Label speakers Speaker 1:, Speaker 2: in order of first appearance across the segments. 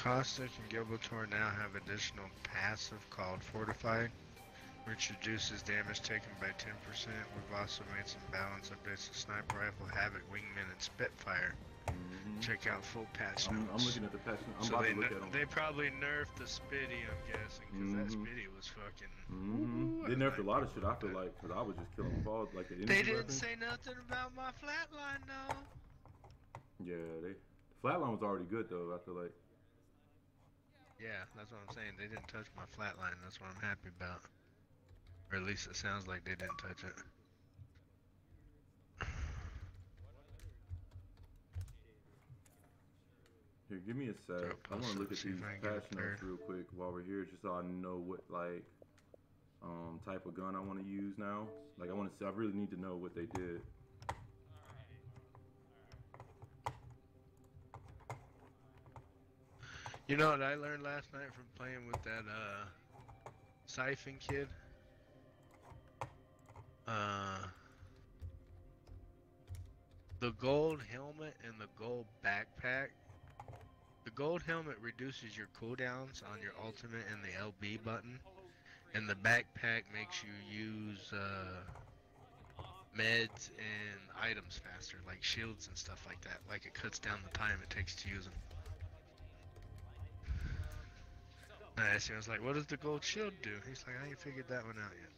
Speaker 1: Caustic and Gilbator now have additional passive called Fortified, which reduces damage taken by 10%. We've also made some balance updates to Sniper Rifle, Havoc, Wingman, and Spitfire. Check out full patch notes.
Speaker 2: I'm looking at the patch notes.
Speaker 1: So they probably nerfed the Spitty, I'm guessing, because that Spitty was fucking...
Speaker 2: They nerfed a lot of shit, I feel like, because I was just killing falls like the
Speaker 1: They didn't say nothing about my flatline, though.
Speaker 2: Yeah, flatline was already good, though, I feel like.
Speaker 1: Yeah, that's what I'm saying. They didn't touch my flatline. That's what I'm happy about. Or at least it sounds like they didn't touch it.
Speaker 2: Here, give me a sec. I want to look at these patch notes real quick while we're here, just so I know what like type of gun I want to use now. Like I really need to know what they did.
Speaker 1: You know what I learned last night from playing with that Siphon kid? The gold helmet and the gold backpack. The gold helmet reduces your cooldowns on your ultimate and the LB button, and the backpack makes you use meds and items faster, like shields and stuff like that. Like it cuts down the time it takes to use them. And I was like, what does the gold shield do? He's like, I ain't figured that one out yet.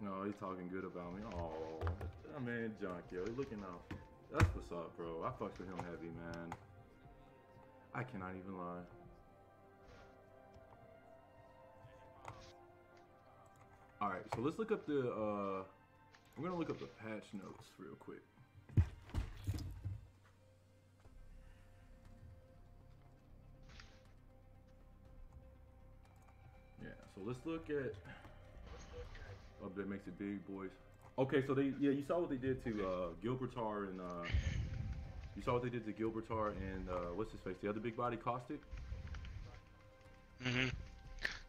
Speaker 2: No, he's talking good about me. Oh, that man junk, yo. He looking out. That's what's up, bro. I fucks with him heavy, man. I cannot even lie. Alright, so let's look up the, I'm gonna look up the patch notes real quick. Yeah, so let's look at... Oh, that makes it big, boys. Okay, so you saw what they did to Gilbertar and you saw what they did to Gilbertar and what's his face, the other big body, Caustic.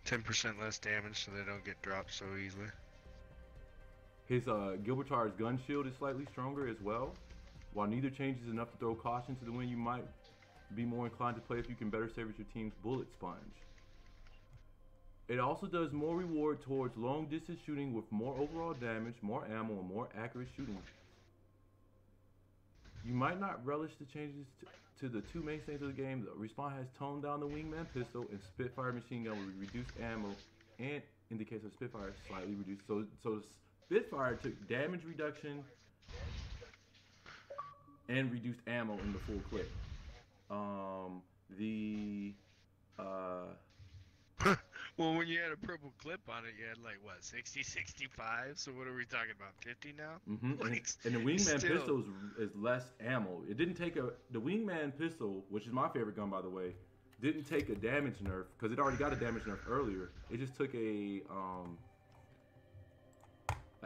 Speaker 1: 10% less damage, so they don't get dropped so easily.
Speaker 2: His Gilbertar's gun shield is slightly stronger as well. While neither change is enough to throw caution to the wind, you might be more inclined to play if you can better service your team's bullet sponge. It also does more reward towards long distance shooting with more overall damage, more ammo, and more accurate shooting. You might not relish the changes to the two mainstays of the game. The Respawn has toned down the Wingman pistol and Spitfire machine gun with reduced ammo, and in the case of Spitfire, slightly reduced. So Spitfire took damage reduction and reduced ammo in the full clip.
Speaker 1: Well, when you had a purple clip on it, you had like, what, 60, 65? So what are we talking about, 50 now?
Speaker 2: Like, and the Wingman pistol is less ammo. It didn't take the Wingman pistol, which is my favorite gun, by the way, didn't take a damage nerf, because it already got a damage nerf earlier. It just took an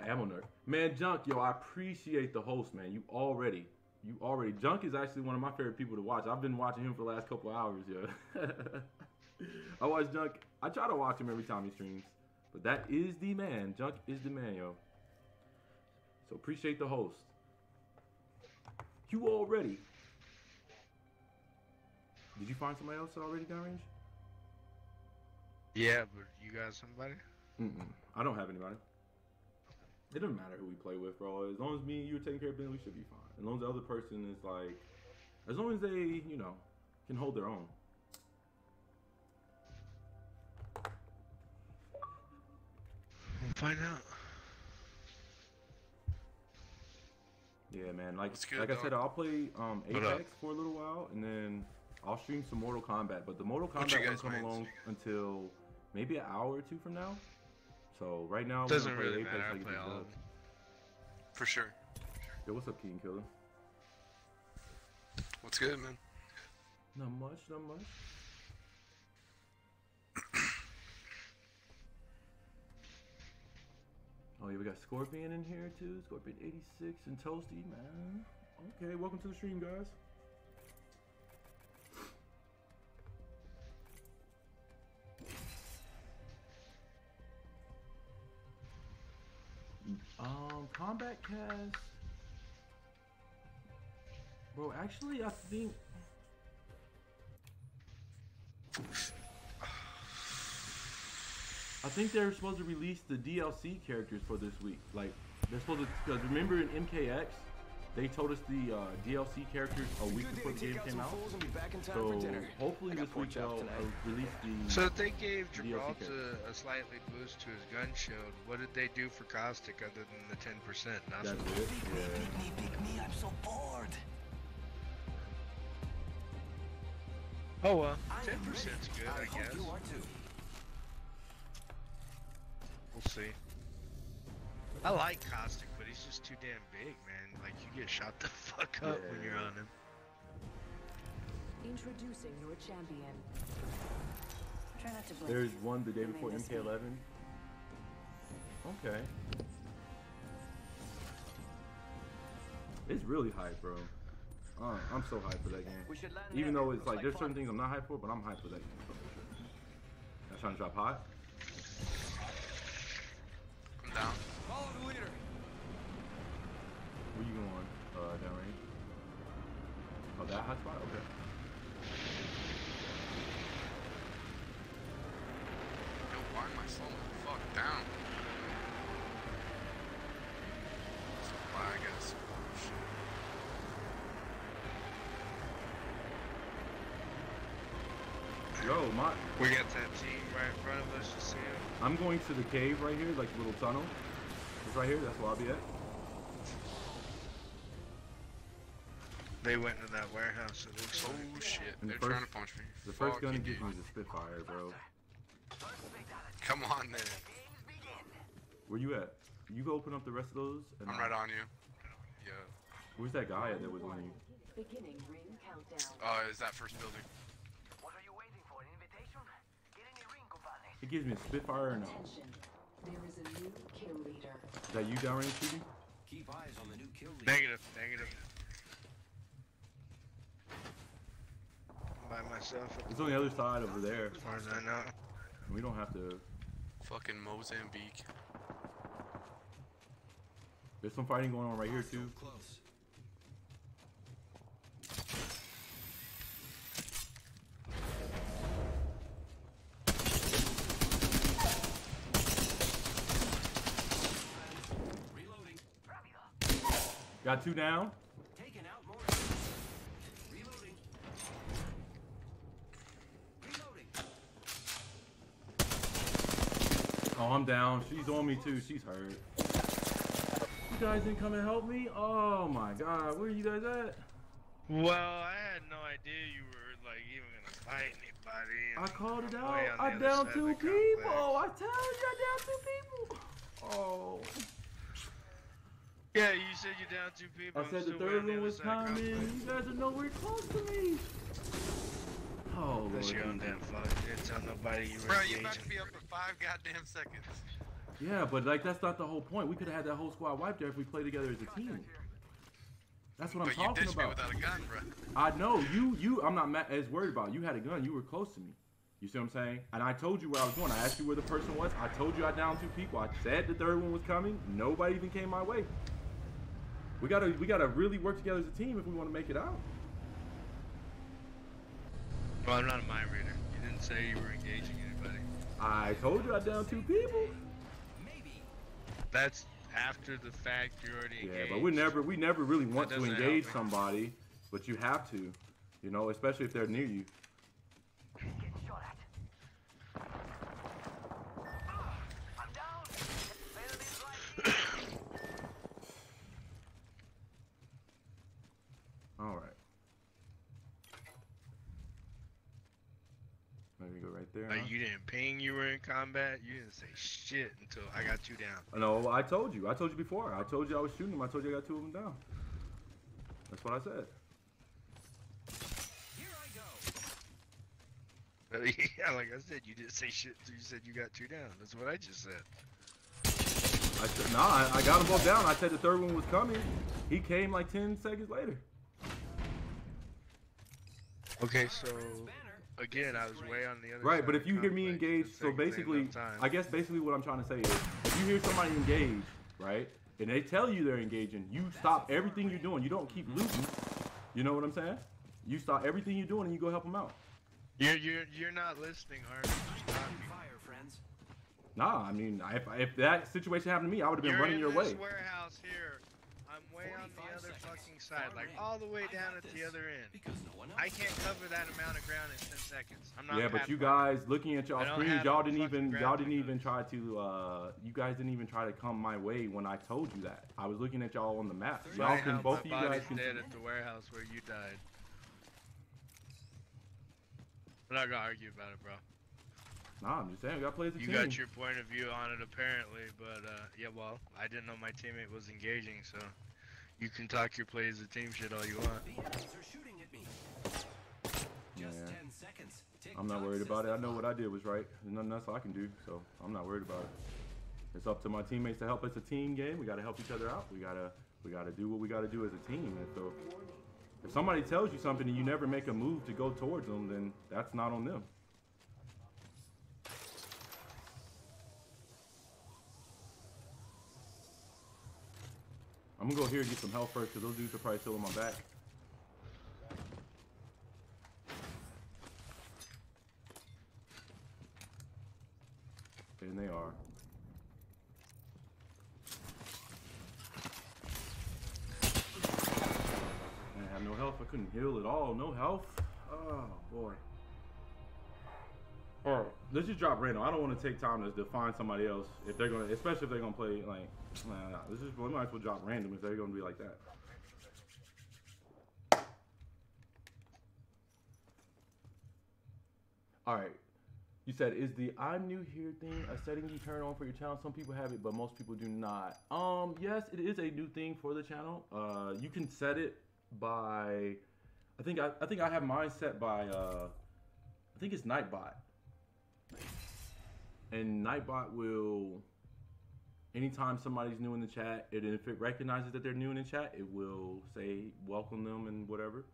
Speaker 2: ammo nerf. Man, Junk, yo, I appreciate the host, man. You already. Junk is actually one of my favorite people to watch. I've been watching him for the last couple hours, yo. I watch Junk. I try to watch him every time he streams. But that is the man. Junk is the man, yo. So appreciate the host. You already. Did you find somebody else that already got range?
Speaker 1: Yeah, but you got somebody?
Speaker 2: I don't have anybody. It doesn't matter who we play with, bro. As long as me and you are taking care of business, we should be fine. As long as the other person is like, as long as they, you know, can hold their own.
Speaker 1: We'll find out.
Speaker 2: Yeah, man. Like I said, I'll play Apex for a little while, and then I'll stream some Mortal Kombat. But the Mortal Kombat won't come along until maybe an hour or two from now. So right now,
Speaker 1: doesn't really matter. I play all of them.
Speaker 3: For sure.
Speaker 2: Yo, what's up, Keaton Killer?
Speaker 3: What's good, man?
Speaker 2: Not much, not much. Oh yeah, we got Scorpion in here too. Scorpion 86 and Toasty, man. Okay, welcome to the stream, guys. Combat cast. Bro, actually, I think they're supposed to release the DLC characters for this week. Like, they're supposed to, because remember in MKX, they told us the DLC characters a week before the game came out. So hopefully this week they'll release the.
Speaker 1: So they gave Gibraltar a slightly boost to his gun shield. What did they do for Caustic other than the 10%? Nothing.
Speaker 2: That's it.
Speaker 4: Pick me, I'm so bored.
Speaker 1: Oh well, 10%'s good, I guess.
Speaker 4: You are too.
Speaker 1: We'll see. I like Caustic, but he's just too damn big, man. Like, you get shot the fuck up when you're on him.
Speaker 5: Introducing your champion. Try not to blink.
Speaker 2: There's one the day before MK11. Okay. It's really hype, bro. I'm so hyped for that game. Even though it's like, there's certain things I'm not hyped for, but I'm hyped for that game. I'm trying to drop hot.
Speaker 3: I'm down.
Speaker 4: Follow the leader.
Speaker 2: Where you going? Downrange? Oh, that hot spot? Okay.
Speaker 3: Yo, why am I slowing the fuck down? Supply, I guess. Oh, shit.
Speaker 2: Yo,
Speaker 1: We got that team right in front of us, you see him?
Speaker 2: I'm going to the cave right here, like the little tunnel. It's right here, that's where I'll be at.
Speaker 1: They went to that warehouse, it looks
Speaker 3: Oh
Speaker 1: like.
Speaker 3: shit,
Speaker 2: And
Speaker 3: they're
Speaker 2: the
Speaker 3: trying
Speaker 2: first-
Speaker 3: to punch me.
Speaker 2: The first
Speaker 3: Fuck
Speaker 2: gun he
Speaker 3: you,
Speaker 2: gives me
Speaker 3: dude.
Speaker 2: is a Spitfire, bro.
Speaker 3: Come on then.
Speaker 2: Where you at? You go open up the rest of those? And
Speaker 3: I'm right on you. Yeah.
Speaker 2: Where's that guy at that was on you?
Speaker 5: Beginning ring countdown.
Speaker 3: Is that first building?
Speaker 4: What are you waiting for? An invitation? Get in the ring, compadre.
Speaker 2: He gives me a Spitfire or no?
Speaker 5: Attention. There is a new kill leader.
Speaker 2: Is that you downrange shooting?
Speaker 4: Keep eyes on the new kill leader.
Speaker 1: Negative, negative. By myself,
Speaker 2: It's on the other side over there.
Speaker 1: as far as I know.
Speaker 2: We don't have to.
Speaker 3: Fucking Mozambique.
Speaker 2: There's some fighting going on right here too.
Speaker 4: Close. Reloading.
Speaker 2: Got two down.
Speaker 4: Taking out more. Reloading. Reloading.
Speaker 2: Oh, I'm down. She's on me too. She's hurt. You guys didn't come and help me? Oh my god, where are you guys at?
Speaker 1: Well, I had no idea you were like even gonna fight anybody.
Speaker 2: I called it
Speaker 1: I'm
Speaker 2: out.
Speaker 1: way on the
Speaker 2: I
Speaker 1: other
Speaker 2: down
Speaker 1: side of
Speaker 2: two
Speaker 1: the
Speaker 2: people.
Speaker 1: complex.
Speaker 2: I tell you, I down two people. Oh.
Speaker 1: Yeah, you said you're down two people.
Speaker 2: I
Speaker 1: I'm
Speaker 2: said the
Speaker 1: still way
Speaker 2: third
Speaker 1: on the
Speaker 2: one
Speaker 1: other
Speaker 2: was
Speaker 1: side of the
Speaker 2: coming.
Speaker 1: complex.
Speaker 2: You guys are nowhere close to me. Oh,
Speaker 1: That's your own
Speaker 2: Lord.
Speaker 1: damn fault. You didn't tell nobody you were
Speaker 3: Bro, you about to
Speaker 1: engaging.
Speaker 3: be up for 5 goddamn seconds.
Speaker 2: Yeah, but like that's not the whole point. We could have had that whole squad wiped there if we played together as a team. That's what I'm
Speaker 3: But you
Speaker 2: talking
Speaker 3: ditched me
Speaker 2: about.
Speaker 3: without a gun, bro.
Speaker 2: I know you. I'm not as worried about. You had a gun. You were close to me. You see what I'm saying? And I told you where I was going. I asked you where the person was. I told you I downed two people. I said the third one was coming. Nobody even came my way. We gotta really work together as a team if we want to make it out.
Speaker 1: Well, I'm not a mind reader. You didn't say you were engaging anybody.
Speaker 2: I told you I downed two people.
Speaker 4: Maybe.
Speaker 1: That's after the fact you already engaged.
Speaker 2: Yeah, but we never really want to
Speaker 1: doesn't
Speaker 2: engage
Speaker 1: help me.
Speaker 2: somebody, but you have to, you know, especially if they're near you.
Speaker 4: Getting shot at. I'm down. Better be like
Speaker 2: All right. Maybe go right there.
Speaker 1: Like,
Speaker 2: Huh?
Speaker 1: you didn't ping you were in combat. You didn't say shit until I got you down.
Speaker 2: No, I told you. I told you before. I told you I was shooting them. I told you I got two of them down. That's what I said.
Speaker 4: Here I go.
Speaker 1: But yeah, like I said, you didn't say shit until you said you got two down. That's what I just said.
Speaker 2: I I got them both down. I said the third one was coming. He came like 10 seconds later.
Speaker 1: Okay, so again, I was way on the other side.
Speaker 2: Right, but if
Speaker 1: of
Speaker 2: you hear me
Speaker 1: complex.
Speaker 2: engage,
Speaker 1: It's
Speaker 2: so
Speaker 1: taking
Speaker 2: basically,
Speaker 1: enough time.
Speaker 2: I guess basically what I'm trying to say is, if you hear somebody engage, right, and they tell you they're engaging, you stop everything you're doing. You don't keep looting. You know what I'm saying? You stop everything you're doing and you go help them out.
Speaker 1: You're not listening, Harvey.
Speaker 4: Fire, friends.
Speaker 2: Nah, I mean, if that situation happened to me, I would have been
Speaker 1: You're
Speaker 2: running
Speaker 1: in
Speaker 2: your
Speaker 1: this
Speaker 2: way.
Speaker 1: warehouse here. I'm way on the other fucking side, like all the way down at the other end. I can't cover that amount of ground in 10 seconds. I'm not.
Speaker 2: Yeah, but you
Speaker 1: Pathfinder.
Speaker 2: guys looking at y'all
Speaker 1: I don't
Speaker 2: screens,
Speaker 1: have
Speaker 2: y'all
Speaker 1: the
Speaker 2: didn't
Speaker 1: fucking
Speaker 2: even
Speaker 1: graphic
Speaker 2: try to you guys didn't even try to come my way when I told you that. I was looking at y'all on the map. Y'all
Speaker 1: Right,
Speaker 2: can
Speaker 1: how
Speaker 2: both of
Speaker 1: my
Speaker 2: you guys
Speaker 1: body's
Speaker 2: can.
Speaker 1: dead at the warehouse where you died. We're not gonna argue about it, bro.
Speaker 2: Nah, I'm just saying, we gotta play as a
Speaker 1: You
Speaker 2: team.
Speaker 1: got your point of view on it apparently, but yeah, well, I didn't know my teammate was engaging, so you can talk your play as a team shit all you want.
Speaker 4: The enemies are shooting at me. Just
Speaker 2: Yeah.
Speaker 4: 10 seconds.
Speaker 2: I'm not worried about it. I know what I did was right. There's nothing else I can do, so I'm not worried about it. It's up to my teammates to help. It's a team game. We gotta help each other out. We gotta do what we gotta do as a team. And so, if somebody tells you something and you never make a move to go towards them, then that's not on them. I'm gonna go here and get some health first, because those dudes are probably still on my back. And they are. I have no health. I couldn't heal at all. No health. Oh boy. Alright, let's just drop random. I don't want to take time to find somebody else if they're gonna, especially if they're gonna play like. Nah. We might as well drop random if they're gonna be like that. Alright. You said, is the I'm new here thing a setting you turn on for your channel? Some people have it, but most people do not. Yes, it is a new thing for the channel. You can set it by, I think I have mine set by, I think it's Nightbot. And Nightbot will, anytime somebody's new in the chat, and if it recognizes that they're new in the chat, it will say welcome them and whatever.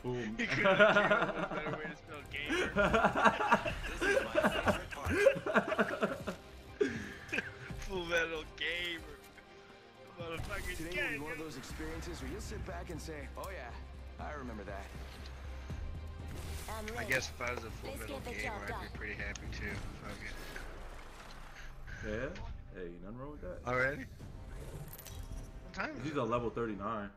Speaker 2: Boom.
Speaker 1: You couldn't have came up with a better way to spell gamer.
Speaker 4: This is my favorite part.
Speaker 1: Full Metal Gamer. Motherfucking
Speaker 6: Today will be
Speaker 1: gamer.
Speaker 6: one of those experiences where you'll sit back and say, oh yeah, I remember that.
Speaker 1: I guess if I was a Full Metal Gamer, I'd be pretty happy too. Fuck it.
Speaker 2: Yeah? Hey, nothing wrong with that.
Speaker 1: Already? What time is
Speaker 2: He's
Speaker 1: it?
Speaker 2: a level 39.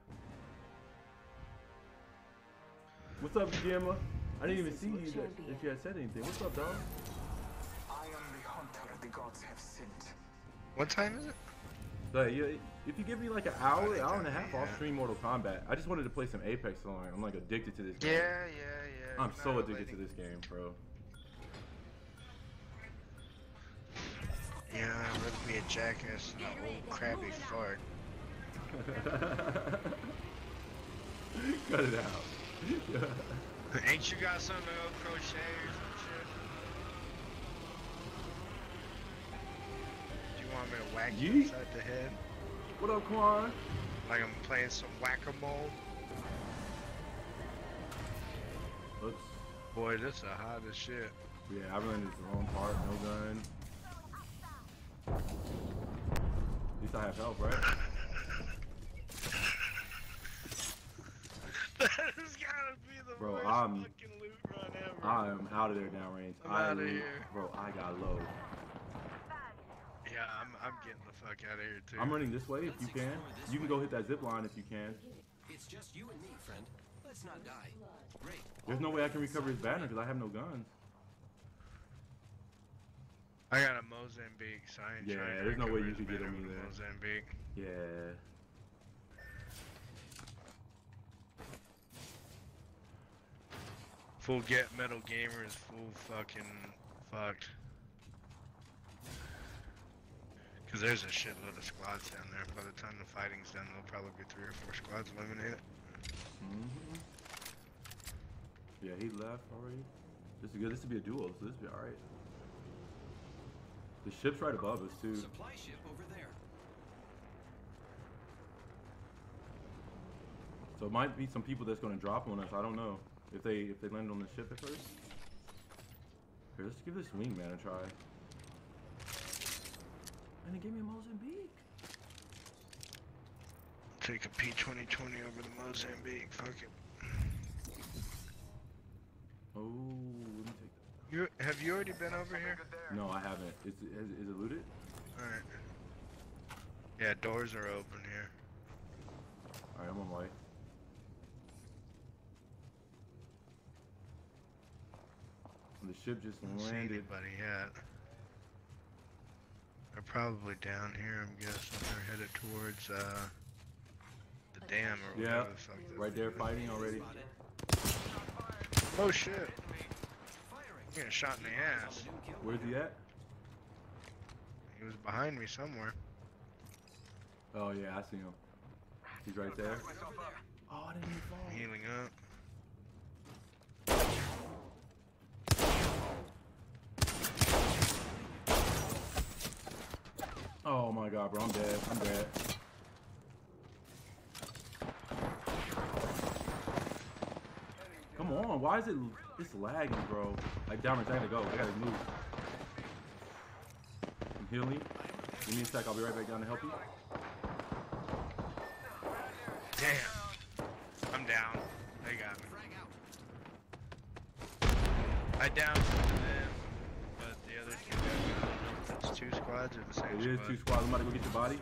Speaker 2: What's up, Gemma? I didn't even see you if you had said anything. What's up, dog?
Speaker 6: I am the hunter the gods have sent.
Speaker 1: What time is it?
Speaker 2: But yeah, if you give me like an hour and a half, I'll stream Mortal Kombat. I just wanted to play some Apex online. I'm like addicted to this game.
Speaker 1: Yeah.
Speaker 2: I'm
Speaker 1: You're
Speaker 2: so
Speaker 1: not
Speaker 2: addicted to
Speaker 1: relating.
Speaker 2: this game, bro.
Speaker 1: Yeah, I'd rather be a jackass than an old crabby fart.
Speaker 2: Cut it out.
Speaker 1: Ain't you got something to go crochet or some shit? Do you want me to whack you
Speaker 2: Yeet.
Speaker 1: upside the head?
Speaker 2: What up, Quan?
Speaker 1: Like I'm playing some whack-a-mole?
Speaker 2: Oops.
Speaker 1: Boy, this is hot as shit.
Speaker 2: Yeah, I landed the wrong part. No gun. At least I have health, right?
Speaker 1: That has gotta be the
Speaker 2: Bro,
Speaker 1: worst
Speaker 2: I'm-
Speaker 1: fucking loot run ever.
Speaker 2: I am out of there downrange.
Speaker 1: I'm outta here.
Speaker 2: Bro, I got low.
Speaker 1: Yeah, I'm getting the fuck out of here too.
Speaker 2: I'm running this way if you can. You can go hit that zip line if you can.
Speaker 4: It's just you and me, friend. Let's not die. Great.
Speaker 2: There's no way I can recover his banner because I have no guns.
Speaker 1: I got a Mozambique, so I ain't
Speaker 2: Yeah,
Speaker 1: trying to
Speaker 2: there's no way
Speaker 1: recover
Speaker 2: you
Speaker 1: his
Speaker 2: could get
Speaker 1: banner
Speaker 2: him
Speaker 1: with a
Speaker 2: either.
Speaker 1: Mozambique.
Speaker 2: Yeah.
Speaker 1: Full Get Metal Gamer is full fucking fucked. Because there's a shitload of squads down there. By the time the fighting's done, there'll probably be 3 or 4 squads eliminated.
Speaker 2: Mm-hmm. Yeah, he left already. This is good. This would be a duo, so this would be alright. The ship's right above us, too.
Speaker 6: Supply ship over there.
Speaker 2: So it might be some people that's going to drop on us. I don't know. If they land on the ship at first. Here, let's give this wingman a try. And it gave me a Mozambique.
Speaker 1: Take a P2020 over the Mozambique. Fuck it.
Speaker 2: Oh, let me take that.
Speaker 1: Have you already been over here?
Speaker 2: No, I haven't. Is it looted?
Speaker 1: Alright. Yeah, doors are open here.
Speaker 2: Alright, I'm on my way. The ship just
Speaker 1: I don't see
Speaker 2: landed.
Speaker 1: anybody yet. They're probably down here, I'm guessing. They're headed towards the dam or
Speaker 2: Yeah,
Speaker 1: whatever the fuck that
Speaker 2: right there fighting already.
Speaker 1: Oh shit! I'm getting shot in the ass.
Speaker 2: Where's he at?
Speaker 1: He was behind me somewhere.
Speaker 2: Oh yeah, I see him. He's right there. Oh, I didn't even fall.
Speaker 1: Healing up.
Speaker 2: Oh my god, bro, I'm dead. I'm dead. Come on, why is it's lagging, bro? Like, Diamonds, I gotta go. I gotta move. I'm healing. Give me a sec, I'll be right back down to help you.
Speaker 1: Damn. I'm down. They got me. I downed one of them, but the other two got me. I don't know if it's 2 squads or the same
Speaker 2: It is
Speaker 1: squad.
Speaker 2: 2 squads. I'm about to go get your body.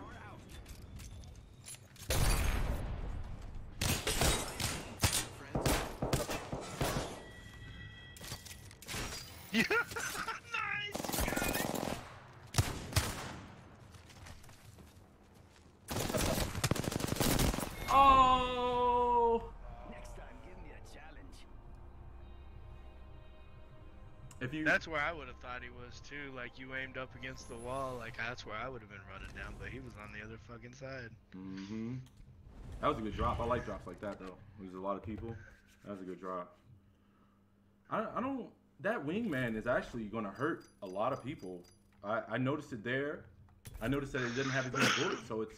Speaker 1: Yeah, nice. You got it.
Speaker 2: Oh!
Speaker 4: Next time, give me a challenge.
Speaker 2: If you
Speaker 1: That's where I would have thought he was too. Like you aimed up against the wall. Like that's where I would have been running down, but he was on the other fucking side.
Speaker 2: Mm-hmm. That was a good drop. I like drops like that though. There's a lot of people. That was a good drop. I don't. That wingman is actually going to hurt a lot of people. I noticed it there. I noticed that it didn't have as many bullets, so it's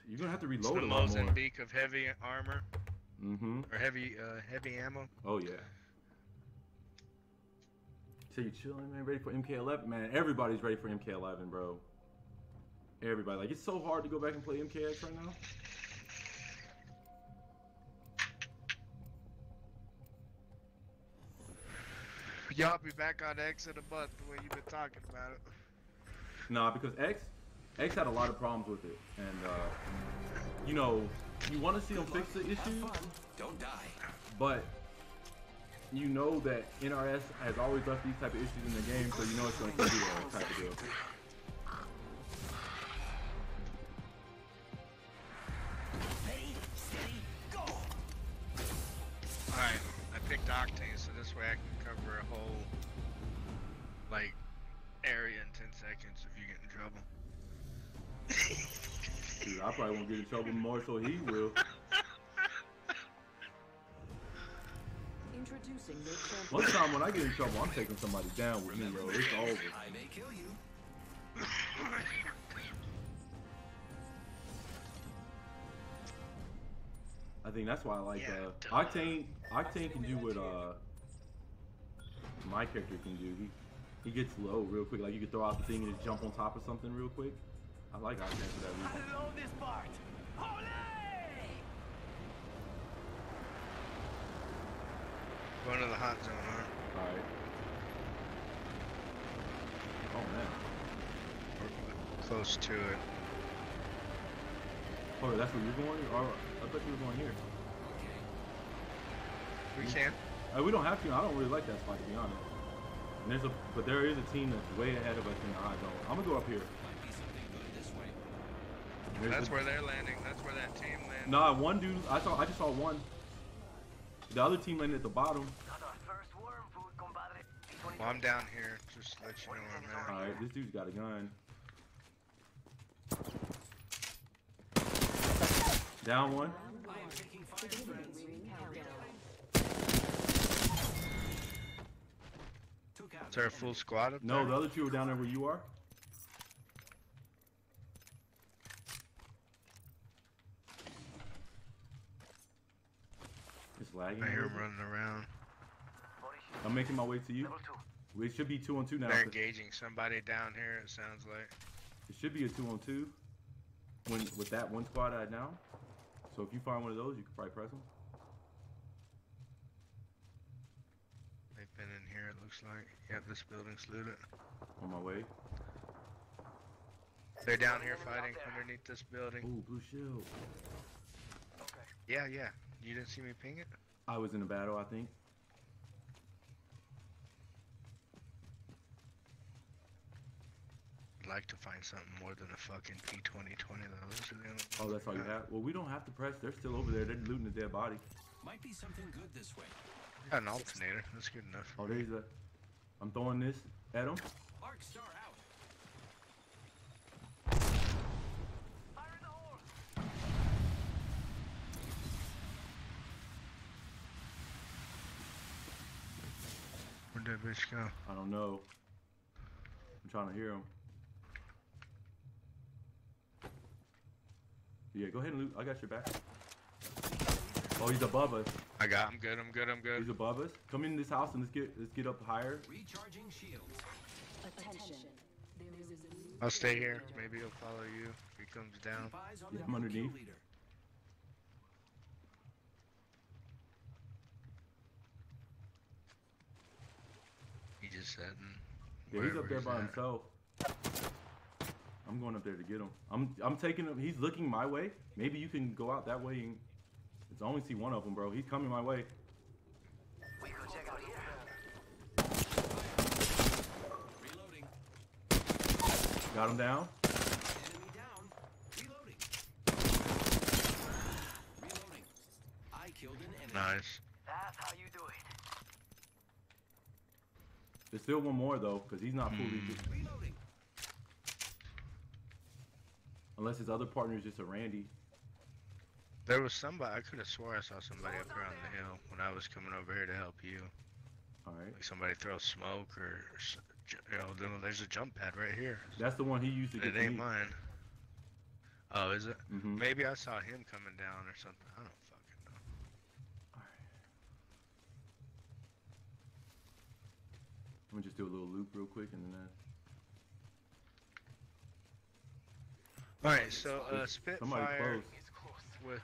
Speaker 2: you're gonna have to
Speaker 1: It's
Speaker 2: reload
Speaker 1: the
Speaker 2: a lot more.
Speaker 1: Mozambique of heavy armor
Speaker 2: Mm-hmm.
Speaker 1: or heavy ammo.
Speaker 2: Oh yeah. So you chilling, man? Ready for MK11, man? Everybody's ready for MK11, bro. Everybody. Like, it's so hard to go back and play MKX right now.
Speaker 1: Y'all be back on X in a month the way you've been talking about it.
Speaker 2: Nah, because X had a lot of problems with it, and you know, you want to see them fix the issue,
Speaker 6: Don't die.
Speaker 2: but you know that NRS has always left these type of issues in the game, so you know it's going to be a type of deal.
Speaker 4: Ready, steady, go!
Speaker 1: Alright, I picked Octane so this way I can cover a whole, like, area in 10 seconds if you get in trouble.
Speaker 2: Dude, I probably won't get in trouble more, so he will.
Speaker 5: Introducing new champion.
Speaker 2: One time when I get in trouble, I'm taking somebody down with me, bro. It's over.
Speaker 6: I may kill you.
Speaker 2: I think that's why I like
Speaker 1: Yeah,
Speaker 2: Octane. Octane can do what my character can do. He gets low real quick. Like you can throw out the thing and just jump on top of something real quick. I like Octane for that reason.
Speaker 4: I love this part. Ole!
Speaker 1: Going to the hot zone, huh?
Speaker 2: All right. Oh man.
Speaker 1: We're close to it.
Speaker 2: Oh, that's where you're going? Or I thought you were going here.
Speaker 1: We can.
Speaker 2: We don't have to. I don't really like that spot, to be honest. And but there is a team that's way ahead of us in the hot zone. I'm gonna go up here.
Speaker 6: Might be something good this way.
Speaker 1: That's where they're landing. That's where that team landed.
Speaker 2: Nah, one dude. I just saw one. The other team landed at the bottom.
Speaker 4: Got our first worm food, compadre.
Speaker 1: Well, I'm down here, just to let you know where I'm at.
Speaker 2: Alright, this dude's got a gun. Down one.
Speaker 1: Is there a full squad up
Speaker 2: No,
Speaker 1: there?
Speaker 2: the other two are down there where you are. It's lagging.
Speaker 1: I
Speaker 2: a
Speaker 1: hear
Speaker 2: little
Speaker 1: them
Speaker 2: bit.
Speaker 1: running around.
Speaker 2: I'm making my way to you. It should be 2-on-2 now.
Speaker 1: They're engaging somebody down here, it sounds like.
Speaker 2: It should be a 2-on-2 with that one squad I had now. So if you find one of those, you can probably press them.
Speaker 1: They've been in here, it looks like. Yep, this building's looted.
Speaker 2: On my way.
Speaker 1: They're down here fighting underneath this building.
Speaker 2: Ooh, blue shield.
Speaker 1: Yeah, yeah. You didn't see me ping it?
Speaker 2: I was in a battle, I think.
Speaker 1: I'd like to find something more than a fucking P2020 though. Those are the only
Speaker 2: Oh, that's all you have? Well, we don't have to press. They're still over there. They're looting the dead body.
Speaker 3: Might be something good this way.
Speaker 1: Got an alternator. That's good enough.
Speaker 2: Oh, there's a... I'm throwing this at them.
Speaker 3: Arc star out.
Speaker 1: Where'd that bitch go?
Speaker 2: I don't know. I'm trying to hear them. Yeah, go ahead and loot. I got your back. Oh, he's above us.
Speaker 1: I'm good, I'm good, I'm good.
Speaker 2: He's above us. Come in this house and let's get up higher.
Speaker 3: Recharging shields.
Speaker 5: Attention. There is a new
Speaker 1: I'll stay here. Maybe he'll follow you if he comes down.
Speaker 3: Keep eyes on
Speaker 2: Yeah,
Speaker 3: the
Speaker 2: I'm underneath.
Speaker 3: kill leader.
Speaker 1: He just sitting.
Speaker 2: Yeah, he's up
Speaker 1: wherever
Speaker 2: there by
Speaker 1: at.
Speaker 2: himself. I'm going up there to get him. I'm taking him. He's looking my way. Maybe you can go out that way and I only see one of them, bro. He's coming my way.
Speaker 4: We could check out here.
Speaker 3: Reloading.
Speaker 2: Got him down.
Speaker 3: Enemy down. Reloading. Reloading. I killed an enemy.
Speaker 1: Nice.
Speaker 4: That's how you do it.
Speaker 2: There's still one more though, because he's not fully.
Speaker 3: Reloading.
Speaker 2: Unless his other partner is just a Randy.
Speaker 1: There was somebody, I could have swore I saw somebody up here on the hill when I was coming over here to help you.
Speaker 2: All right.
Speaker 1: Like somebody throw smoke or, you know, there's a jump pad right here.
Speaker 2: That's the one he used to get
Speaker 1: It
Speaker 2: to
Speaker 1: ain't
Speaker 2: me.
Speaker 1: mine. Oh, is it?
Speaker 2: Mhm.
Speaker 1: Maybe I saw him coming down or something. I don't fucking know.
Speaker 2: I'm gonna just do a little loop real quick and then.
Speaker 1: Alright, so
Speaker 2: Somebody
Speaker 1: Spitfire
Speaker 2: close.
Speaker 1: with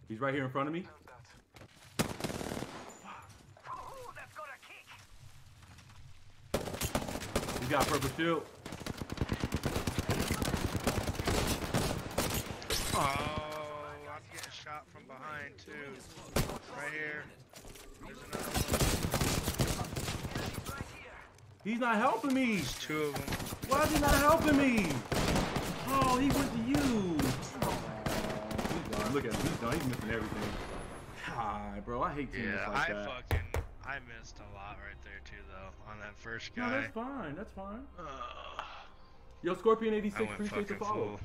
Speaker 2: He's right here in front of me.
Speaker 4: Ooh, that's got a kick.
Speaker 2: He's got a purple shield.
Speaker 1: oh, I'm getting shot from behind too. Right here. There's another one.
Speaker 2: He's not helping me.
Speaker 1: There's two of them.
Speaker 2: Why is he not helping me? Oh, he went to you. He's done. Look at him. He's done. He's missing everything. God, bro, I hate teams
Speaker 1: Yeah,
Speaker 2: like that.
Speaker 1: I missed a lot right there too though on that first
Speaker 2: No,
Speaker 1: guy.
Speaker 2: that's fine. That's fine.
Speaker 1: Ugh.
Speaker 2: Yo, Scorpion
Speaker 1: I
Speaker 2: 86,
Speaker 1: went
Speaker 2: appreciate the
Speaker 1: fucking
Speaker 2: follow.
Speaker 1: full.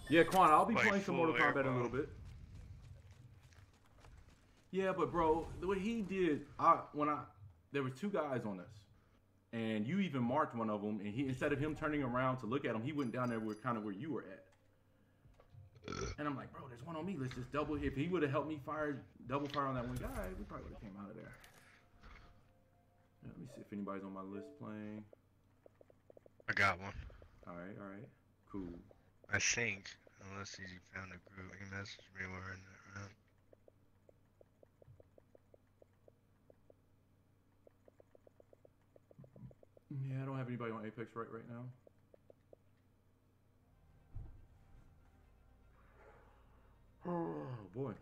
Speaker 2: Yeah, Quan, I'll be
Speaker 1: Like
Speaker 2: playing some
Speaker 1: full
Speaker 2: Mortal Kombat in a
Speaker 1: airball.
Speaker 2: little bit. Yeah, but bro, the way he did, there was two guys on us, and you even marked one of them, and he instead of him turning around to look at him, he went down there where kind of where you were at. And I'm like, bro, there's one on me. Let's just double. If he would have helped me double fire on that one guy, we probably would have came out of there. Yeah, let me see if anybody's on my list playing.
Speaker 1: I got one.
Speaker 2: All right, cool.
Speaker 1: I think, unless he found a group, he messaged me we're in that round.
Speaker 2: Yeah, I don't have anybody on Apex right now. Oh boy.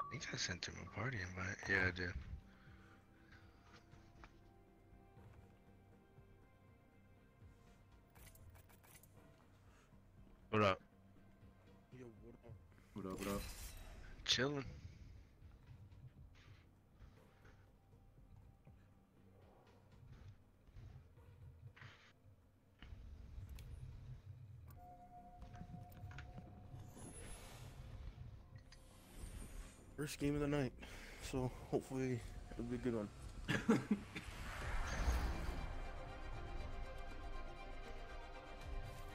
Speaker 1: I think I sent him a party invite. Yeah, I did. What up?
Speaker 7: Yo, what up?
Speaker 2: What up, what up?
Speaker 1: Chilling.
Speaker 7: First game of the night, so hopefully it'll be a good one.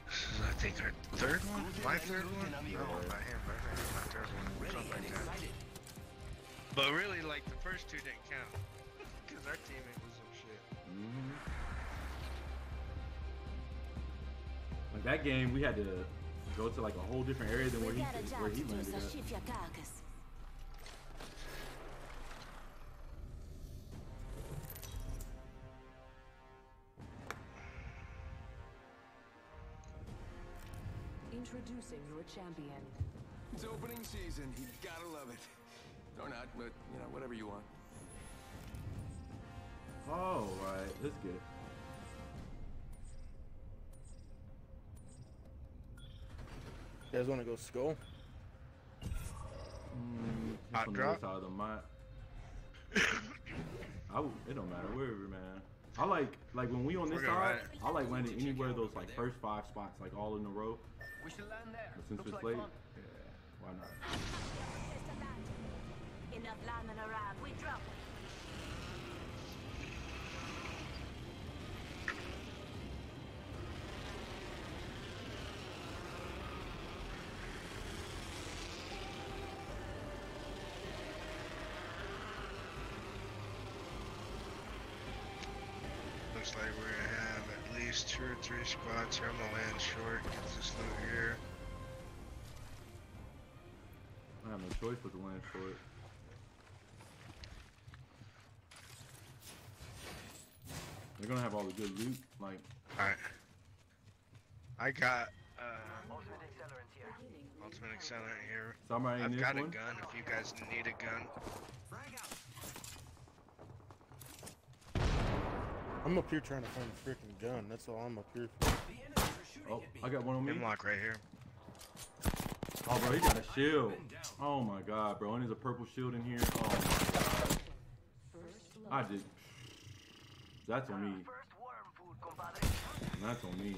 Speaker 1: This is, I think, our third one? My third one? No, not him, but I think it's my third one. Something like that. But really, like, the first two didn't count. Because our teammate was some shit.
Speaker 2: Like that game, we had to go to like a whole different area than where he landed at.
Speaker 5: Introducing your champion.
Speaker 6: It's opening season. You gotta love it. Or not, but, you know, whatever you want.
Speaker 2: Oh, right. Let's get it.
Speaker 7: You guys want to go skull?
Speaker 1: Hot
Speaker 2: On the
Speaker 1: drop?
Speaker 2: other side of the map. It don't matter, wherever, man. I like when we on this
Speaker 1: We're gonna
Speaker 2: side,
Speaker 1: ride it.
Speaker 2: I like landing anywhere those like first 5 spots, like all in a row.
Speaker 4: We should land there.
Speaker 2: But since
Speaker 4: Looks
Speaker 2: it's
Speaker 4: like
Speaker 2: late,
Speaker 4: fun.
Speaker 2: yeah, why not?
Speaker 8: Enough landing around. We drop.
Speaker 1: Looks like we're gonna have at least 2 or 3 squads here. I'm gonna land short, get this loot here.
Speaker 2: I have no choice but to land short. They're gonna have all the good loot, like.
Speaker 1: Alright. I got,
Speaker 4: Ultimate accelerant here.
Speaker 1: ultimate accelerant here.
Speaker 2: Samurai in
Speaker 1: I've
Speaker 2: this
Speaker 1: got a
Speaker 2: one.
Speaker 1: gun if you guys need a gun.
Speaker 7: I'm up here trying to find a freaking gun. That's all I'm up here for.
Speaker 2: Oh, I got one on me.
Speaker 1: Hemlock right here.
Speaker 2: Oh, bro, he got a shield. Oh my god, bro. And there's a purple shield in here. Oh my god. I did. That's on me.
Speaker 4: First worm food, compadre.
Speaker 2: That's on me.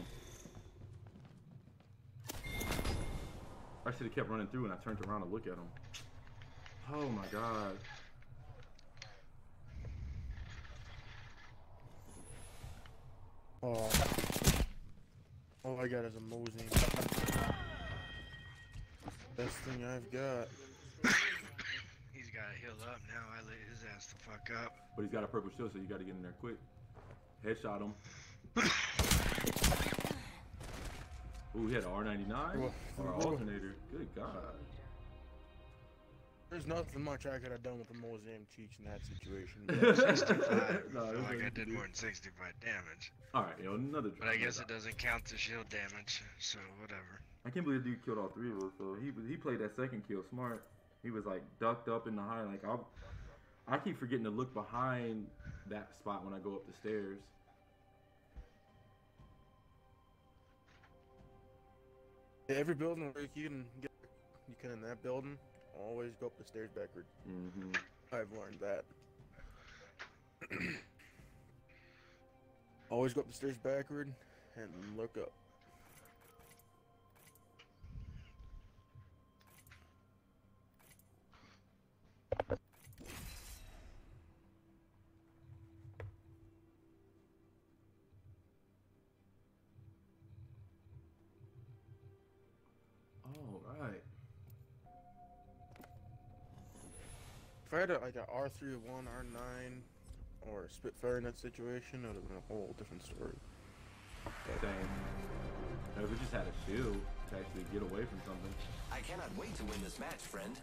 Speaker 2: I should have kept running through and I turned around to look at him. Oh my god.
Speaker 7: Oh. All I got is a Mosing. Best thing I've got.
Speaker 1: He's gotta heal up now. I lit his ass the fuck up.
Speaker 2: But he's got a purple shield, so you gotta get in there quick. Headshot him. Ooh, he had an R99 or an alternator. Good god.
Speaker 7: There's nothing much I could have done with the Mosaic cheeks in that situation.
Speaker 1: 65.
Speaker 2: No,
Speaker 1: I
Speaker 2: it
Speaker 1: feel
Speaker 2: was
Speaker 1: like I
Speaker 2: like-
Speaker 1: did more than 65 damage.
Speaker 2: Alright, yo, another
Speaker 1: But I guess it doesn't count the shield damage, so whatever.
Speaker 2: I can't believe the dude killed all 3 of us. So he played that second kill smart. He was like ducked up in the high. Like I keep forgetting to look behind that spot when I go up the stairs.
Speaker 7: Yeah, every building where you can get, you can in that building, always go up the stairs backward.
Speaker 2: Mm-hmm.
Speaker 7: I've learned that. Always go up the stairs backward and look up.
Speaker 2: All right.
Speaker 7: If I had like a R301, R9, or a Spitfire in that situation, it would have been a whole different story.
Speaker 2: Same. If we just had a shield to actually get away from something.
Speaker 6: I cannot wait to win this match, friend.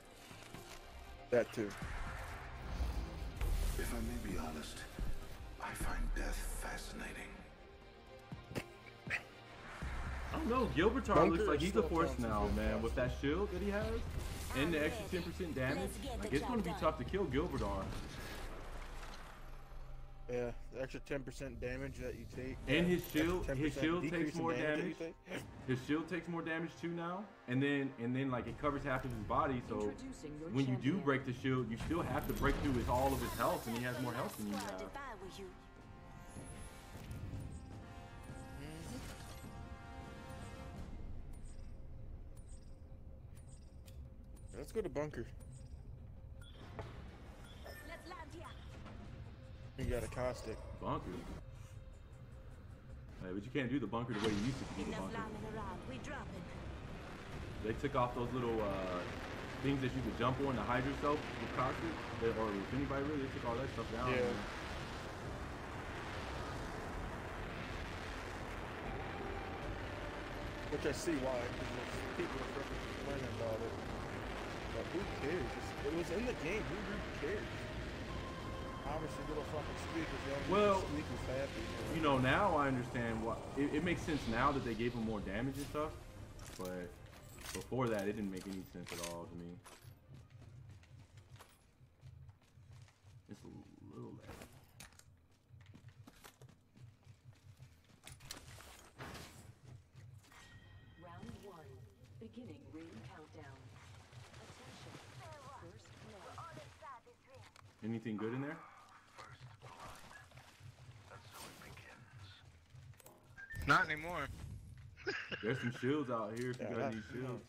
Speaker 7: That too.
Speaker 9: If I may be honest, I find death fascinating.
Speaker 2: I don't know. Gilbertar
Speaker 7: Bunker
Speaker 2: looks like
Speaker 7: is
Speaker 2: he's a
Speaker 7: still
Speaker 2: force
Speaker 7: counts as
Speaker 2: now,
Speaker 7: good
Speaker 2: man.
Speaker 7: cost.
Speaker 2: With that shield that he has and the extra 10% damage, like it's gonna be tough to kill Gilbertar.
Speaker 7: Yeah, the extra 10% damage that you take.
Speaker 2: And his
Speaker 7: extra
Speaker 2: shield
Speaker 7: 10%
Speaker 2: takes
Speaker 7: decrease in
Speaker 2: more
Speaker 7: that you
Speaker 2: damage.
Speaker 7: take.
Speaker 2: His shield takes more damage too now, and then like it covers half of his body. So
Speaker 5: Introducing your
Speaker 2: when you do
Speaker 5: champion.
Speaker 2: break the shield, you still have to break through all of his health, and he has more health than you
Speaker 8: Squad,
Speaker 2: have.
Speaker 8: if I were you.
Speaker 7: Let's go to bunker.
Speaker 8: Let's land here.
Speaker 7: You got a caustic.
Speaker 2: Bunker. Hey, but you can't do the bunker the way you used to do the
Speaker 8: Enough
Speaker 2: bunker.
Speaker 8: lambing around. We dropping.
Speaker 2: They took off those little things that you could jump on to hide yourself with caustic, or with anybody really. They took all that stuff down.
Speaker 7: Yeah.
Speaker 2: Man.
Speaker 7: Which I see why, because people are freaking complaining about it. But who cares? It was in the game. Who really cares? Obviously, little fucking squeakers.
Speaker 2: Well,
Speaker 7: Squeaker's happy.
Speaker 2: You know, now I understand why. It makes sense now that they gave him more damage and stuff, but before that, it didn't make any sense at all to me. It's a little laggy.
Speaker 5: Round 1. Beginning ring countdown. Attention. First blood.
Speaker 8: Other side is ring.
Speaker 2: Anything good in there?
Speaker 9: First blood. That's how it begins.
Speaker 1: Not anymore.
Speaker 2: There's some shields out here if you
Speaker 7: Yeah,
Speaker 2: got
Speaker 7: that's
Speaker 2: any shields.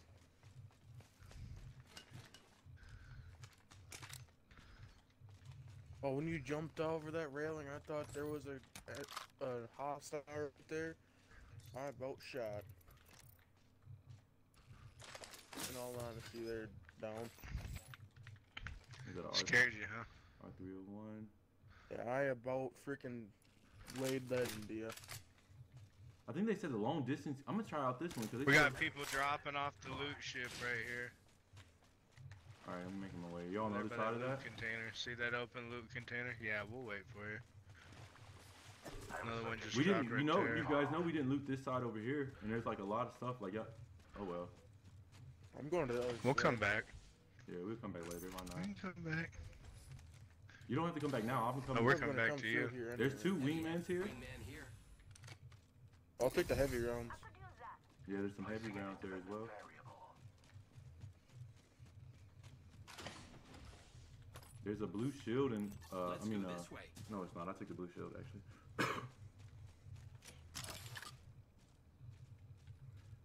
Speaker 7: Oh, when you jumped over that railing, I thought there was a hostile right there. I about shot. In all honesty, they're down.
Speaker 2: Is that
Speaker 1: Scared you, huh?
Speaker 2: R301?
Speaker 7: Yeah, I about freaking laid that into you.
Speaker 2: I think they said the long distance. I'm gonna try out this one because
Speaker 1: We got people dropping off the loot ship right here.
Speaker 2: All right, I'm making my way. You on the
Speaker 1: Right
Speaker 2: other
Speaker 1: by
Speaker 2: side of
Speaker 1: loot
Speaker 2: that?
Speaker 1: container. See that open loot container? Yeah, we'll wait for you. Another one just
Speaker 2: We
Speaker 1: dropped
Speaker 2: didn't.
Speaker 1: right
Speaker 2: You know,
Speaker 1: there.
Speaker 2: you guys know we didn't loot this side over here, and there's like a lot of stuff. Like, yeah. Oh well.
Speaker 7: I'm going to the other
Speaker 1: We'll
Speaker 7: side.
Speaker 1: come back.
Speaker 2: Yeah, we'll come back later. Why
Speaker 1: We
Speaker 2: not?
Speaker 1: can come back.
Speaker 2: You don't have to come back now. I'll be
Speaker 1: Oh,
Speaker 2: coming.
Speaker 1: we're
Speaker 7: I'm
Speaker 1: coming
Speaker 7: gonna
Speaker 1: back
Speaker 7: come
Speaker 1: to you.
Speaker 7: through here
Speaker 2: There's
Speaker 7: anyway.
Speaker 2: two wingmans here.
Speaker 6: Wingman here.
Speaker 7: I'll take the heavy rounds.
Speaker 8: I could use that.
Speaker 2: Yeah, there's some heavy rounds there as well. There's a blue shield and
Speaker 6: Let's
Speaker 2: I mean
Speaker 6: go this way.
Speaker 2: no, it's not. I took the blue shield actually.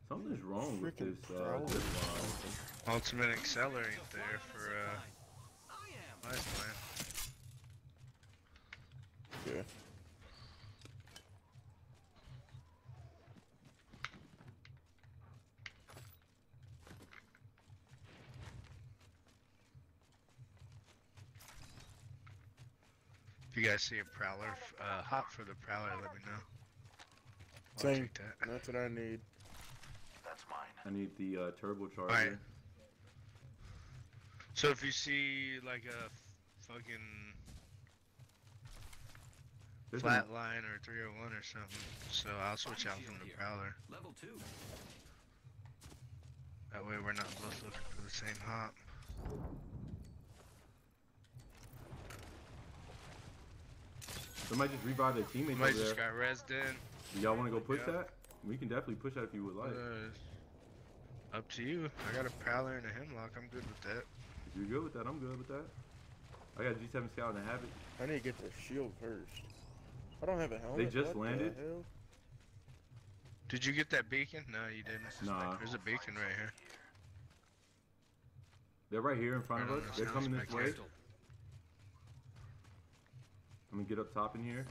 Speaker 2: Something's wrong with
Speaker 7: Freaking
Speaker 2: this
Speaker 7: prowler.
Speaker 2: zip line.
Speaker 1: Ultimate accelerate there for
Speaker 6: I am.
Speaker 1: lifeline.
Speaker 7: Yeah.
Speaker 1: If you guys see a prowler, hop for the prowler, let me know. I'll
Speaker 7: Same.
Speaker 1: take that.
Speaker 7: That's what I need.
Speaker 9: That's mine.
Speaker 2: I need the turbocharger.
Speaker 1: Alright. So if you see like a fucking
Speaker 2: There's
Speaker 1: flatline or 301 or something, so I'll switch out from the prowler.
Speaker 6: Level 2.
Speaker 1: That way we're not both looking for the same hop.
Speaker 2: Somebody just revive their teammates
Speaker 1: Somebody
Speaker 2: over
Speaker 1: just
Speaker 2: there.
Speaker 1: got rezzed in.
Speaker 2: Do y'all want to go push
Speaker 1: Yeah.
Speaker 2: that? We can definitely push that if you would like.
Speaker 1: Up to you. I got a prowler and a hemlock. I'm good with that.
Speaker 2: If you're good with that, I'm good with that. I got a G7 Scout and a Havoc.
Speaker 7: I need to get the shield first. I don't have a helmet.
Speaker 2: They just
Speaker 7: What
Speaker 2: landed?
Speaker 7: the hell?
Speaker 1: Did you get that beacon? No, you didn't.
Speaker 2: Nah.
Speaker 1: There's a beacon right here.
Speaker 2: They're right here in front of
Speaker 1: Right
Speaker 2: us.
Speaker 1: on this
Speaker 2: They're
Speaker 1: house
Speaker 2: coming this
Speaker 1: back
Speaker 2: way.
Speaker 1: here.
Speaker 2: I'm gonna get up top in here.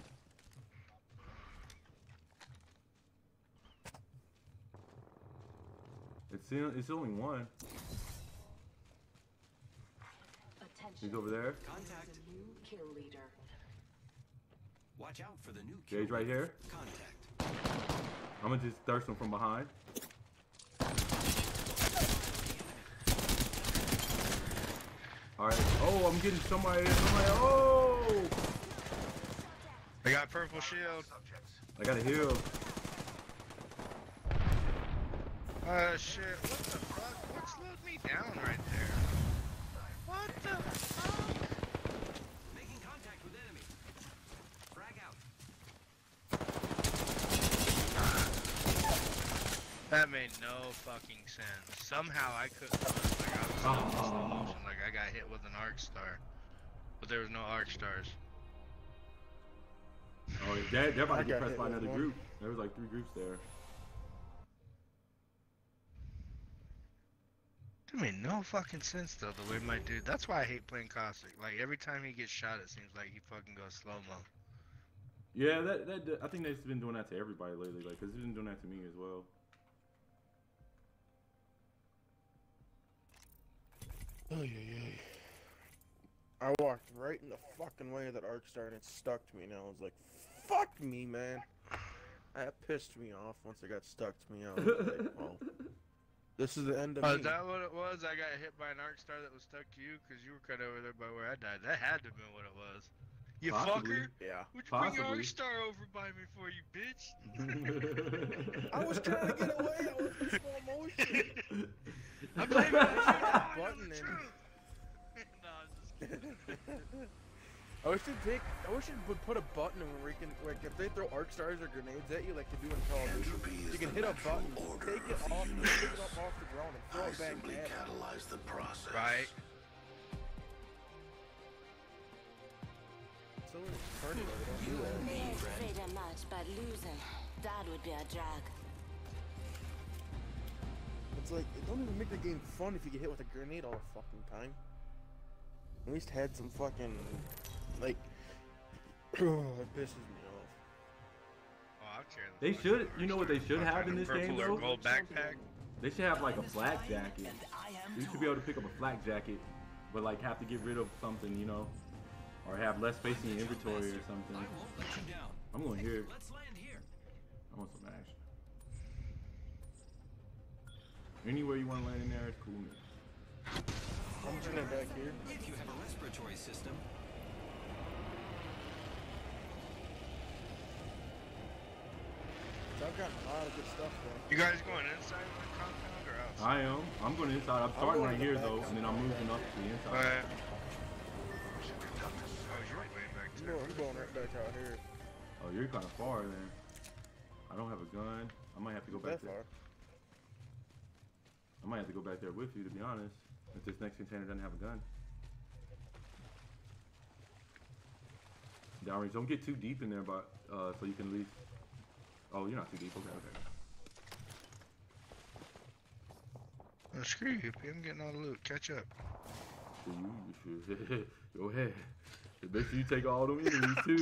Speaker 2: It's only one.
Speaker 5: Attention.
Speaker 2: He's over there.
Speaker 6: Contact.
Speaker 5: The new kill leader.
Speaker 6: Watch out for the new
Speaker 2: Gage right here.
Speaker 6: Contact.
Speaker 2: I'm gonna just thirst him from behind. Alright. Oh, I'm getting somebody. Oh!
Speaker 1: I got purple shield.
Speaker 2: I got a heal.
Speaker 1: Shit. What the fuck? What slowed me down right there? What the fuck?
Speaker 6: Making contact with enemy.
Speaker 1: That made no fucking sense. Somehow I couldn't do it. Like I was still in slow motion. Like I got hit with an arc star, but there was no arc stars.
Speaker 2: Oh, they're about to
Speaker 7: I
Speaker 2: get
Speaker 7: got
Speaker 2: pressed
Speaker 7: hit
Speaker 2: by
Speaker 7: with
Speaker 2: another
Speaker 7: one.
Speaker 2: group. There was like 3 groups there.
Speaker 1: That made no fucking sense though. The way my dude. That's why I hate playing Caustic. Like every time he gets shot, it seems like he fucking goes slow mo.
Speaker 2: Yeah, that I think they've been doing that to everybody lately. Like, cause they've been doing that to me as well.
Speaker 7: Oh yeah. I walked right in the fucking way of that arc star and it stuck to me, and I was like, "Fuck me, man." That pissed me off once it got stuck to me. I was like, "Well, this is the end of
Speaker 1: Oh,
Speaker 7: me."
Speaker 1: is that what it was? I got hit by an arc star that was stuck to you because you were cut over there by where I died. That had to have been what it was. You
Speaker 2: Possibly.
Speaker 1: fucker!
Speaker 7: Yeah.
Speaker 1: Would you bring your
Speaker 2: Possibly.
Speaker 1: arc star over by me for you, bitch?
Speaker 7: I was trying to get away. I was in slow motion.
Speaker 1: I blame you.
Speaker 7: That button
Speaker 1: the
Speaker 7: in.
Speaker 1: truth. No, I was just kidding.
Speaker 7: I wish it would put a button in where you can, like, if they throw arc stars or grenades at you, like they do in Call of Duty,
Speaker 9: Entropy is
Speaker 7: you can
Speaker 9: the
Speaker 7: hit a
Speaker 9: natural
Speaker 7: button,
Speaker 9: order
Speaker 7: take it
Speaker 9: of the
Speaker 7: off,
Speaker 9: universe.
Speaker 7: pick it up off the ground, and throw
Speaker 9: I
Speaker 7: it back
Speaker 9: simply
Speaker 7: at it.
Speaker 9: catalyze the process.
Speaker 1: Right.
Speaker 7: So when it's turning, they don't do that.
Speaker 8: We ain't afraid of much, but losing, that would be a drag.
Speaker 7: It's like, it don't even make the game fun if you get hit with a grenade all the fucking time. At least had some fucking, like, it pisses me off.
Speaker 1: Oh, I'll carry the
Speaker 2: They
Speaker 1: fucking
Speaker 2: should.
Speaker 1: arc
Speaker 2: You know what
Speaker 1: star.
Speaker 2: they should
Speaker 1: I'll
Speaker 2: have
Speaker 1: find
Speaker 2: in
Speaker 1: a
Speaker 2: this game
Speaker 1: purple or
Speaker 2: though?
Speaker 1: gold backpack.
Speaker 2: They should have like a flak jacket. You should be able to pick up a flak jacket, but like have to get rid of something, you know, or have less space in your inventory or something. I'm going here.
Speaker 4: Let's land here.
Speaker 2: I want some action. Anywhere you want to land in there is cool. Man.
Speaker 7: I'm turning back here.
Speaker 4: If you have a respiratory system,
Speaker 7: So I've got a lot of good stuff though.
Speaker 1: You guys going inside the compound or outside?
Speaker 2: I am. I'm going inside. I'm starting
Speaker 7: going
Speaker 2: right
Speaker 7: to the
Speaker 2: here
Speaker 7: back.
Speaker 2: though, and then I'm moving up to the inside.
Speaker 1: Alright. Oh, you're way back there.
Speaker 7: I'm going right back out here.
Speaker 2: Oh, you're kind of far then. I don't have a gun. I might have to go back
Speaker 7: That
Speaker 2: there.
Speaker 7: far.
Speaker 2: I might have to go back there with you, to be honest. If this next container doesn't have a gun. Downrange, don't get too deep in there, but so you can at least. Oh, you're not too deep. Okay, okay.
Speaker 1: Oh, screw you, P. I'm getting all the loot. Catch up.
Speaker 2: So you should. Go ahead. Make sure you take all them enemies too.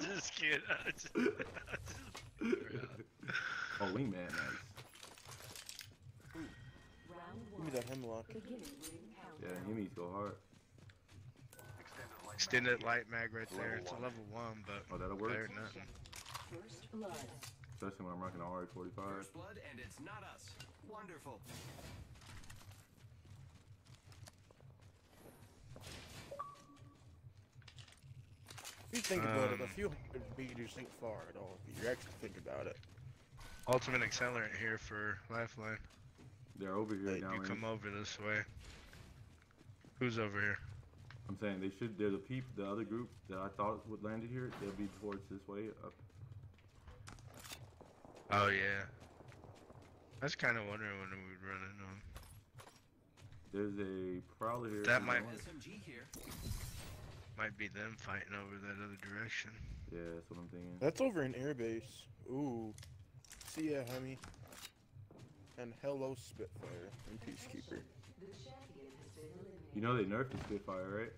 Speaker 1: Just kidding.
Speaker 2: Oh, wingman, nice.
Speaker 7: Give me that hemlock.
Speaker 2: Yeah, enemies go hard.
Speaker 1: Extended light mag right there. It's a level 1, but
Speaker 2: Oh, that'll work.
Speaker 1: better than nothing.
Speaker 5: First blood.
Speaker 2: Especially when I'm rocking an R45.
Speaker 4: first blood, and it's not us. Wonderful.
Speaker 7: If you think about it, a few hundred meters ain't far at all. If you actually think about it.
Speaker 1: Ultimate accelerant here for Lifeline.
Speaker 2: They're over here
Speaker 1: Hey, you
Speaker 2: downrange.
Speaker 1: come over this way. Who's over here?
Speaker 2: I'm saying they should. They're the other group that I thought would landed here. They'll be towards this way up.
Speaker 1: Oh yeah. I was kind of wondering when we would run into them.
Speaker 2: There's a prowler here.
Speaker 1: That might
Speaker 4: SMG here.
Speaker 1: might be them fighting over that other direction.
Speaker 2: Yeah, that's what I'm thinking.
Speaker 7: That's over in airbase. Ooh. See ya, Hemi. And hello, Spitfire and Peacekeeper.
Speaker 5: The champion has been eliminated.
Speaker 2: You know they nerfed the Spitfire, right?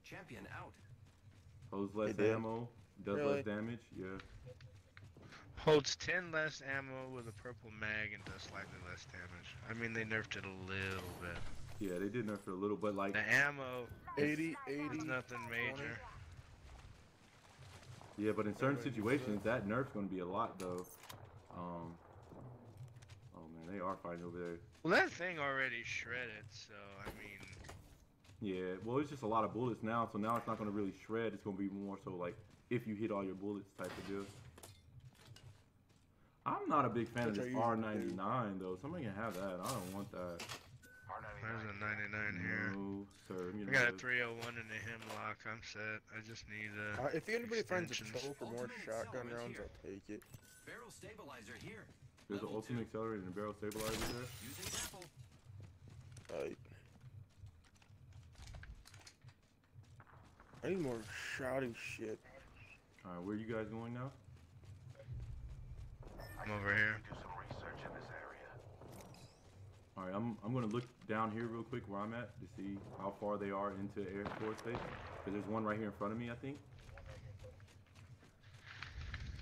Speaker 4: Champion out.
Speaker 2: Holds less
Speaker 7: They did?
Speaker 2: ammo, does
Speaker 7: Really?
Speaker 2: less damage. Yeah.
Speaker 1: Holds 10 less ammo with a purple mag and does slightly less damage. I mean, they nerfed it a little bit.
Speaker 2: Yeah, they did nerf it a little, but like,
Speaker 1: The ammo
Speaker 7: 80, 80.
Speaker 1: is nothing major.
Speaker 2: yeah, but in certain
Speaker 7: Alright,
Speaker 2: situations, that nerf's gonna be a lot though. Oh man, they are fighting over there.
Speaker 1: Well, that thing already shredded, so I mean,
Speaker 2: Yeah, well, it's just a lot of bullets now, so now it's not gonna really shred. It's gonna be more so like if you hit all your bullets type of deal. I'm not a big fan of
Speaker 7: Which I
Speaker 2: this
Speaker 7: usually do.
Speaker 2: R99 though. Somebody can have that. I don't want that.
Speaker 1: there's a 99 here.
Speaker 2: No, sir. You
Speaker 1: I got a
Speaker 2: know,
Speaker 1: 301 and a hemlock. I'm set. I just need a.
Speaker 7: If anybody finds a
Speaker 1: Extensions.
Speaker 7: choke or more shotgun rounds, I'll take it.
Speaker 4: Barrel stabilizer here.
Speaker 2: There's an ultimate accelerator and a barrel stabilizer there.
Speaker 6: Using apple.
Speaker 7: Right. I need more shouting shit.
Speaker 2: All right, where you guys going now?
Speaker 1: I'm over here.
Speaker 4: Do some research in this area.
Speaker 2: All right, I'm gonna look down here real quick where I'm at to see how far they are into air force base. Cause there's one right here in front of me, I think.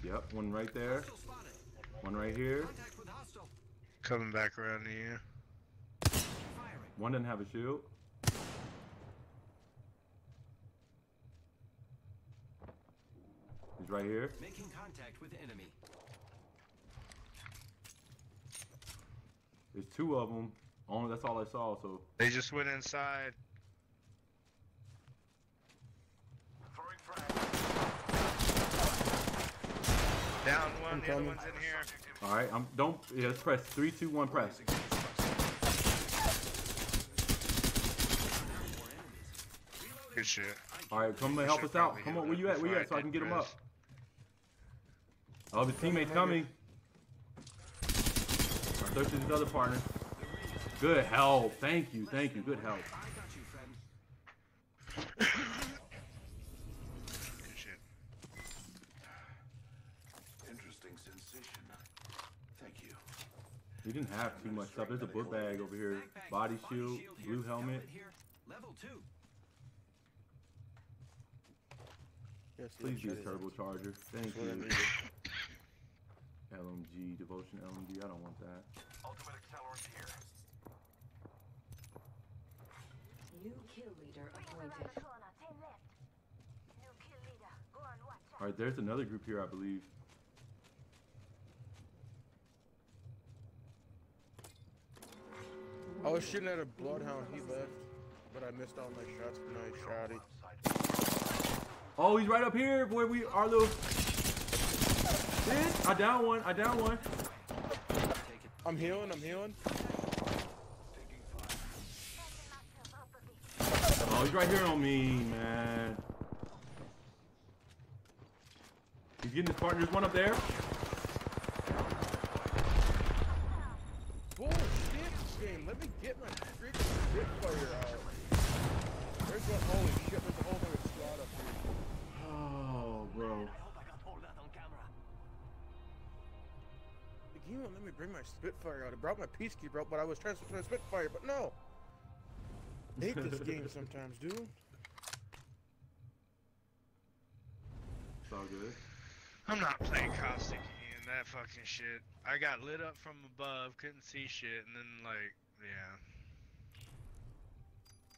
Speaker 2: Yep, one right there.
Speaker 6: Hostile spotted.
Speaker 2: One right here.
Speaker 6: Contact with hostile.
Speaker 1: Coming back around to you.
Speaker 6: Firing.
Speaker 2: One doesn't have a shield. He's right here.
Speaker 6: Making contact with enemy.
Speaker 2: There's two of them. Only that's all I saw. So
Speaker 1: They just went inside.
Speaker 4: Throwing frag.
Speaker 1: Down one,
Speaker 7: I'm
Speaker 1: the other
Speaker 7: coming.
Speaker 1: one's in here.
Speaker 2: all right, let's press 3, 2, 1, press.
Speaker 1: Good shit.
Speaker 2: All right, come and help us out. Come on, where you at? Where you at? So I can get him up. Oh, his teammate's coming. All right, there's his other partner. Good help. Thank you. Thank you. Good help.
Speaker 6: I got you, friend.
Speaker 1: Good shit.
Speaker 9: Interesting sensation. Thank you.
Speaker 2: He didn't have too much stuff. There's a book bag over here.
Speaker 6: Backpack.
Speaker 2: Body shield,
Speaker 6: here.
Speaker 2: blue helmet.
Speaker 6: Here. Level 2.
Speaker 7: Yes,
Speaker 2: Please be a
Speaker 7: yes,
Speaker 2: turbocharger. Thank
Speaker 7: That's what I
Speaker 2: you.
Speaker 7: needed.
Speaker 2: LMG, devotion LMG. I don't want that.
Speaker 4: Ultimate accelerant here.
Speaker 5: New kill leader appointed.
Speaker 8: corner, 10 left. New kill leader. Go on, watch out.
Speaker 2: All right, there's another group here, I believe.
Speaker 7: I was shooting at a bloodhound. He left, but I missed all my shots. Nice shotty.
Speaker 2: Oh, he's right up here where we are. Little. Shit! I down one. I down one.
Speaker 7: I'm healing. I'm healing.
Speaker 2: Oh, he's right here on me, man. He's getting his partner. There's one up there.
Speaker 7: Bullshit game. Let me get my freaking Spitfire out. There's one. Holy shit. There's a whole other squad up here.
Speaker 2: Oh, bro.
Speaker 4: I hope I got all that on camera.
Speaker 7: The game won't let me bring my Spitfire out. It brought my Peacekeeper out, but I was trying to switch to my Spitfire, but no. I hate this game sometimes, dude.
Speaker 2: It's all good.
Speaker 1: I'm not playing caustic again. That fucking shit. I got lit up from above, couldn't see shit, and then like, yeah.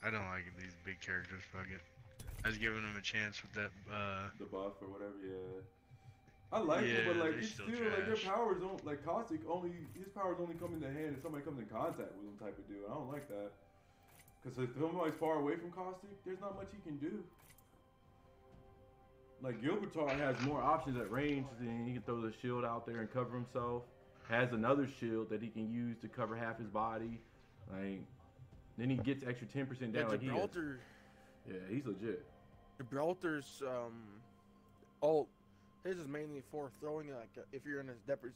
Speaker 1: I don't like these big characters. Fuck it. I was giving them a chance with that.
Speaker 2: The buff or whatever, yeah. I like it,
Speaker 1: Yeah,
Speaker 2: but like
Speaker 1: they're
Speaker 2: it's
Speaker 1: still
Speaker 2: still like their
Speaker 1: trash.
Speaker 2: powers don't like caustic only his powers only come into hand if somebody comes in contact with him type of deal. I don't like that. Cause if somebody's far away from caustic, there's not much he can do. Like Gilbertar has more options at range, then he can throw the shield out there and cover himself. Has another shield that he can use to cover half his body. Like then he gets extra 10% down.
Speaker 7: Yeah,
Speaker 2: Like he is.
Speaker 7: Gibraltar.
Speaker 2: Yeah, he's legit.
Speaker 7: Gibraltar's ult. His is mainly for throwing if you're in a desperate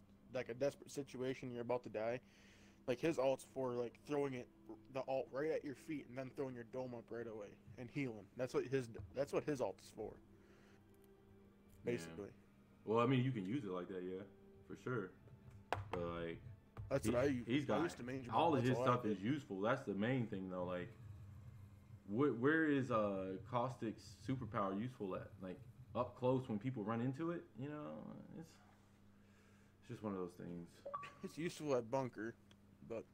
Speaker 7: situation, you're about to die. Like his ult's for like throwing the ult right at your feet and then throwing your dome up right away and healing. That's what his ult is for. Basically.
Speaker 2: Well, I mean, you can use it like that, yeah, for sure. But like,
Speaker 7: That's what I use.
Speaker 2: He's got
Speaker 7: I used to main
Speaker 2: all of
Speaker 7: Gibraltar,
Speaker 2: his
Speaker 7: that's all I
Speaker 2: stuff
Speaker 7: did.
Speaker 2: is useful. That's the main thing, though. Like, where is Caustic's superpower useful at? Like up close when people run into it. You know, it's just one of those things.
Speaker 7: It's useful at bunker, but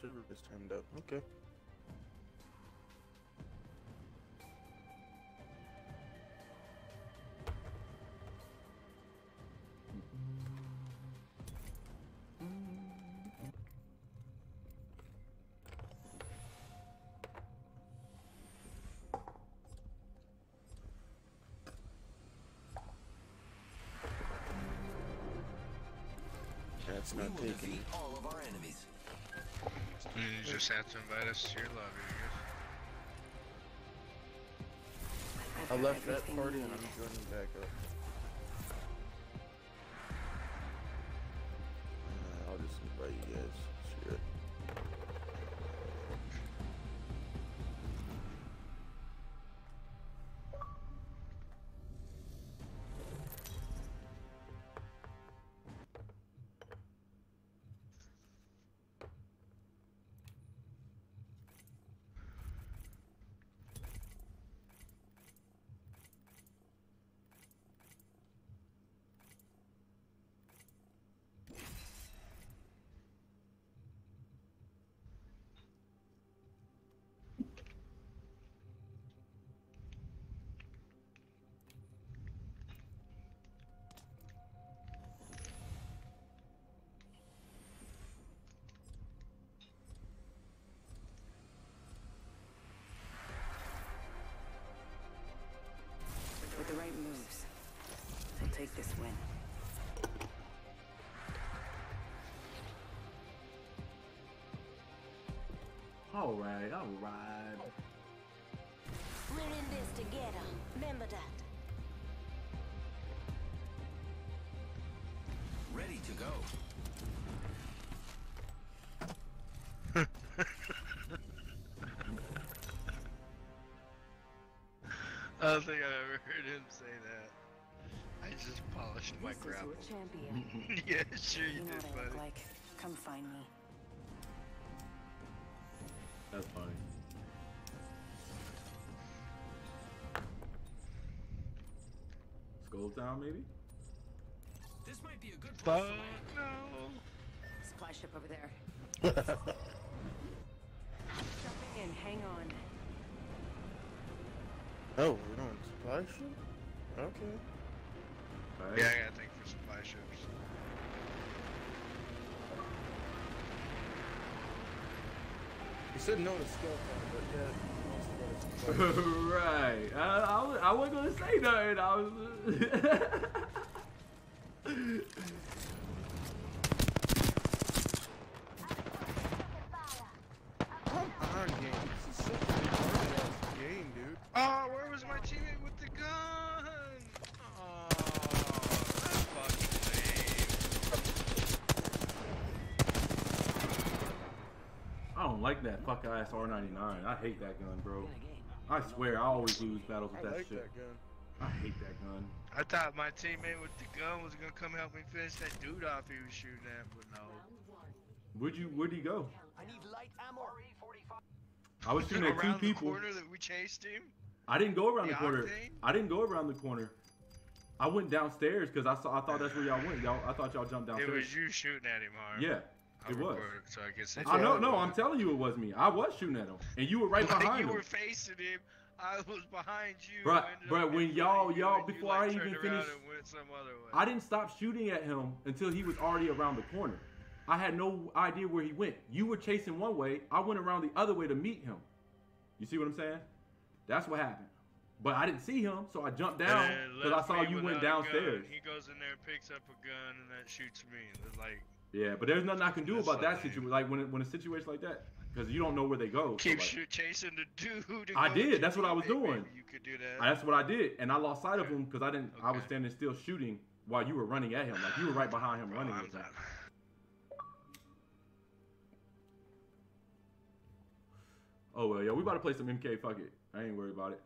Speaker 7: server is timed out. Okay. That's not taking.
Speaker 6: all of our enemies.
Speaker 1: You just have to invite us to your lobby, I guess.
Speaker 7: I left that party and I'm joining back up. I'll just invite you guys. Shit.
Speaker 5: With the right moves, they'll take this win.
Speaker 2: All right, all right.
Speaker 8: We're in this together. Remember that.
Speaker 6: Ready to go.
Speaker 1: I don't think I've ever heard him say that. I just polished my
Speaker 5: This is
Speaker 1: grapple.
Speaker 5: your champion.
Speaker 1: Yeah, sure you
Speaker 5: You know
Speaker 1: did,
Speaker 5: what I look
Speaker 1: buddy.
Speaker 5: like. Come find me.
Speaker 2: That's funny. Skull Town, maybe?
Speaker 6: This might be a good
Speaker 1: Fuck
Speaker 6: place to land.
Speaker 1: no.
Speaker 5: Supply ship over there. Jumping in. Hang on.
Speaker 7: Oh, we're doing supply ship? Okay.
Speaker 2: Right.
Speaker 1: Yeah, I gotta think for supply ships.
Speaker 7: You said no to Skeleton, but yeah. Also got a supply ship.
Speaker 2: Right. I wasn't gonna say nothing. I was.
Speaker 7: Come on, game. This is such a hard-ass game, dude.
Speaker 1: Oh, where was my teammate with the gun? Oh, that's fucking lame.
Speaker 2: I don't like that fuck ass R99. I hate that gun, bro. I swear, I always lose battles with
Speaker 7: I
Speaker 2: that
Speaker 7: like
Speaker 2: shit.
Speaker 7: that gun.
Speaker 2: I hate that gun.
Speaker 1: I thought my teammate with the gun was gonna come help me finish that dude off he was shooting at, but no.
Speaker 2: Where'd he go?
Speaker 6: I need light ammo.
Speaker 2: I was shooting at two
Speaker 1: Around the
Speaker 2: people.
Speaker 1: corner that we chased him?
Speaker 2: I didn't go around
Speaker 1: The
Speaker 2: the corner.
Speaker 1: octane?
Speaker 2: I didn't go around the corner. I went downstairs because I thought that's where y'all went. I thought y'all jumped
Speaker 1: It
Speaker 2: downstairs.
Speaker 1: was you shooting at him, Harm.
Speaker 2: Yeah,
Speaker 1: I
Speaker 2: it was.
Speaker 1: recorded, so I guess
Speaker 2: I know. No, I'm telling you, it was me. I was shooting at him, and you were right
Speaker 1: like
Speaker 2: behind
Speaker 1: you
Speaker 2: him.
Speaker 1: were facing him. I was behind you.
Speaker 2: Bruh,
Speaker 1: I ended
Speaker 2: bruh,
Speaker 1: up
Speaker 2: when
Speaker 1: hitting
Speaker 2: y'all-
Speaker 1: you,
Speaker 2: y'all-
Speaker 1: and you,
Speaker 2: before I
Speaker 1: like,
Speaker 2: even
Speaker 1: turned around
Speaker 2: finished-
Speaker 1: and went some other way.
Speaker 2: I didn't stop shooting at him until he was already around the corner. I had no idea where he went. You were chasing one way. I went around the other way to meet him. You see what I'm saying? That's what happened. But I didn't see him, so I jumped down
Speaker 1: And
Speaker 2: because I
Speaker 1: left
Speaker 2: saw
Speaker 1: me
Speaker 2: you went
Speaker 1: without a gun.
Speaker 2: downstairs.
Speaker 1: He goes in there and picks up a gun and that shoots me. It's like
Speaker 2: Yeah, but there's nothing I can do
Speaker 1: That's
Speaker 2: about
Speaker 1: so
Speaker 2: that
Speaker 1: lame.
Speaker 2: situation. Like when a situation like that, because you don't know where they go. So
Speaker 1: keep
Speaker 2: like,
Speaker 1: chasing the dude. and
Speaker 2: I
Speaker 1: go
Speaker 2: did,
Speaker 1: with your
Speaker 2: that's what I was
Speaker 1: teammate.
Speaker 2: doing.
Speaker 1: Maybe you could do that.
Speaker 2: that's what I did, and I lost sight of
Speaker 1: Okay.
Speaker 2: him because I was
Speaker 1: Okay.
Speaker 2: standing still shooting while you were running at him. Like you were right behind him
Speaker 1: Bro,
Speaker 2: running
Speaker 1: I'm
Speaker 2: with him.
Speaker 1: not-
Speaker 2: Oh well, yeah, we about to play some MK. Fuck it, I ain't worried about it.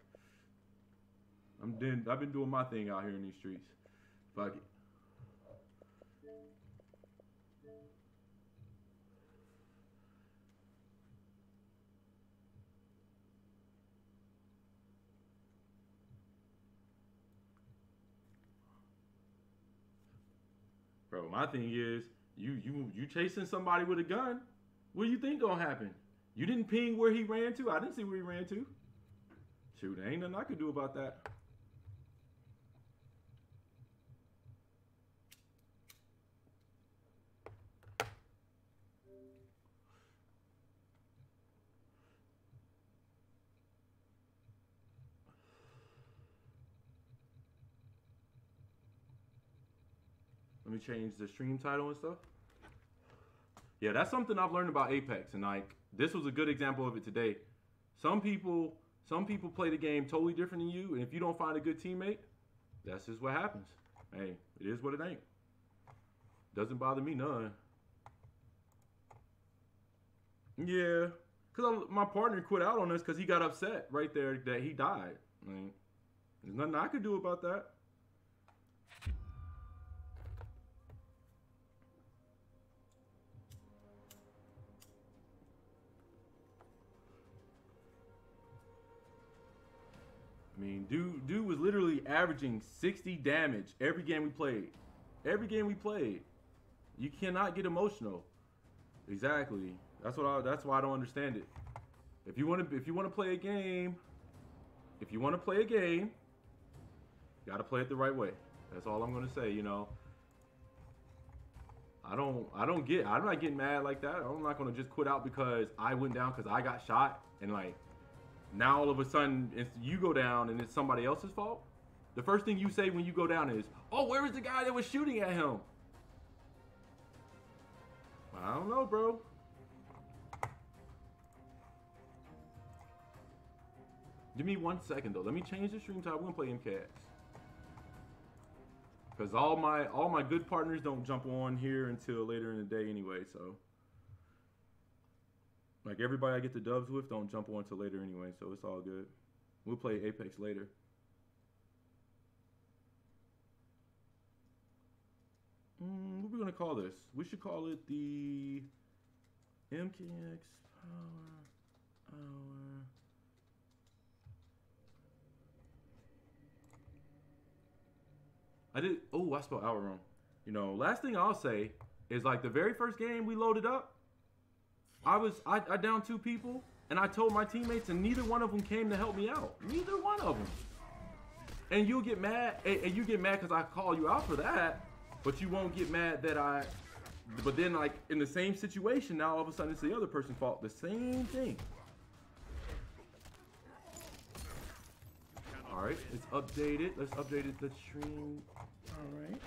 Speaker 2: I've been doing my thing out here in these streets. Fuck it. Bro, my thing is, you chasing somebody with a gun. What do you think gonna happen? You didn't ping where he ran to. I didn't see where he ran to. Shoot, there ain't nothing I could do about that. Let me change the stream title and stuff. Yeah, that's something I've learned about Apex, and like this was a good example of it today. Some people play the game totally different than you, and if you don't find a good teammate, that's just what happens. Hey, it is what it ain't. Doesn't bother me none. Yeah, because my partner quit out on us because he got upset right there that he died. I mean, there's nothing I could do about that. I mean, dude was literally averaging 60 damage every game we played. Every game we played. You cannot get emotional. Exactly. That's why I don't understand it. If you want to play a game, you gotta play it the right way. That's all I'm gonna say. You know. I'm not getting mad like that. I'm not gonna just quit out because I went down because I got shot and like. Now all of a sudden you go down and it's somebody else's fault. The first thing you say when you go down is, "Oh, where was the guy that was shooting at him?" I don't know, bro. Give me 1 second though. Let me change the stream time. We're gonna play MKX. Cause all my good partners don't jump on here until later in the day anyway, so. Like everybody I get the dubs with don't jump on until later anyway, so it's all good. We'll play Apex later. What are we gonna call this? We should call it the MKX Power Hour. I spelled hour wrong. You know, last thing I'll say is like the very first game we loaded up, I downed 2 people, and I told my teammates, and neither one of them came to help me out. Neither one of them. And you'll get mad, and you get mad because I call you out for that, but you won't get mad that but then like in the same situation, now all of a sudden it's the other person's fault. The same thing. All right, it's updated. Let's update the stream. All right.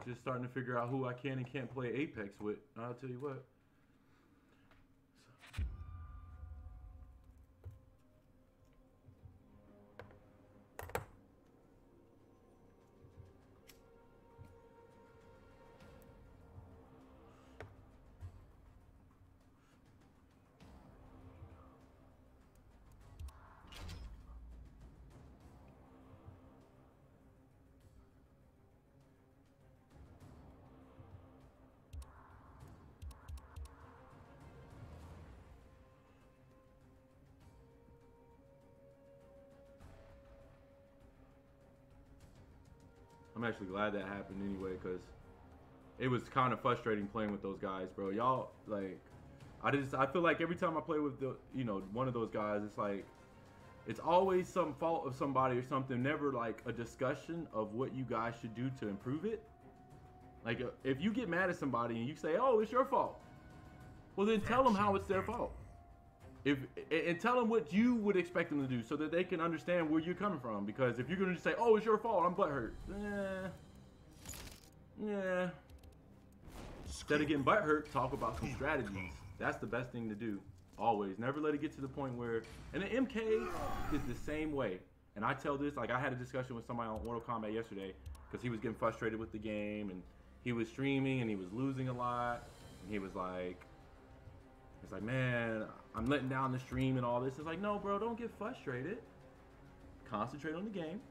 Speaker 2: Just starting to figure out who I can and can't play Apex with. I'll tell you what. I'm actually glad that happened anyway, because it was kind of frustrating playing with those guys, bro. Y'all, like, I feel like every time I play with one of those guys, it's like, it's always some fault of somebody or something, never like a discussion of what you guys should do to improve it. Like, if you get mad at somebody and you say, "Oh, it's your fault," well then tell them how it's their fault. And tell them what you would expect them to do so that they can understand where you're coming from. Because if you're going to just say, "Oh, it's your fault, I'm butthurt." Yeah. Instead of getting butthurt, talk about some strategies. That's the best thing to do. Always. Never let it get to the point where... And the MK is the same way. And I tell this, like I had a discussion with somebody on Mortal Kombat yesterday because he was getting frustrated with the game and he was streaming and he was losing a lot. And he was like... It's like, "Man, I'm letting down the stream and all this." It's like, no, bro, don't get frustrated. Concentrate on the game.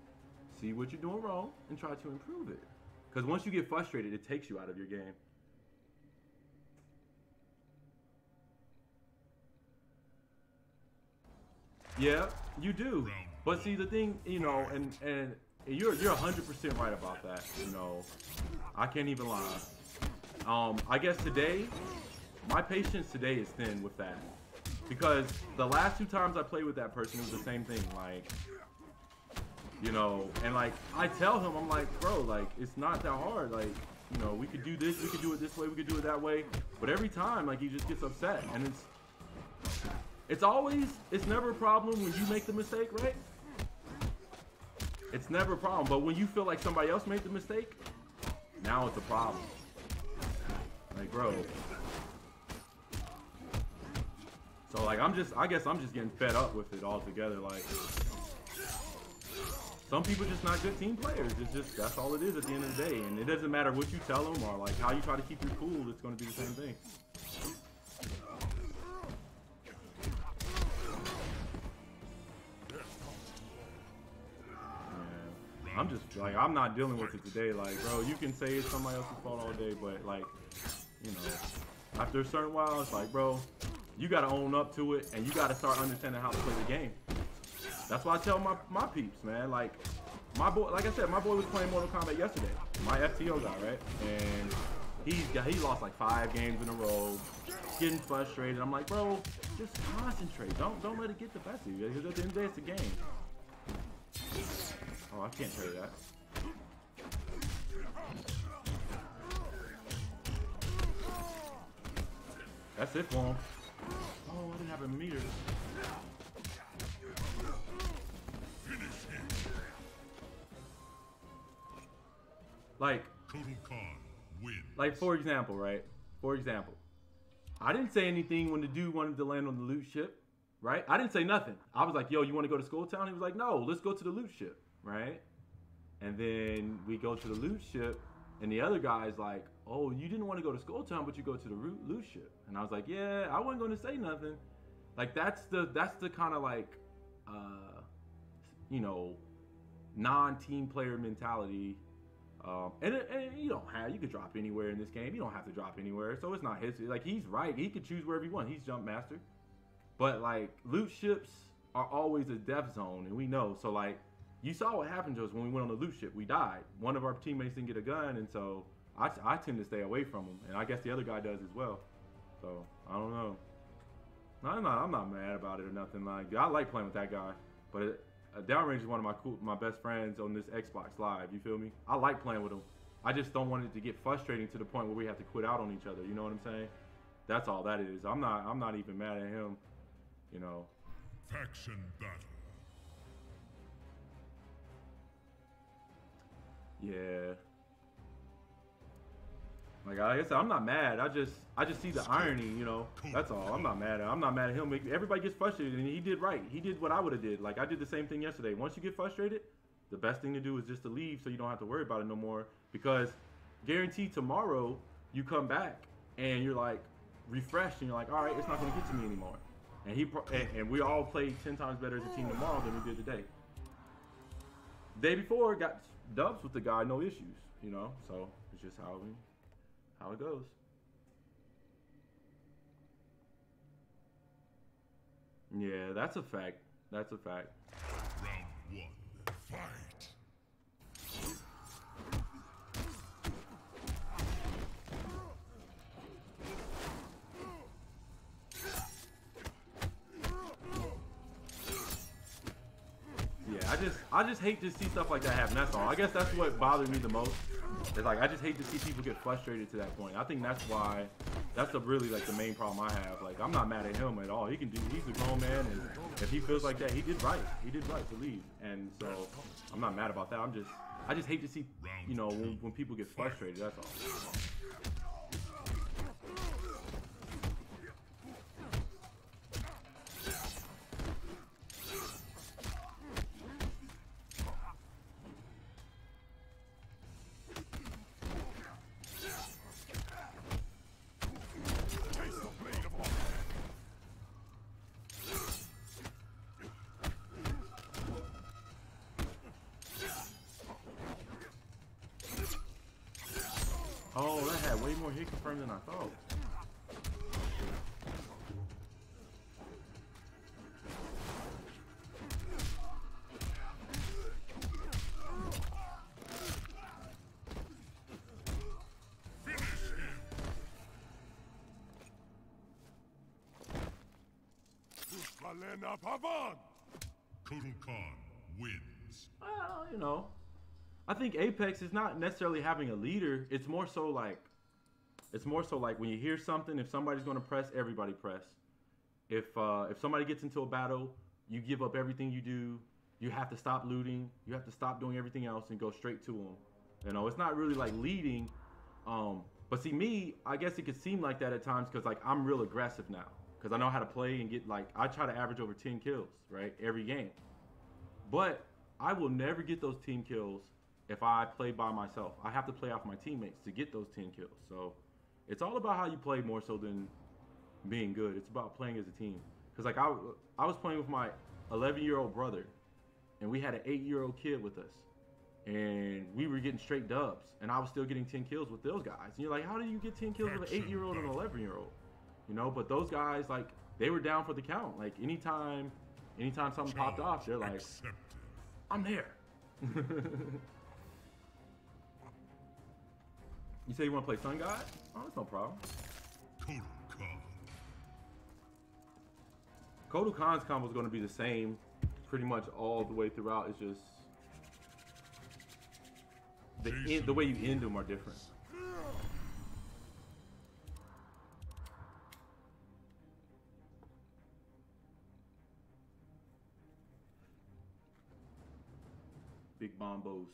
Speaker 2: See what you're doing wrong and try to improve it. Because once you get frustrated, it takes you out of your game. Yeah, you do. But see, the thing, and you're 100% right about that. I can't even lie. I guess today... My patience today is thin with that. Because the last 2 times I played with that person, it was the same thing. Like, and like, I tell him, I'm like, "Bro, like, it's not that hard. Like, you know, we could do this, we could do it this way, we could do it that way. But every time, like, he just gets upset, and it's never a problem when you make the mistake, right? It's never a problem, but when you feel like somebody else made the mistake, now it's a problem. Like, bro. So, like, I guess I'm just getting fed up with it altogether. Like, some people just not good team players. It's just, that's all it is at the end of the day. And it doesn't matter what you tell them or, like, how you try to keep your cool, it's going to be the same thing. I'm just, like, I'm not dealing with it today. Like, bro, you can say it's somebody else's fault all day, but, like, you know, after a certain while, it's like, bro, you got to own up to it, and you got to start understanding how to play the game. That's why I tell my peeps, man. Like, my boy, like I said, my boy was playing Mortal Kombat yesterday. My FTO guy, right? And he lost, like, 5 games in a row, getting frustrated. I'm like, bro, just concentrate. Don't let it get the best of you, because at the end of the day, it's a game. Oh, I can't tell you that. That's it for him. Oh, I didn't have a meter. Like, for example, right? For example, I didn't say anything when the dude wanted to land on the loot ship, right? I didn't say nothing. I was like, yo, you want to go to Skull Town? He was like, no, let's go to the loot ship. Right? And then we go to the loot ship, and the other guy's like, oh, you didn't want to go to Skull Town, but you go to the loot ship. And I was like, yeah, I wasn't going to say nothing. Like, that's the kind of, like, you know, non-team player mentality. And you could drop anywhere in this game. You don't have to drop anywhere. So it's not his, like, he's right. He could choose wherever he wants. He's jump master. But, like, loot ships are always a death zone, and we know. So, like, you saw what happened to us when we went on the loot ship. We died. One of our teammates didn't get a gun, and so I tend to stay away from him, and I guess the other guy does as well. So I don't know. I'm not mad about it or nothing. Like, I like playing with that guy, but Downrange is one of my best friends on this Xbox Live. You feel me? I like playing with him. I just don't want it to get frustrating to the point where we have to quit out on each other. You know what I'm saying? That's all that is. I'm not even mad at him. You know.
Speaker 9: Faction battle.
Speaker 2: Yeah. Like I said, I'm not mad. I just see the irony, you know. That's all. I'm not mad at him. Everybody gets frustrated, and he did right. He did what I would have did. Like, I did the same thing yesterday. Once you get frustrated, the best thing to do is just to leave, so you don't have to worry about it no more. Because guaranteed tomorrow you come back and you're like refreshed, and you're like, all right, it's not going to get to me anymore. And we all played 10 times better as a team tomorrow than we did today. Day before, got dubs with the guy, no issues, you know. So it's just how it goes. Yeah, that's a fact. That's a fact.
Speaker 9: Round 1, fight.
Speaker 2: Yeah, I just hate to see stuff like that happen. That's all. I guess that's what bothered me the most. It's like, I just hate to see people get frustrated to that point. I think that's really like the main problem I have. Like, I'm not mad at him at all. He's a grown man, and if he feels like that, he did right. He did right to leave. And so I'm not mad about that. I just hate to see, you know, when people get frustrated. That's all. Oh, that had way more hit confirmed than I thought.
Speaker 9: Kotal Khan wins.
Speaker 2: Well, you know, I think Apex is not necessarily having a leader. It's more so like when you hear something, if somebody's going to press, everybody press. If somebody gets into a battle, you give up everything you do. You have to stop looting. You have to stop doing everything else and go straight to them. You know, it's not really like leading. But see, me, I guess it could seem like that at times because like I'm real aggressive now because I know how to play and get like I try to average over 10 kills, right, every game. But I will never get those team kills if I play by myself. I have to play off my teammates to get those 10 kills. So it's all about how you play more so than being good. It's about playing as a team. Because like I was playing with my 11-year-old brother, and we had an 8-year-old kid with us, and we were getting straight dubs, and I was still getting 10 kills with those guys. And you're like, how do you get 10 kills with an 8-year-old and an 11-year-old? You know, but those guys, like, they were down for the count. Like anytime something popped off, they're like, I'm there. You say you want to play Sun God? Oh, that's no problem. Kodo Khan's combo is going to be the same pretty much all the way throughout. It's just the way you end them are different. Big bombos.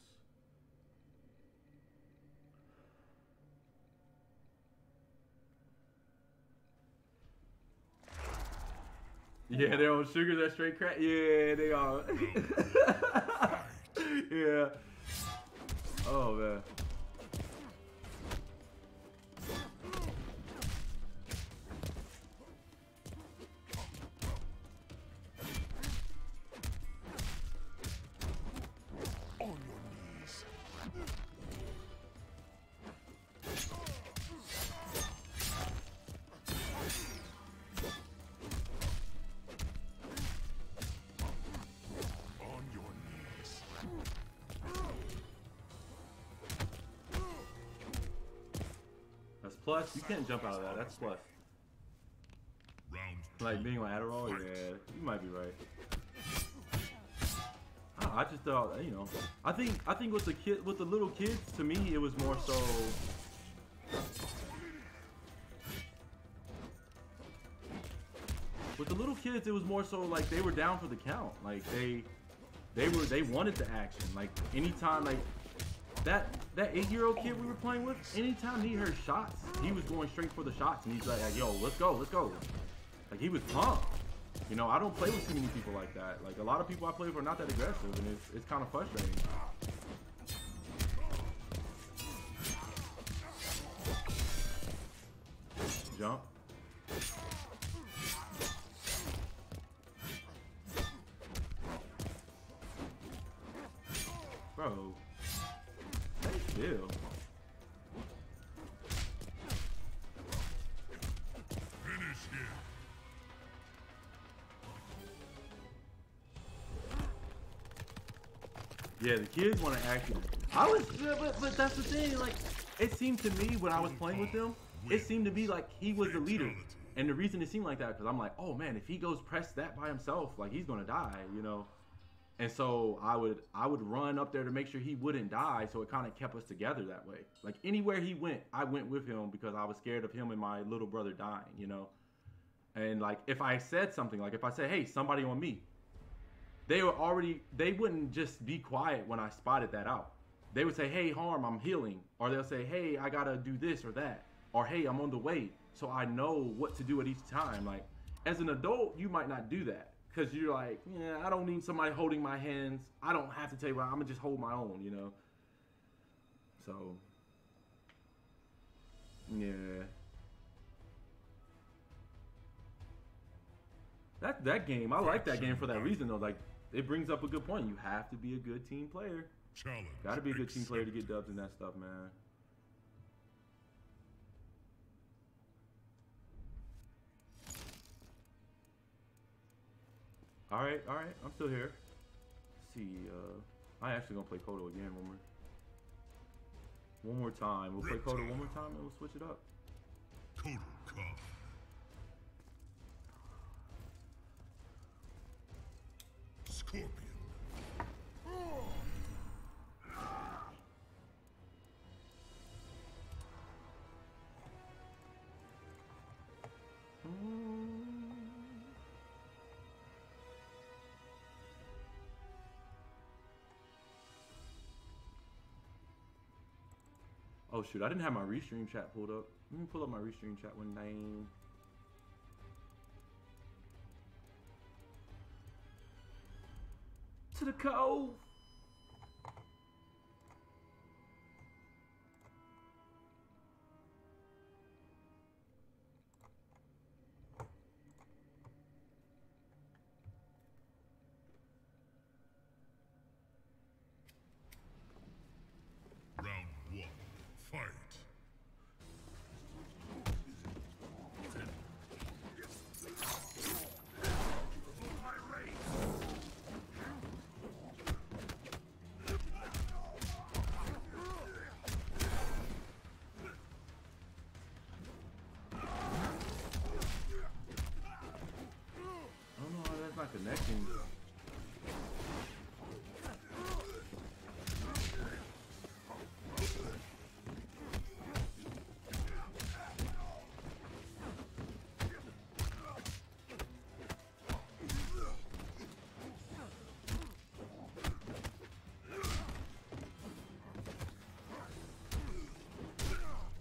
Speaker 2: Yeah, they're on sugar, that straight crack. Yeah, they are. Yeah. Oh, man.
Speaker 9: On your knees. On your knees.
Speaker 2: That's plus. You can't jump out of that. That's plus. Like being on Adderall, yeah, you might be right. I just thought, you know, I think with the little kids, to me, it was more so. With the little kids, it was more so like they were down for the count. Like they wanted the action. Like anytime, like that 8-year-old kid we were playing with, anytime he heard shots, he was going straight for the shots, and he's like, yo, let's go. Like he was pumped. You know, I don't play with too many people like that. Like a lot of people I play with are not that aggressive, and it's kind of frustrating. Jump. Bro. Stay still. Yeah, the kids want to action. But that's the thing. Like, it seemed to me when I was playing with them, it seemed to be like he was the leader. And the reason it seemed like that, because I'm like, oh man, if he goes press that by himself, like he's gonna die, you know. And so I would run up there to make sure he wouldn't die. So it kind of kept us together that way. Like anywhere he went, I went with him because I was scared of him and my little brother dying, you know. And like if I said something, like if I said, hey, somebody on me, they wouldn't just be quiet when I spotted that out. They would say, hey, Harm, I'm healing. Or they'll say, hey, I gotta do this or that. Or hey, I'm on the way. So I know what to do at each time. Like, as an adult, you might not do that. Because you're like, yeah, I don't need somebody holding my hands. I don't have to tell you, I'm gonna just hold my own, you know? So, yeah. That game, I like that game for that reason though. Like, it brings up a good point. You have to be a good team player. Got to be a good team player to get dubs and that stuff, man. All right, I'm still here. Let's see, I actually gonna play Kodo again one more time. We'll play Kodo one more time and we'll switch it up.
Speaker 9: Kodo Khan. Scorpion.
Speaker 2: Oh shoot, I didn't have my restream chat pulled up. Let me pull up my restream chat one name. To the cove.
Speaker 9: Round 1. Fight.
Speaker 2: I don't know how that's not connecting.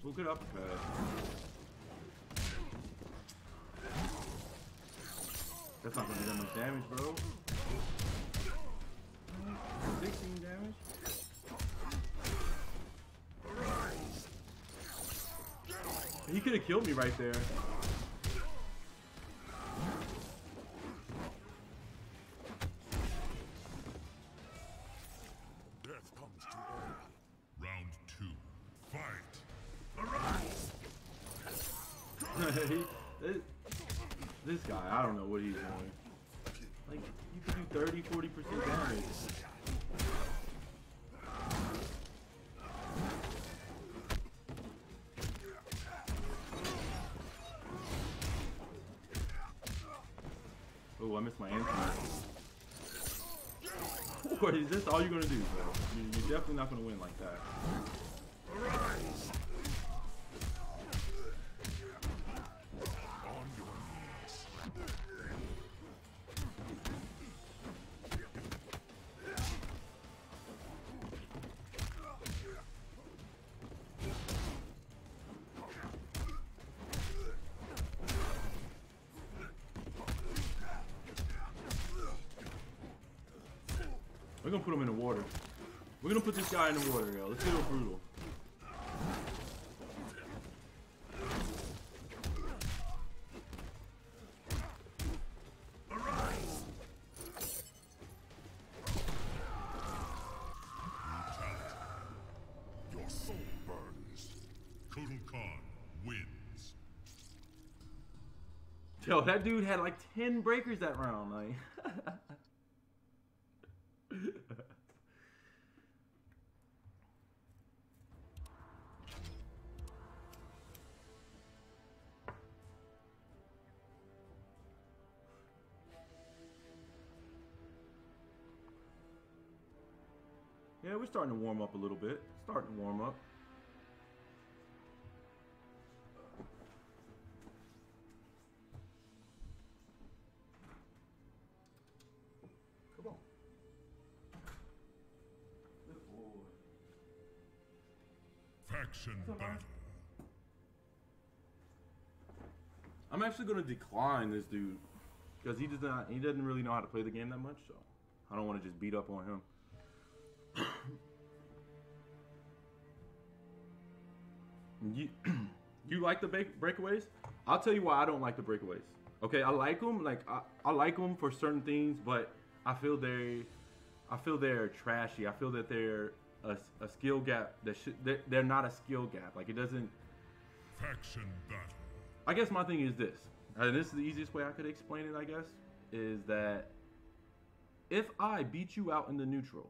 Speaker 2: Look it up. That's not gonna do that much damage, bro. 16 damage. He could have killed me right there.
Speaker 9: Death comes to all. Round 2. Fight.
Speaker 2: This guy, I don't know what he's doing. Like, you could do 30-40% damage. Oh, I missed my answer. What is this all you're gonna do, bro? You're definitely not gonna win like that. We're gonna put him in the water. We're gonna put this guy in the water, yo. Let's get him brutal.
Speaker 9: Your soul burns. Kotal Khan wins.
Speaker 2: Yo, that dude had like 10 breakers that round, like. Yeah, we're starting to warm up a little bit. Starting to warm up. Come on. Good boy.
Speaker 9: Faction battle.
Speaker 2: I'm actually going to decline this dude because he doesn't really know how to play the game that much, so I don't want to just beat up on him. You like the breakaways? I'll tell you why I don't like the breakaways. Okay, I like them. Like I like them for certain things, but I feel they're trashy. I feel that they're a skill gap. They're not a skill gap. Like it doesn't.
Speaker 9: Faction battle.
Speaker 2: I guess my thing is this, and this is the easiest way I could explain it. I guess is that if I beat you out in the neutral,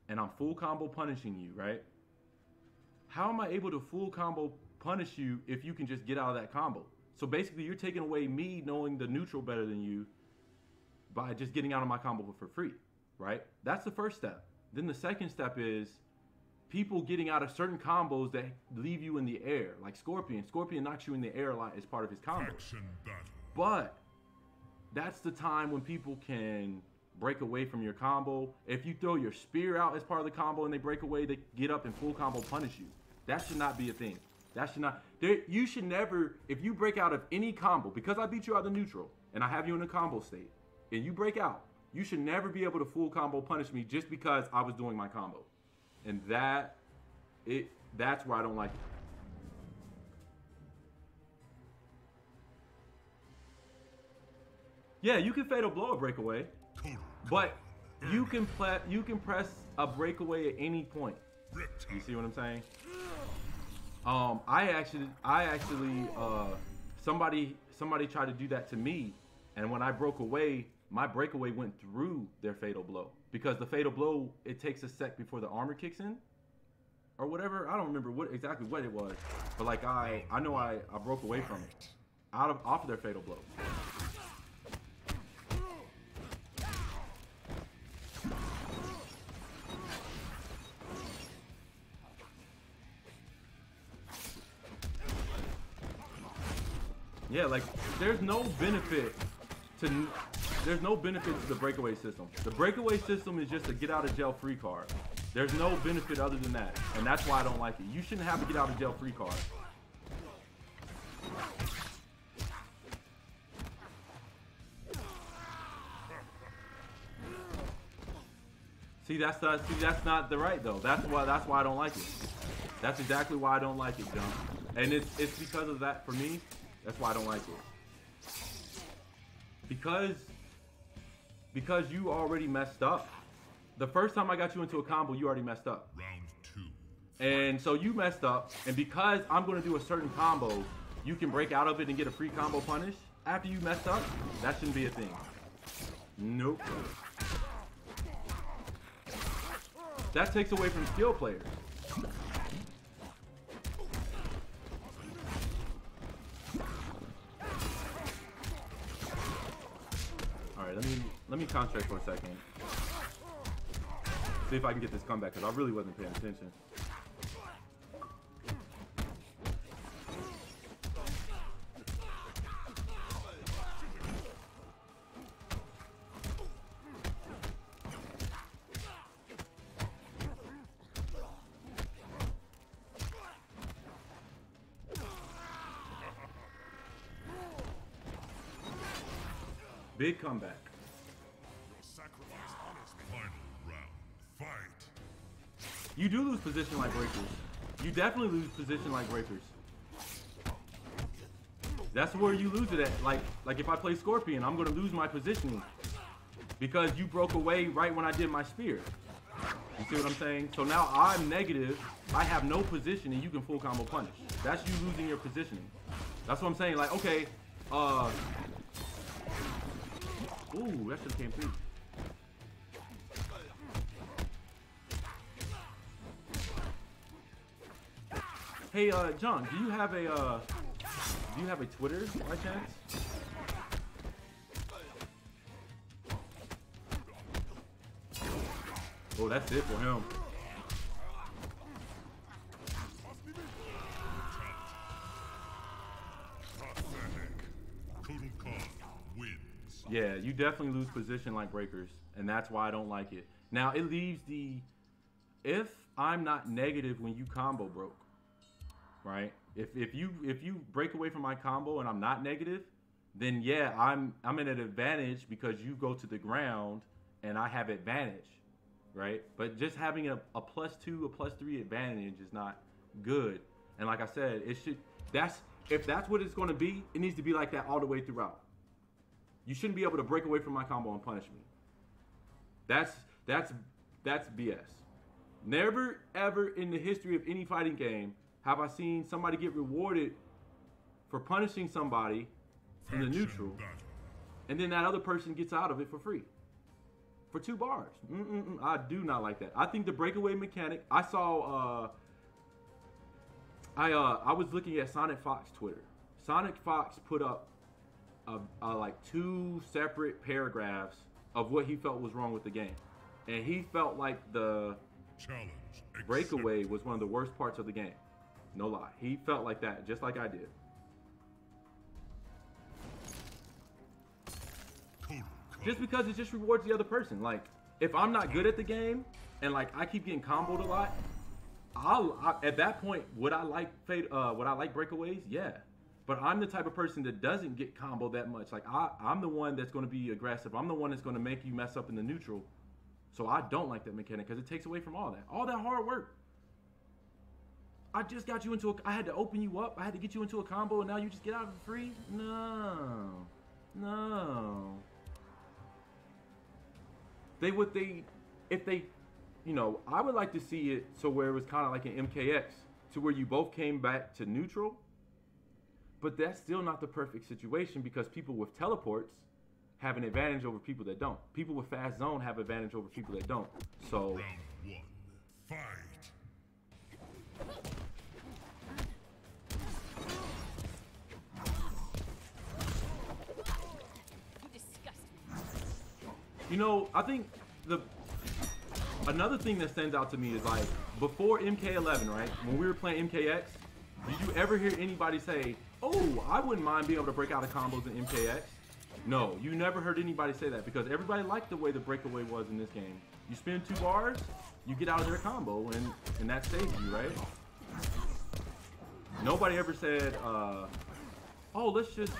Speaker 2: and I'm full combo punishing you, right? How am I able to full combo punish you if you can just get out of that combo? So basically, you're taking away me knowing the neutral better than you by just getting out of my combo for free, right? That's the first step. Then the second step is people getting out of certain combos that leave you in the air, like Scorpion. Scorpion knocks you in the air a lot as part of his combo.
Speaker 9: Faction battle.
Speaker 2: But that's the time when people can break away from your combo. If you throw your spear out as part of the combo and they break away, they get up and full combo punish you. That should not be a thing. That should not. You should never, if you break out of any combo, because I beat you out of neutral and I have you in a combo state, and you break out, you should never be able to full combo punish me just because I was doing my combo. And that's where I don't like it. Yeah, you can fatal blow a breakaway, but you can press a breakaway at any point. You see what I'm saying? Somebody tried to do that to me, and when I broke away, my breakaway went through their fatal blow, because the fatal blow, it takes a sec before the armor kicks in, or whatever. I don't remember exactly what it was, but like I know I broke away from it, off of their fatal blow. Yeah, like there's no benefit to the breakaway system. The breakaway system is just a get out of jail free card. There's no benefit other than that, and that's why I don't like it. You shouldn't have to get out of jail free card. See, that's not the right though. That's why I don't like it. That's exactly why I don't like it, John. And it's because of that for me. That's why I don't like it. Because you already messed up. The first time I got you into a combo, you already messed up.
Speaker 9: Round 2.
Speaker 2: And so you messed up, and because I'm going to do a certain combo, you can break out of it and get a free combo punish after you messed up? That shouldn't be a thing. Nope. That takes away from skill players. Alright, let me concentrate for a second. See if I can get this comeback, because I really wasn't paying attention. Big comeback.
Speaker 9: Final round. Fight.
Speaker 2: You do lose position like breakers. You definitely lose position like breakers. That's where you lose it at. Like if I play Scorpion, I'm gonna lose my positioning because you broke away right when I did my spear. You see what I'm saying? So now I'm negative. I have no position, and you can full combo punish. That's you losing your positioning. That's what I'm saying. Like, okay, ooh, that should have came through. Hey, John, do you have a Twitter by chance? Oh, that's it for him. Yeah, you definitely lose position like breakers, and that's why I don't like it. Now, it leaves if I'm not negative when you combo broke, right? If you break away from my combo and I'm not negative, then yeah, I'm at an advantage because you go to the ground and I have advantage, right? But just having a +2, a +3 advantage is not good. And like I said, if that's what it's going to be, it needs to be like that all the way throughout. You shouldn't be able to break away from my combo and punish me. That's BS. Never ever in the history of any fighting game have I seen somebody get rewarded for punishing somebody in the neutral, and then that other person gets out of it for free. For 2 bars. I do not like that. I think the breakaway mechanic, I saw, I was looking at Sonic Fox Twitter. Sonic Fox put up like 2 separate paragraphs of what he felt was wrong with the game. And he felt like the breakaway was one of the worst parts of the game. No lie. He felt like that, just like I did. Just because it just rewards the other person. Like, if I'm not good at the game, and like I keep getting comboed a lot, At that point, would I like breakaways? Yeah. But I'm the type of person that doesn't get combo that much. Like I'm the one that's going to be aggressive. I'm the one that's going to make you mess up in the neutral. So I don't like that mechanic because it takes away from all that hard work. I just got you into I had to open you up. I had to get you into a combo, and now you just get out of it free? No. If they, I would like to see it so where it was kind of like an MKX, to where you both came back to neutral. But that's still not the perfect situation because people with teleports have an advantage over people that don't. People with fast zone have advantage over people that don't. So.
Speaker 9: Round 1, fight.
Speaker 2: I think another thing that stands out to me is like before MK11, right? When we were playing MKX, did you ever hear anybody say, "Oh, I wouldn't mind being able to break out of combos in MKX"? No, you never heard anybody say that because everybody liked the way the breakaway was in this game. You spin 2 bars, you get out of their combo, and that saves you, right? Nobody ever said, "Oh, let's just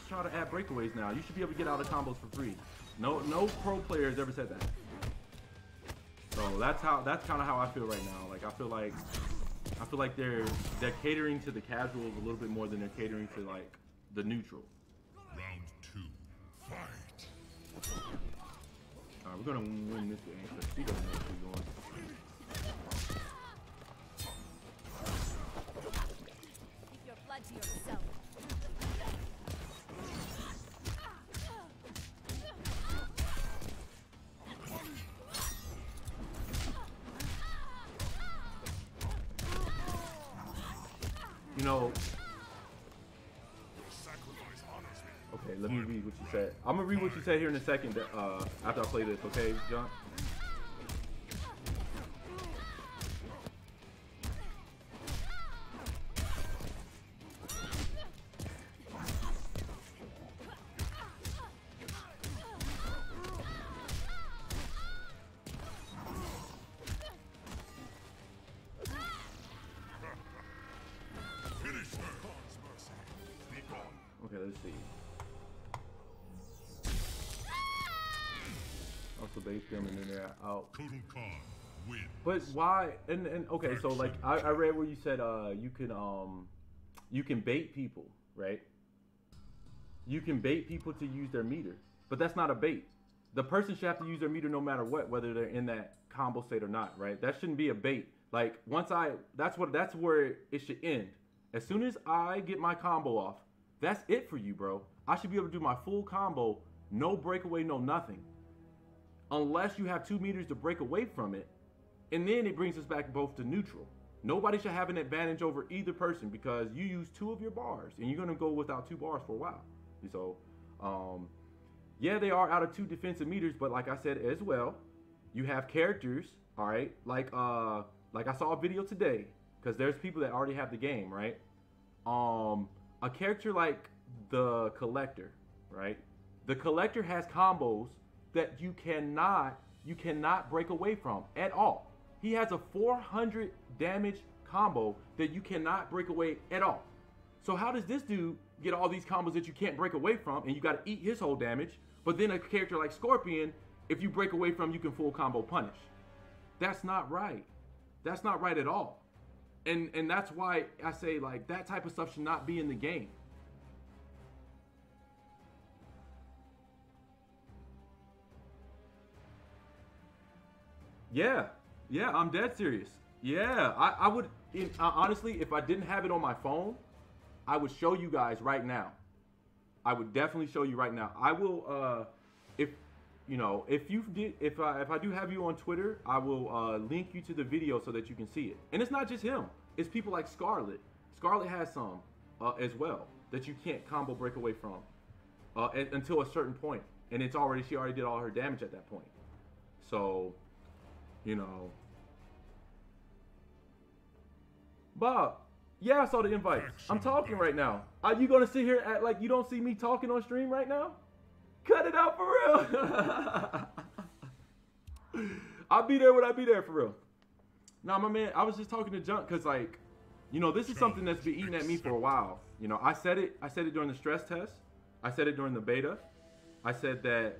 Speaker 2: try to add breakaways now. You should be able to get out of combos for free." No pro players ever said that. So that's kind of how I feel right now. Like I feel like they're catering to the casuals a little bit more than they're catering to like the neutral.
Speaker 9: Round 2, fight.
Speaker 2: All right, we're gonna win this game because she doesn't know what she's doing.
Speaker 10: Keep your blood to yourself.
Speaker 2: Okay, let me read what you said. I'm gonna read what you said here in a second after I play this, okay, John? Okay, let's see. Also base them and then they're out.
Speaker 9: Total Khan win.
Speaker 2: But why? And okay, so like I read where you said you can bait people, right? You can bait people to use their meter, but that's not a bait. The person should have to use their meter no matter what, whether they're in that combo state or not, right? That shouldn't be a bait. Like that's where it should end. As soon as I get my combo off, that's it for you, bro. I should be able to do my full combo, no breakaway, no nothing. Unless you have 2 meters to break away from it. And then it brings us back both to neutral. Nobody should have an advantage over either person because you use 2 of your bars and you're going to go without 2 bars for a while. So, yeah, they are out of 2 defensive meters, but like I said as well, you have characters, all right? Like I saw a video today because there's people that already have the game, right? A character like the Collector, right? The Collector has combos that you cannot break away from at all. He has a 400 damage combo that you cannot break away at all. So how does this dude get all these combos that you can't break away from and you got to eat his whole damage, but then a character like Scorpion, if you break away from, you can full combo punish? That's not right. That's not right at all. And that's why I say like that type of stuff should not be in the game. Yeah, I'm dead serious. Yeah, I would, honestly, if I didn't have it on my phone, I would show you guys right now. I would definitely show you right now. I will, if I do have you on Twitter, I will link you to the video so that you can see it. And it's not just him. It's people like Scarlet. Scarlet has some as well that you can't combo break away from until a certain point. And she already did all her damage at that point. So, Bob, yeah, I saw the invite. I'm talking right now. Are you gonna sit here at like you don't see me talking on stream right now? Cut it out for real. I'll be there when I be there for real. No, my man, I was just talking to Junk because, like, you know, this is something that's been eating at me for a while. You know, I said it during the stress test. I said it during the beta. I said that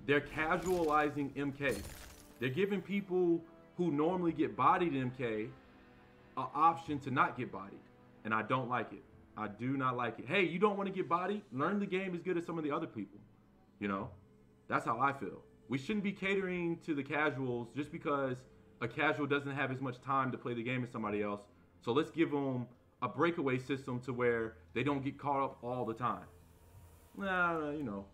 Speaker 2: they're casualizing MK. They're giving people who normally get bodied MK an option to not get bodied. And I don't like it. I do not like it. Hey, you don't want to get bodied? Learn the game as good as some of the other people. You know? That's how I feel. We shouldn't be catering to the casuals just because a casual doesn't have as much time to play the game as somebody else. So let's give them a breakaway system to where they don't get caught up all the time. Nah, you know.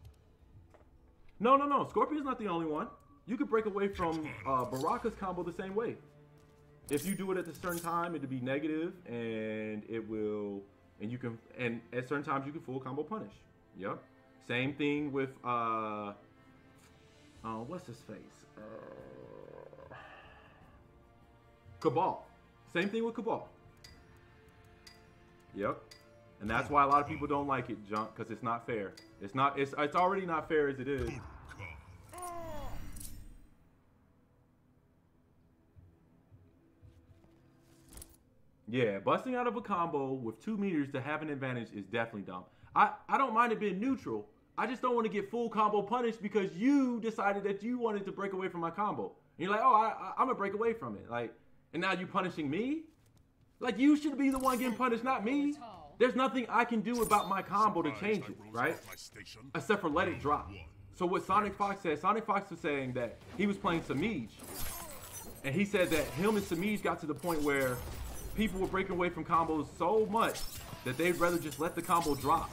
Speaker 2: No. Scorpion's not the only one. You could break away from Baraka's combo the same way. If you do it at a certain time, it'll be negative, and it will, and you can, and at certain times you can full combo punish. Yep. Same thing with what's his face? Cabal. Same thing with Cabal. Yep. And that's why a lot of people don't like it, Junk, because it's not fair. It's not. It's already not fair as it is. Yeah, busting out of a combo with 2 meters to have an advantage is definitely dumb. I don't mind it being neutral. I just don't want to get full combo punished because you decided that you wanted to break away from my combo. And you're like, oh, I'm gonna break away from it. Like, and now you punishing me? Like, you should be the one getting punished, not me. There's nothing I can do about my combo to change it, right? Except for let it drop. So what Sonic Fox said, Sonic Fox was saying that he was playing Samij. And he said that him and Samij got to the point where people were breaking away from combos so much that they'd rather just let the combo drop.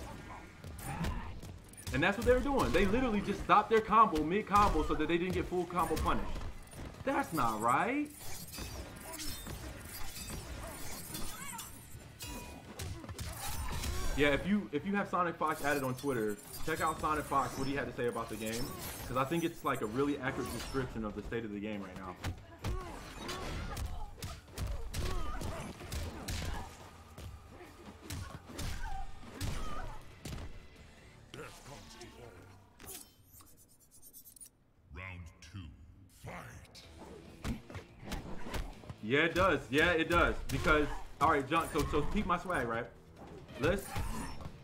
Speaker 2: And that's what they were doing. They literally just stopped their combo mid-combo so that they didn't get full combo punished. That's not right. Yeah, if you have Sonic Fox added on Twitter, check out Sonic Fox, what he had to say about the game. Because I think it's like a really accurate description of the state of the game right now. Yeah, it does. Yeah, it does. Because, all right, John, so keep my swag, right?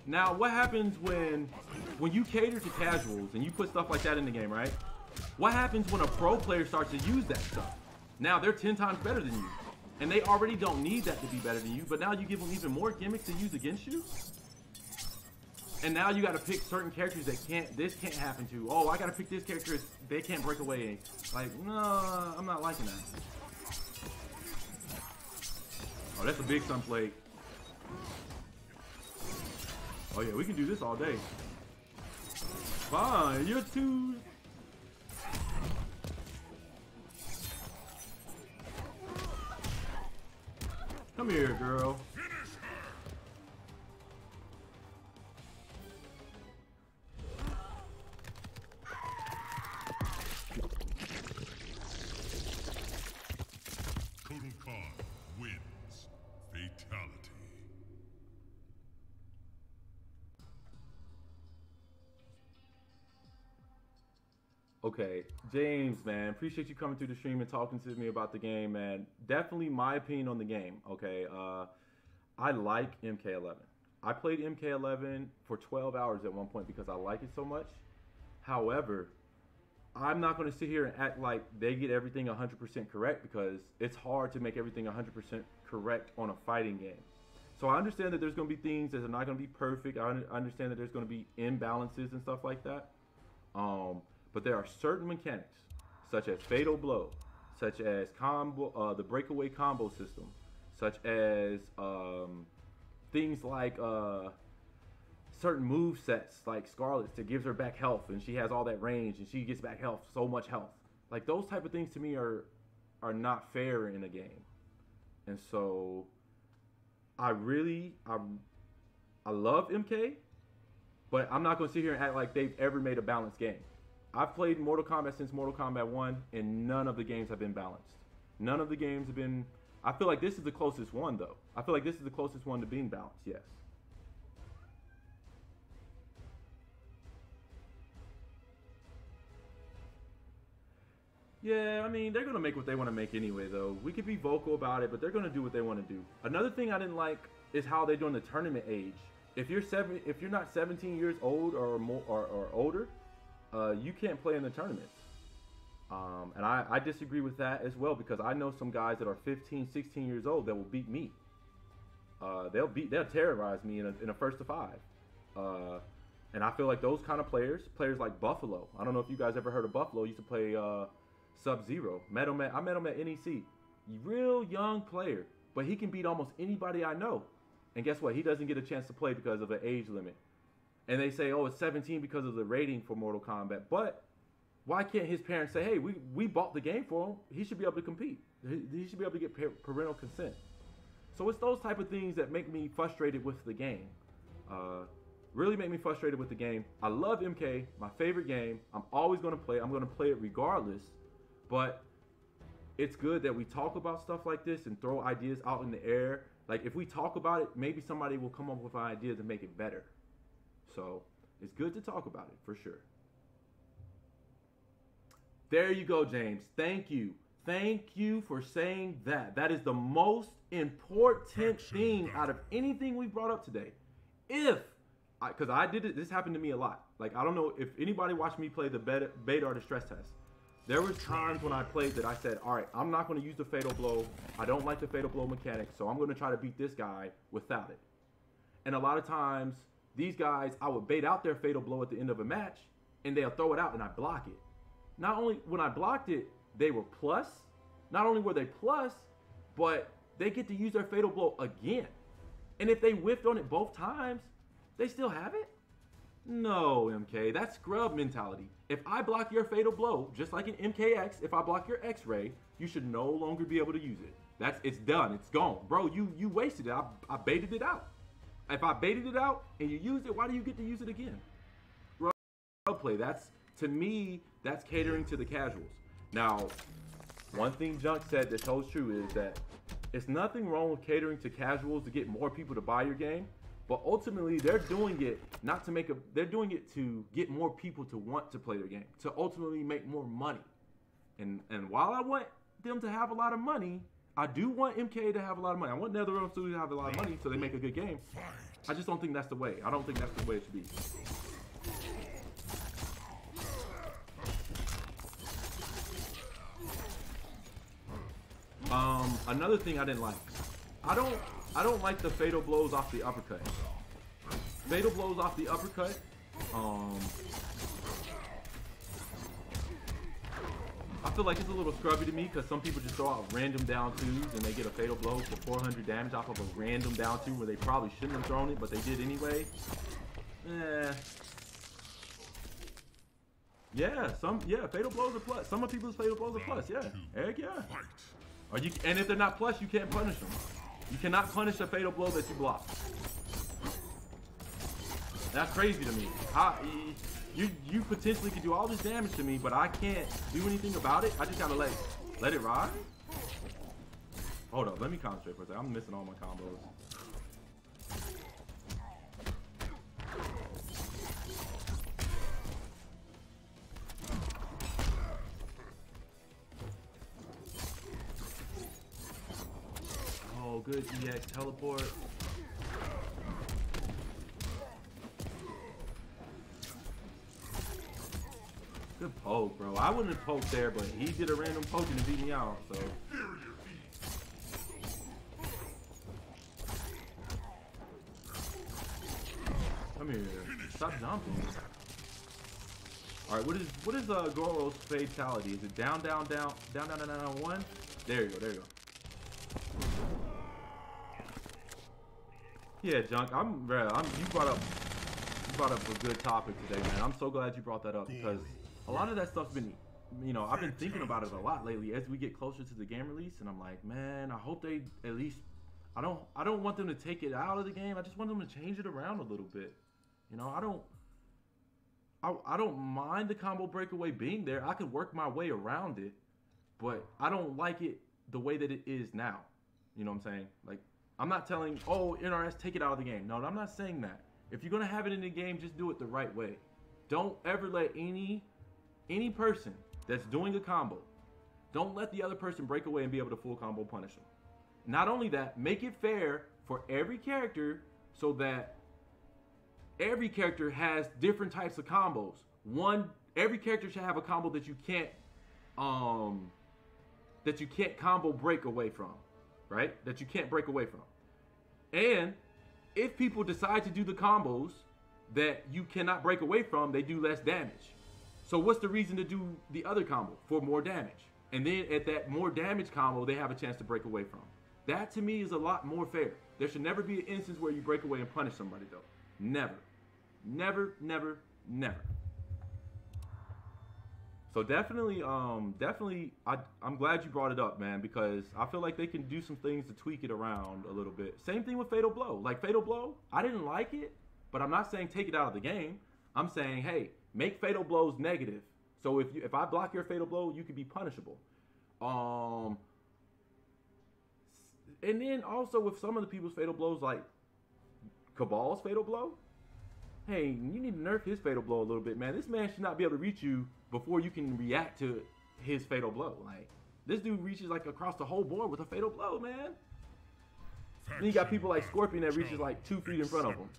Speaker 2: Now, what happens when you cater to casuals and you put stuff like that in the game, right? What happens when a pro player starts to use that stuff? Now, they're 10 times better than you. And they already don't need that to be better than you, but now you give them even more gimmicks to use against you? And now you got to pick certain characters that this can't happen to. Oh, I got to pick this character, they can't break away. Like, no, I'm not liking that. Oh, that's a big sun plate. Oh yeah, we can do this all day. Fine, you're too... Come here, girl. Okay, James, man, appreciate you coming through the stream and talking to me about the game, man. Definitely my opinion on the game, okay? I like MK11. I played MK11 for 12 hours at one point because I like it so much. However, I'm not going to sit here and act like they get everything 100% correct because it's hard to make everything 100% correct on a fighting game. So I understand that there's going to be things that are not going to be perfect. I understand that there's going to be imbalances and stuff like that. But there are certain mechanics, such as Fatal Blow, such as combo, the breakaway combo system, such as things like certain move sets, like Scarlet's, that gives her back health, and she has all that range, and she gets back health, so much health. Like, those type of things to me are not fair in a game. And so, I love MK, but I'm not going to sit here and act like they've ever made a balanced game. I've played Mortal Kombat since Mortal Kombat 1, and none of the games have been balanced. None of the games have been... I feel like this is the closest one, though. I feel like this is the closest one to being balanced, yes. Yeah, I mean, they're going to make what they want to make anyway, though. We could be vocal about it, but they're going to do what they want to do. Another thing I didn't like is how they're doing the tournament age. If you're not 17 years old or more or older, you can't play in the tournaments. And I disagree with that as well, because I know some guys that are 15, 16 years old that will beat me. They'll terrorize me in a first to 5. And I feel like those kind of players like Buffalo. I don't know if you guys ever heard of Buffalo. He used to play Sub-Zero. I met him at NEC. Real young player, but he can beat almost anybody I know. And guess what? He doesn't get a chance to play because of the age limit. And they say, oh, it's 17 because of the rating for Mortal Kombat. But why can't his parents say, hey, we bought the game for him. He should be able to compete. He should be able to get parental consent. So it's those type of things that make me frustrated with the game. Really make me frustrated with the game. I love MK, my favorite game. I'm always going to play it. I'm going to play it regardless. But it's good that we talk about stuff like this and throw ideas out in the air. Like, if we talk about it, maybe somebody will come up with an idea to make it better. So it's good to talk about it, for sure. There you go, James. Thank you. Thank you for saying that. That is the most important thing out of anything we brought up today. Because I did it, this happened to me a lot. Like, I don't know if anybody watched me play the beta or the stress test. There was times when I played that I said, all right, I'm not going to use the fatal blow. I don't like the fatal blow mechanic, so I'm going to try to beat this guy without it. And a lot of times, these guys, I would bait out their fatal blow at the end of a match, and they'll throw it out, and I block it. Not only when I blocked it, they were plus. Not only were they plus, but they get to use their fatal blow again. And if they whiffed on it both times, they still have it? No, MK, that's scrub mentality. If I block your fatal blow, just like in MKX, if I block your X-ray, you should no longer be able to use it. It's done, it's gone. Bro, you wasted it. I baited it out. If I baited it out and you used it, why do you get to use it again? Scrub play, to me, that's catering to the casuals. Now, one thing Junk said that holds true is that it's nothing wrong with catering to casuals to get more people to buy your game. But ultimately, they're doing it they're doing it to get more people to want to play their game, to ultimately make more money. And while I want them to have a lot of money, I do want MK to have a lot of money. I want NetherRealm Studios to have a lot of money so they make a good game. I just don't think that's the way. I don't think that's the way it should be. Another thing I didn't like. I don't like the fatal blows off the uppercut. Fatal blows off the uppercut. I feel like it's a little scrubby to me because some people just throw out random down 2s and they get a fatal blow for 400 damage off of a random down 2 where they probably shouldn't have thrown it, but they did anyway. Yeah, fatal blows are plus. Some of people's fatal blows are plus, yeah. Heck yeah. And if they're not plus, you can't punish them. You cannot punish a fatal blow that you block. That's crazy to me. You potentially could do all this damage to me, but I can't do anything about it. I just gotta let it ride. Hold up, let me concentrate for a second. I'm missing all my combos. Oh, good EX teleport. Good poke, bro. I wouldn't have poked there, but he did a random poking to beat me out, so. Come here. Stop jumping. Alright, what is Goro's fatality? Is it down, down, down, down, down, down, down, 1? There you go, there you go. Yeah, Junk, you brought up a good topic today, man. I'm so glad you brought that up because a lot of that stuff's been, I've been thinking about it a lot lately as we get closer to the game release, and I'm like, man, I hope they at least, I don't want them to take it out of the game. I just want them to change it around a little bit. I don't mind the combo breakaway being there. I could work my way around it, but I don't like it the way that it is now. You know what I'm saying? Like, I'm not telling, oh, NRS, take it out of the game. No, I'm not saying that. If you're going to have it in the game, just do it the right way. Don't ever let any person that's doing a combo Don't let the other person break away and be able to full combo punish them. Not only that, make it fair for every character so that every character has different types of combos. Every character should have a combo that you can't combo break away from, right? That you can't break away from. And if people decide to do the combos that you cannot break away from, they do less damage. So what's the reason to do the other combo? For more damage. And then at that more damage combo, they have a chance to break away from. That to me is a lot more fair. There should never be an instance where you break away and punish somebody though. Never. Never, never, never. So definitely, I'm glad you brought it up, man, because I feel like they can do some things to tweak it around a little bit. Same thing with Fatal Blow. Like Fatal Blow, I didn't like it, but I'm not saying take it out of the game. I'm saying, hey, make Fatal Blows negative. So if I block your Fatal Blow, you could be punishable. And then also with some of the people's Fatal Blows, like Cabal's Fatal Blow, hey, you need to nerf his Fatal Blow a little bit, man. This man should not be able to reach you before you can react to his Fatal Blow. Like, this dude reaches like across the whole board with a Fatal Blow, man. Then you got people like Scorpion that reaches like 2 feet in front of him.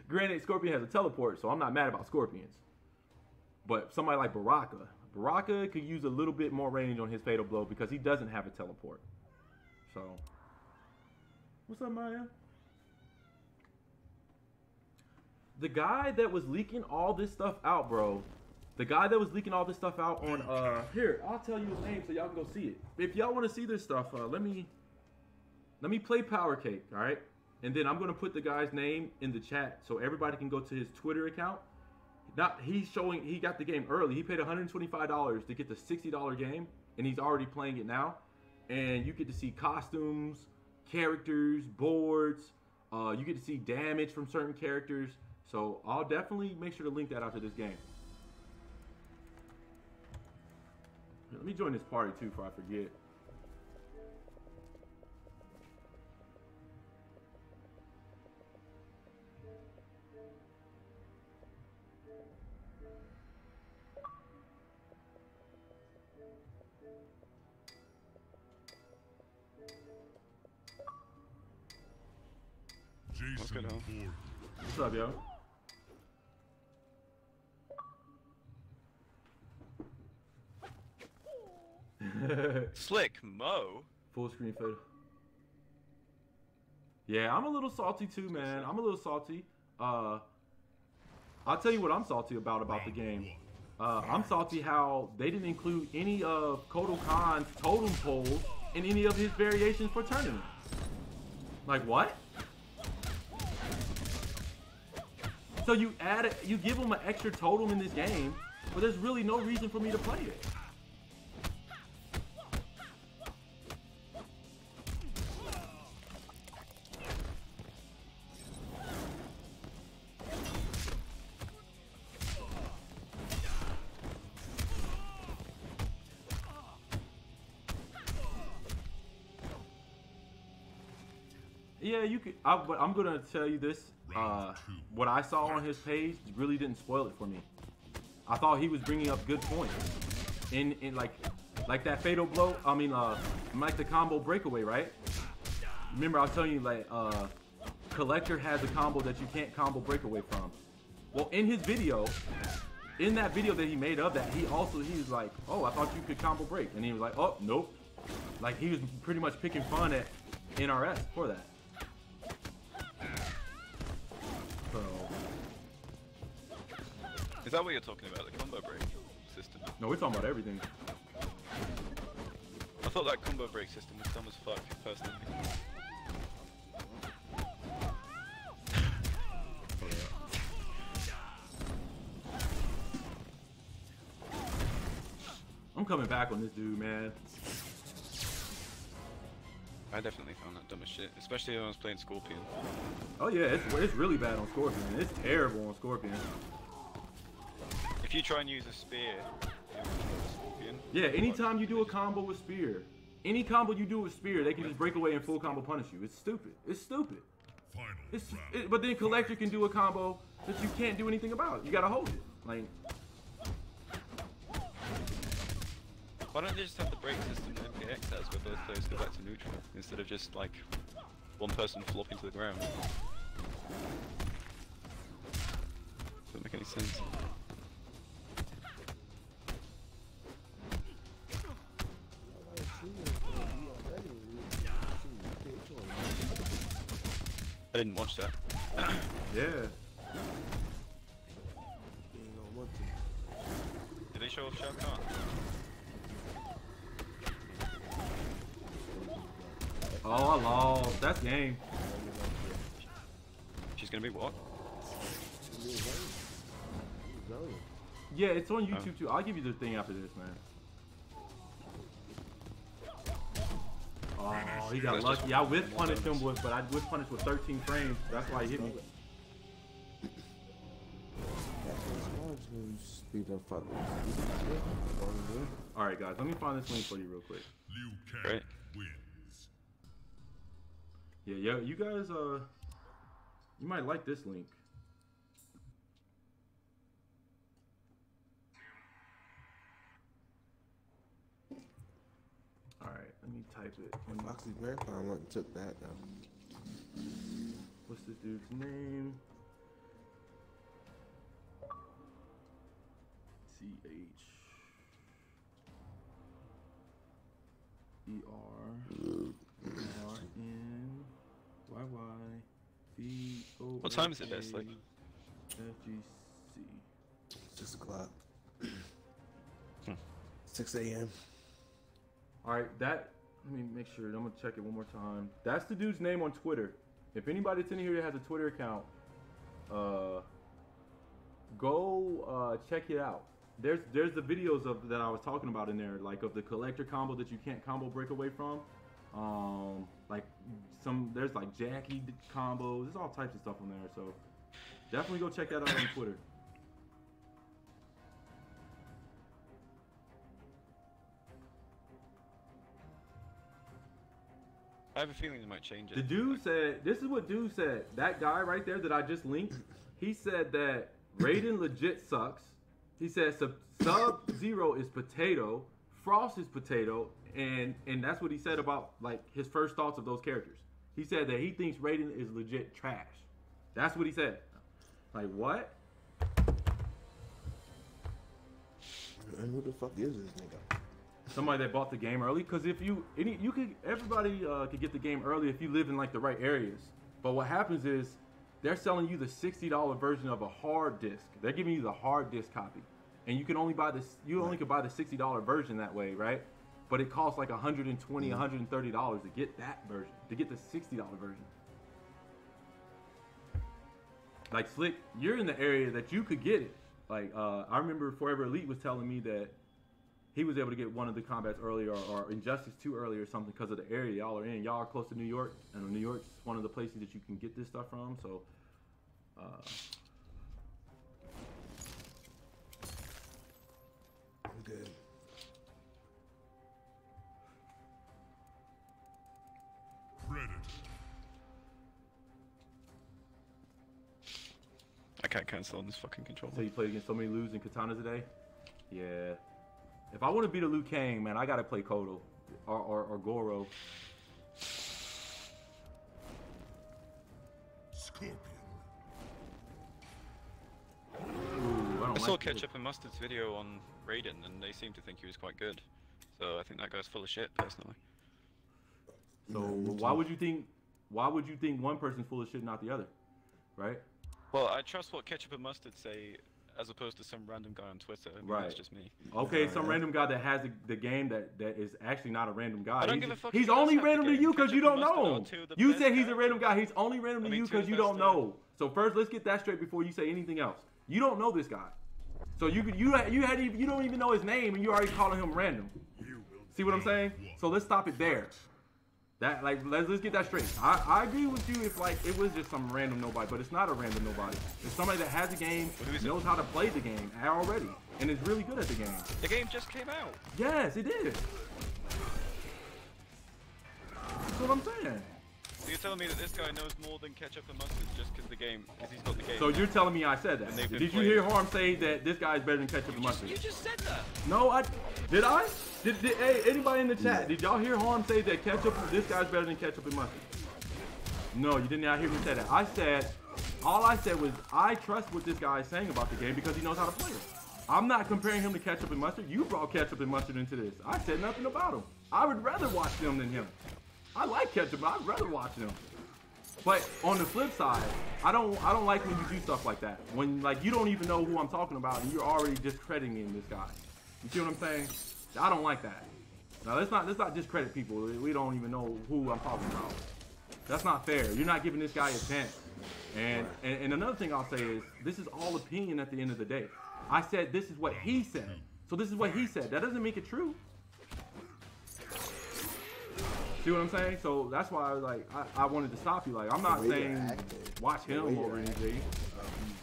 Speaker 2: Granted, Scorpion has a teleport, so I'm not mad about Scorpions. But somebody like Baraka could use a little bit more range on his Fatal Blow because he doesn't have a teleport. So, what's up, Maya? The guy that was leaking all this stuff out, bro. The guy that was leaking all this stuff out on, here, I'll tell you his name so y'all can go see it. If y'all want to see this stuff, let me play Power Cake, all right? And then I'm going to put the guy's name in the chat so everybody can go to his Twitter account. He got the game early. He paid $125 to get the $60 game, and he's already playing it now. And you get to see costumes, characters, boards. You get to see damage from certain characters. So I'll definitely make sure to link that out to this game. Let me join this party too before I forget.
Speaker 9: Jason Ford.
Speaker 2: What's up, yo?
Speaker 11: Slick Mo.
Speaker 2: Full screen photo. Yeah, I'm a little salty too, man. I'm a little salty. I'll tell you what I'm salty about the game. I'm salty how they didn't include any of Kotal Khan's totem poles in any of his variations for tournament. Like what? So you give him an extra totem in this game, but there's really no reason for me to play it. Yeah, you could. But I'm gonna tell you this. What I saw on his page really didn't spoil it for me. I thought he was bringing up good points. In like that Fatal Blow. I mean, like the combo breakaway, right? Remember, I was telling you like Collector has a combo that you can't combo breakaway from. Well, in his video, in that video that he made of that, he was like, oh, I thought you could combo break, and he was like, oh, nope. Like he was pretty much picking fun at NRS for that. So,
Speaker 11: is that what you're talking about, the combo break system?
Speaker 2: No, we're talking about everything.
Speaker 11: I thought that combo break system was dumb as fuck, personally.
Speaker 2: I'm coming back on this dude, man.
Speaker 11: I definitely found that dumb as shit, especially when I was playing Scorpion.
Speaker 2: Oh yeah, it's really bad on Scorpion. It's terrible on Scorpion.
Speaker 11: If you try and use a spear, Scorpion.
Speaker 2: Yeah, anytime you do a combo with spear, any combo you do with spear, they can just break away and full combo punish you. It's stupid. It's stupid. But then Collector can do a combo that you can't do anything about. You gotta hold it. Like.
Speaker 11: Why don't they just have the break system that MKX has, where both players go back to neutral, instead of just like one person flopping to the ground? Doesn't make any sense. I didn't watch that.
Speaker 2: Yeah.
Speaker 11: Did they show off Shao Kahn?
Speaker 2: Oh, I lost. That's game.
Speaker 11: She's gonna be what?
Speaker 2: Yeah, it's on YouTube too. I'll give you the thing after this, man. Oh, he got lucky. I whiff punished him with, but I whiff punished with 13 frames. That's why he hit me. All right, guys, let me find this link for you real quick.
Speaker 9: Liu Kang wins.
Speaker 2: Yeah, you guys, you might like this link. All right, let me type it.
Speaker 7: Foxy's Marathon went and took that though.
Speaker 2: What's this dude's name? CHERRNYYVO.
Speaker 11: What time is it there, Slick?
Speaker 2: FGC.
Speaker 7: 6 o'clock. 6 a.m.
Speaker 2: All right, let me make sure. I'm gonna check it one more time. That's the dude's name on Twitter. If anybody that's in here that has a Twitter account, go check it out. There's the videos of that I was talking about in there, like of the collector combo that you can't combo break away from. Like there's like Jackie combos. There's all types of stuff on there. So definitely go check that out on Twitter.
Speaker 11: I have a feeling they might change it.
Speaker 2: The dude said, this is what dude said. That guy right there that I just linked, he said that Raiden legit sucks. He said Sub-Zero is potato, Frost is potato, and that's what he said about like his first thoughts of those characters. He said that he thinks Raiden is legit trash. That's what he said. Like what?
Speaker 7: And who the fuck is this nigga?
Speaker 2: Somebody that bought the game early, because if everybody could get the game early if you live in like the right areas. But what happens is they're selling you the $60 version of a hard disk. They're giving you the hard disk copy, and you can only buy this. You only could buy the $60 version that way, right? But it costs like $120, $130 to get that version, to get the $60 version. Like Slick, you're in the area that you could get it. Like I remember Forever Elite was telling me that he was able to get one of the combats early, or Injustice 2 early or something, because of the area y'all are in. Y'all are close to New York, and New York's one of the places that you can get this stuff from. So,
Speaker 7: I'm good.
Speaker 9: Predator.
Speaker 11: I can't cancel on this fucking controller.
Speaker 2: So you played against so many Lus and Katanas today? Yeah. If I want to beat a Liu Kang, man, I gotta play Kodo or Goro.
Speaker 9: Scorpion.
Speaker 2: Ooh,
Speaker 11: I saw Ketchup and Mustard's video on Raiden, and they seemed to think he was quite good. So I think that guy's full of shit, personally.
Speaker 2: So why would you think one person's full of shit, not the other, right?
Speaker 11: Well, I trust what Ketchup and Mustard say, as opposed to some random guy on Twitter. I mean,
Speaker 2: Right.
Speaker 11: That's just me.
Speaker 2: Okay, some random guy that has the game that is actually not a random guy.
Speaker 11: I don't give a fuck.
Speaker 2: He's only random to you because you don't know him. You said he's a random guy. He's only random to you because you don't know. So first, let's get that straight before you say anything else. You don't know this guy, so you don't even know his name, and you already calling him random. See what I'm saying? So let's stop it there. That let's get that straight. I agree with you if like it was just some random nobody, but it's not a random nobody. It's somebody that has a game, knows how to play the game already, and is really good at the game.
Speaker 11: The game just came out.
Speaker 2: Yes, it did. That's what I'm saying.
Speaker 11: The you're telling me that this guy knows more than ketchup and mustard just because he's got the game.
Speaker 2: So you're telling me I said that? Did you hear Harm say that this guy is better than ketchup and mustard?
Speaker 11: You just said that.
Speaker 2: No, did I? Hey, anybody in the chat? Did y'all hear Harm say that this guy's better than ketchup and mustard? No, you did not hear me say that. All I said was I trust what this guy is saying about the game because he knows how to play it. I'm not comparing him to ketchup and mustard. You brought ketchup and mustard into this. I said nothing about him. I would rather watch them than him. I like ketchup, but I'd rather watch them. But on the flip side, I don't like when you do stuff like that. When like you don't even know who I'm talking about and you're already discrediting this guy. You see what I'm saying? I don't like that. Now let's not discredit people. We don't even know who I'm talking about. That's not fair. You're not giving this guy a chance. And another thing I'll say is this is all opinion at the end of the day. I said this is what he said. So this is what he said. That doesn't make it true. See what I'm saying? So that's why I was like, I wanted to stop you. Like, I'm not saying watch him over anything.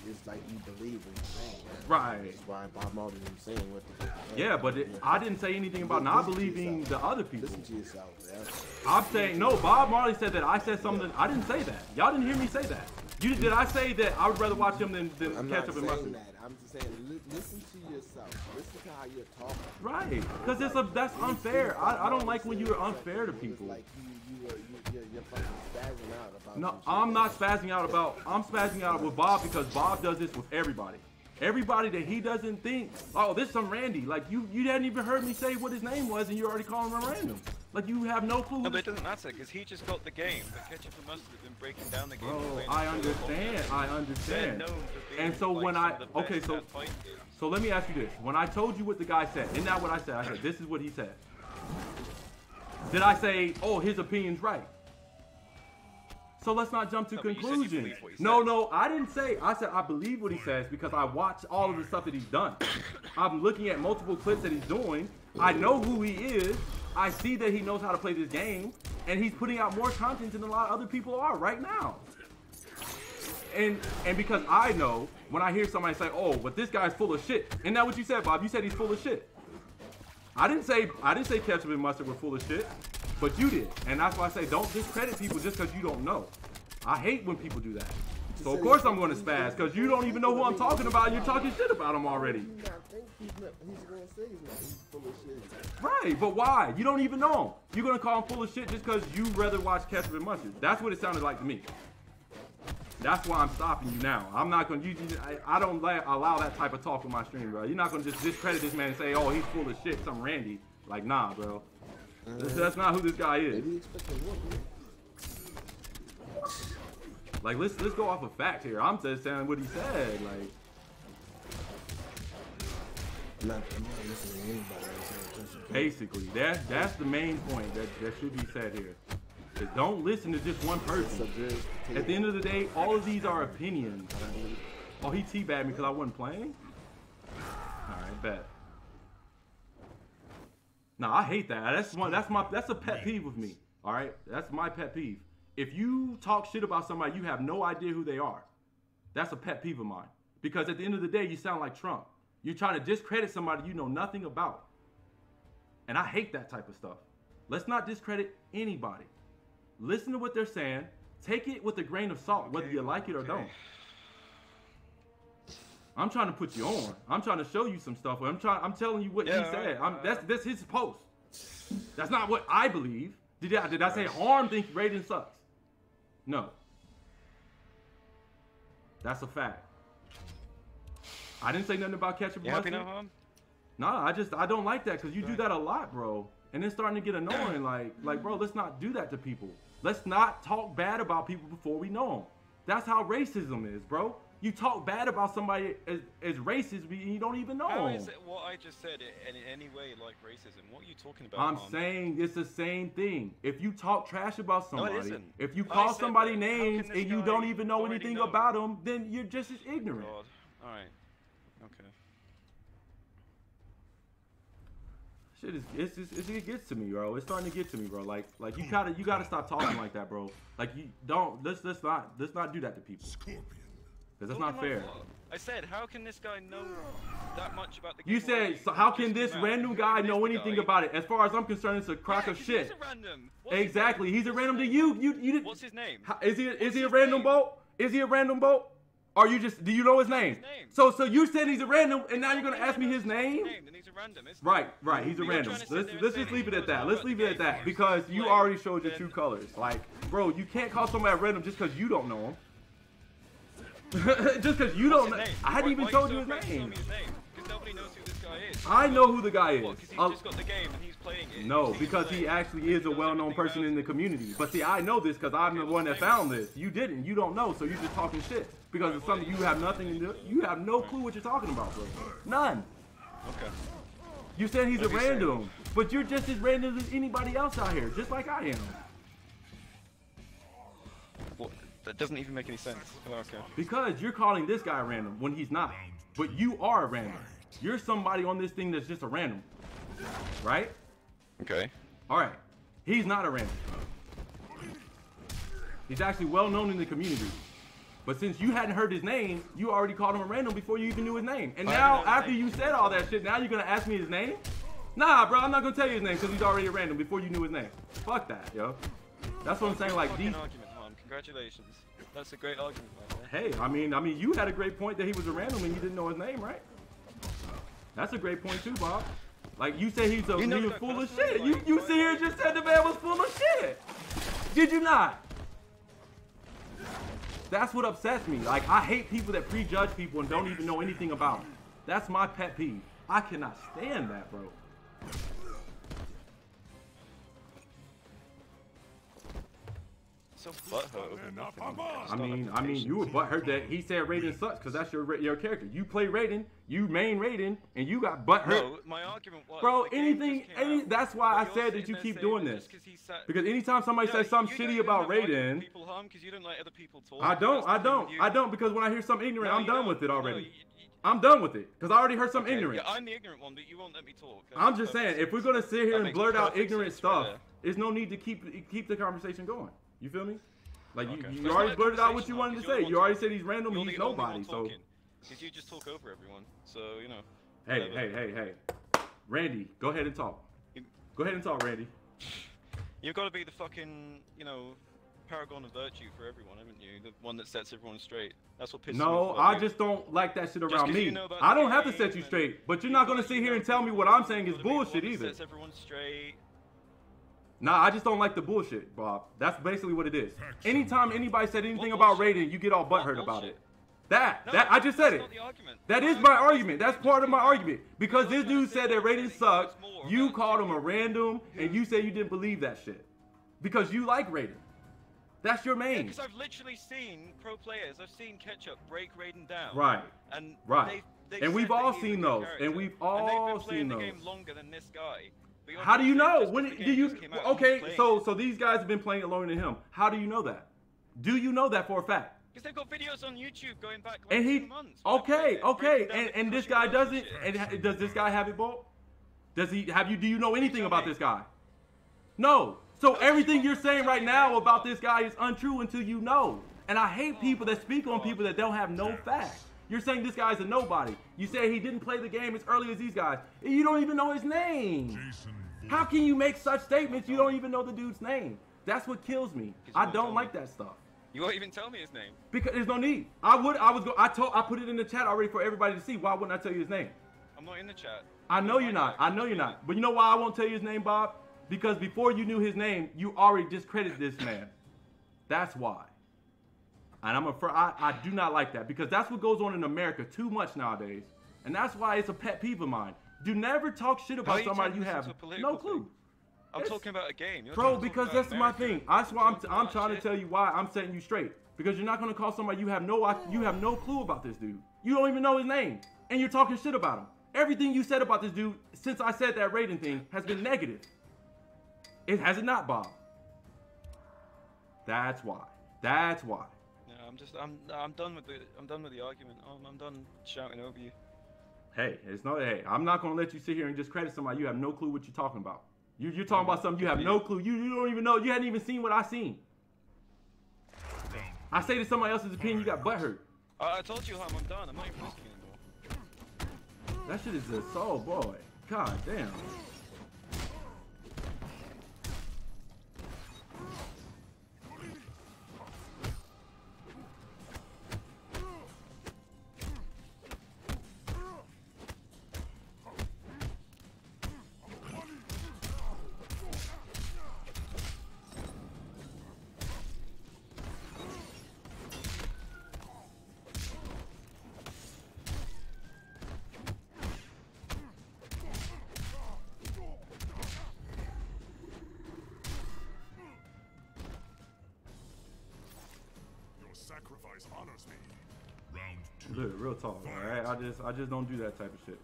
Speaker 7: It's like you believe what he's saying.
Speaker 2: Right.
Speaker 7: That's why Bob Marley is saying what the
Speaker 2: yeah, but I didn't say anything about not believing the other people.
Speaker 7: Listen to yourself, man.
Speaker 2: I'm saying, no, Bob Marley said that I said something. I didn't say that. Y'all didn't hear me say that. Did I say that I would rather watch him than ketchup and mustard?
Speaker 7: I'm just saying, listen to yourself. Listen to how you're talking.
Speaker 2: Right, because that's unfair. I don't like when you're unfair to people.
Speaker 7: Like you're fucking spazzing out about.
Speaker 2: No, I'm not spazzing out about. I'm spazzing out with Bob because Bob does this with everybody. Everybody that he doesn't think, oh, this is some Randy. Like you hadn't even heard me say what his name was, and you're already calling him random. Like you have no clue.
Speaker 11: No, but it doesn't matter because he just got the game. But ketchup and mustard have been breaking down the game.
Speaker 2: Bro, I understand. And so when so let me ask you this: when I told you what the guy said, isn't that what I said? I said this is what he said. Did I say, oh, his opinion's right? So let's not jump to conclusions. No, I didn't say. I said I believe what he says because I watch all of the stuff that he's done. I'm looking at multiple clips that he's doing. I know who he is. I see that he knows how to play this game, and he's putting out more content than a lot of other people are right now. And because I know when I hear somebody say, "Oh, but this guy's full of shit," isn't that what you said, Bob? You said he's full of shit. I didn't say ketchup and mustard were full of shit. But you did, and that's why I say don't discredit people just because you don't know. I hate when people do that. So of course I'm going to spaz because you don't even know who I'm talking about and you're talking shit about him already. Right, but why? You don't even know him. You're going to call him full of shit just because you'd rather watch ketchup and mustard. That's what it sounded like to me. That's why I'm stopping you now. I'm not going to, I don't allow that type of talk on my stream, bro. You're not going to just discredit this man and say, oh, he's full of shit, some Randy. Like, nah, bro. That's not who this guy is. Like let's go off of facts here. I'm just saying what he said. Like
Speaker 7: I'm not listening to anybody.
Speaker 2: Basically, that's the main point that should be said here. Is don't listen to just one person. At the end of the day, all of these are opinions. Oh, he teabagged me because I wasn't playing? Alright, bet. No, I hate that. That's a pet peeve with me. All right, that's my pet peeve. If you talk shit about somebody, you have no idea who they are. That's a pet peeve of mine. Because at the end of the day, you sound like Trump. You're trying to discredit somebody you know nothing about. And I hate that type of stuff. Let's not discredit anybody. Listen to what they're saying. Take it with a grain of salt, whether you like it or don't. I'm trying to put you on. I'm trying to show you some stuff. I'm telling you what he said. That's his post. That's not what I believe. Did I say Harm thinks Raiden sucks? No. That's a fact. I didn't say nothing about ketchup and mustard. Nah, I don't like that because you do that a lot, bro. And it's starting to get annoying. Like, bro, let's not do that to people. Let's not talk bad about people before we know them. That's how racism is, bro. You talk bad about somebody as racist and you don't even know
Speaker 11: How
Speaker 2: them.
Speaker 11: is it what I just said in any way like racism? What are you talking about?
Speaker 2: I'm saying it's the same thing. If you talk trash about somebody,
Speaker 11: no, it isn't.
Speaker 2: If you call somebody names and you don't even know anything about them, then you're just as ignorant.
Speaker 11: God. All right. Okay.
Speaker 2: Shit it gets to me, bro. It's starting to get to me, bro. Like you gotta stop talking like that, bro. Like you don't let's not do that to people. Because that's not fair.
Speaker 11: I said, how can this guy know that much about the game?
Speaker 2: You said, so how can this random guy know anything about it? As far as I'm concerned, it's a crock of shit.
Speaker 11: He's a random.
Speaker 2: Exactly, he's a random to you. You.
Speaker 11: What's his name?
Speaker 2: Is he a random boat? Is he a random boat? Or you just do you know his name? So you said he's a random, and now you're gonna ask me his name?
Speaker 11: Then he's a random, isn't
Speaker 2: Right, he's a random. Let's just leave it at that. Let's leave it at that because you already showed your true colors. Like, bro, you can't call somebody random just because you don't know him. Just because you don't know. I hadn't even told you his name.
Speaker 11: Because nobody knows who this guy is.
Speaker 2: I know who the guy is.
Speaker 11: What, because he's just got the game and he's playing it?
Speaker 2: No, because he actually is a well-known person in the community. But see, I know this because I'm the one that found this. You didn't. You don't know, so you're just talking shit. Because it's something you have nothing to do. You have no clue what you're talking about, bro. None.
Speaker 11: Okay.
Speaker 2: You said he's a random, but you're just as random as anybody else out here, just like I am.
Speaker 11: What? That doesn't even make any sense. Oh, okay.
Speaker 2: Because you're calling this guy random when he's not. But you are a random. You're somebody on this thing that's just a random. Right?
Speaker 11: Okay.
Speaker 2: Alright. He's not a random. He's actually well known in the community. But since you hadn't heard his name, you already called him a random before you even knew his name. And now, after you said all that shit, now you're gonna ask me his name? Nah, bro, I'm not gonna tell you his name because he's already a random before you knew his name. Fuck that, yo. That's what I'm saying, like, these...
Speaker 11: Congratulations. That's a great argument, man.
Speaker 2: Hey, I mean, you had a great point that he was a random and you didn't know his name, right? That's a great point too, Bob. Like, you said he was full of shit. You sit here and just said the man was full of shit. Did you not? That's what upsets me. Like, I hate people that prejudge people and don't even know anything about them. That's my pet peeve. I cannot stand that, bro.
Speaker 11: So butthurt over nothing.
Speaker 2: I mean, you were butthurt that he said Raiden sucks because that's your character. You play Raiden, you main Raiden, and you got butthurt.
Speaker 11: No, my argument was,
Speaker 2: bro, that's why I said that you keep doing this. Because anytime somebody says something shitty about Raiden,
Speaker 11: people harm because you don't let other people talk.
Speaker 2: I don't, because when I hear something ignorant, I'm done with it already. I'm done with it because I already heard something ignorant.
Speaker 11: Yeah, I'm the ignorant one, but you won't let me talk.
Speaker 2: I'm just saying, if we're gonna sit here and blurt out ignorant stuff, there's no need to keep the conversation going. You feel me? Like, you already blurted out what you wanted to say. You already said he's random and he's nobody, so.
Speaker 11: Because you just talk over everyone, so, you know.
Speaker 2: Hey. Randy, go ahead and talk. Go ahead and talk, Randy.
Speaker 11: You've got to be the fucking, you know, paragon of virtue for everyone, haven't you? The one that sets everyone straight. That's what pisses me off.
Speaker 2: No, I just don't like that shit around me. I don't have to set you straight, but you're not going to sit here and tell me what I'm saying is bullshit either.
Speaker 11: Sets everyone straight.
Speaker 2: Nah, I just don't like the bullshit, Bob. That's basically what it is. Anytime anybody said anything about Raiden, you get all butthurt about it. I just said it. That is my argument. That's part of my argument. Because this dude said that Raiden sucks, you called him a random, and you said you didn't believe that shit. Because you like Raiden. That's your main.
Speaker 11: Because I've literally seen pro players, I've seen Ketchup break Raiden down.
Speaker 2: Right.
Speaker 11: And
Speaker 2: and we've all seen those. And we've all seen those.
Speaker 11: And they've been playing the game longer than this guy.
Speaker 2: How do you know? When do you? Okay, so these guys have been playing it longer than him. How do you know that? Do you know that for a fact?
Speaker 11: Because they've got videos on YouTube going back like 2 months.
Speaker 2: Okay, and this guy doesn't. And does this guy have it, Bolt? Does he have you? Do you know anything about this guy? No. So everything you're saying right now about this guy is untrue until you know. And I hate people that speak on people that don't have no facts. You're saying this guy's a nobody. You say he didn't play the game as early as these guys. And you don't even know his name. How can you make such statements you don't even know the dude's name? That's what kills me. I don't like that stuff.
Speaker 11: You won't even tell me his name.
Speaker 2: Because there's no need. I put it in the chat already for everybody to see. Why wouldn't I tell you his name?
Speaker 11: I'm not in the chat.
Speaker 2: I know you're not. I know you're not. But you know why I won't tell you his name, Bob? Because before you knew his name, you already discredited this man. That's why. And I do not like that because that's what goes on in America too much nowadays. And that's why it's a pet peeve of mine. Do never talk shit about somebody you have no clue.
Speaker 11: I'm talking about a game.
Speaker 2: Bro, because that's my thing. That's why I'm trying to tell you why I'm setting you straight. Because you're not going to call somebody you have no clue about this dude. You don't even know his name. And you're talking shit about him. Everything you said about this dude since I said that Raiden thing has been negative. It has it not, Bob. That's why. That's why.
Speaker 11: I'm done with the argument. I'm done shouting over you.
Speaker 2: Hey, I'm not gonna let you sit here and just credit somebody you have no clue what you're talking about. You're talking about something you have no clue. You don't even know. You hadn't even seen what I seen. I say to somebody else's opinion, you got butthurt.
Speaker 11: I told you, I'm done. I'm not even risking anymore.
Speaker 2: That shit is just so boy. God damn.
Speaker 9: Sacrifice honors me. Round 2.
Speaker 2: Dude, real talk, alright? I just don't do that type of shit.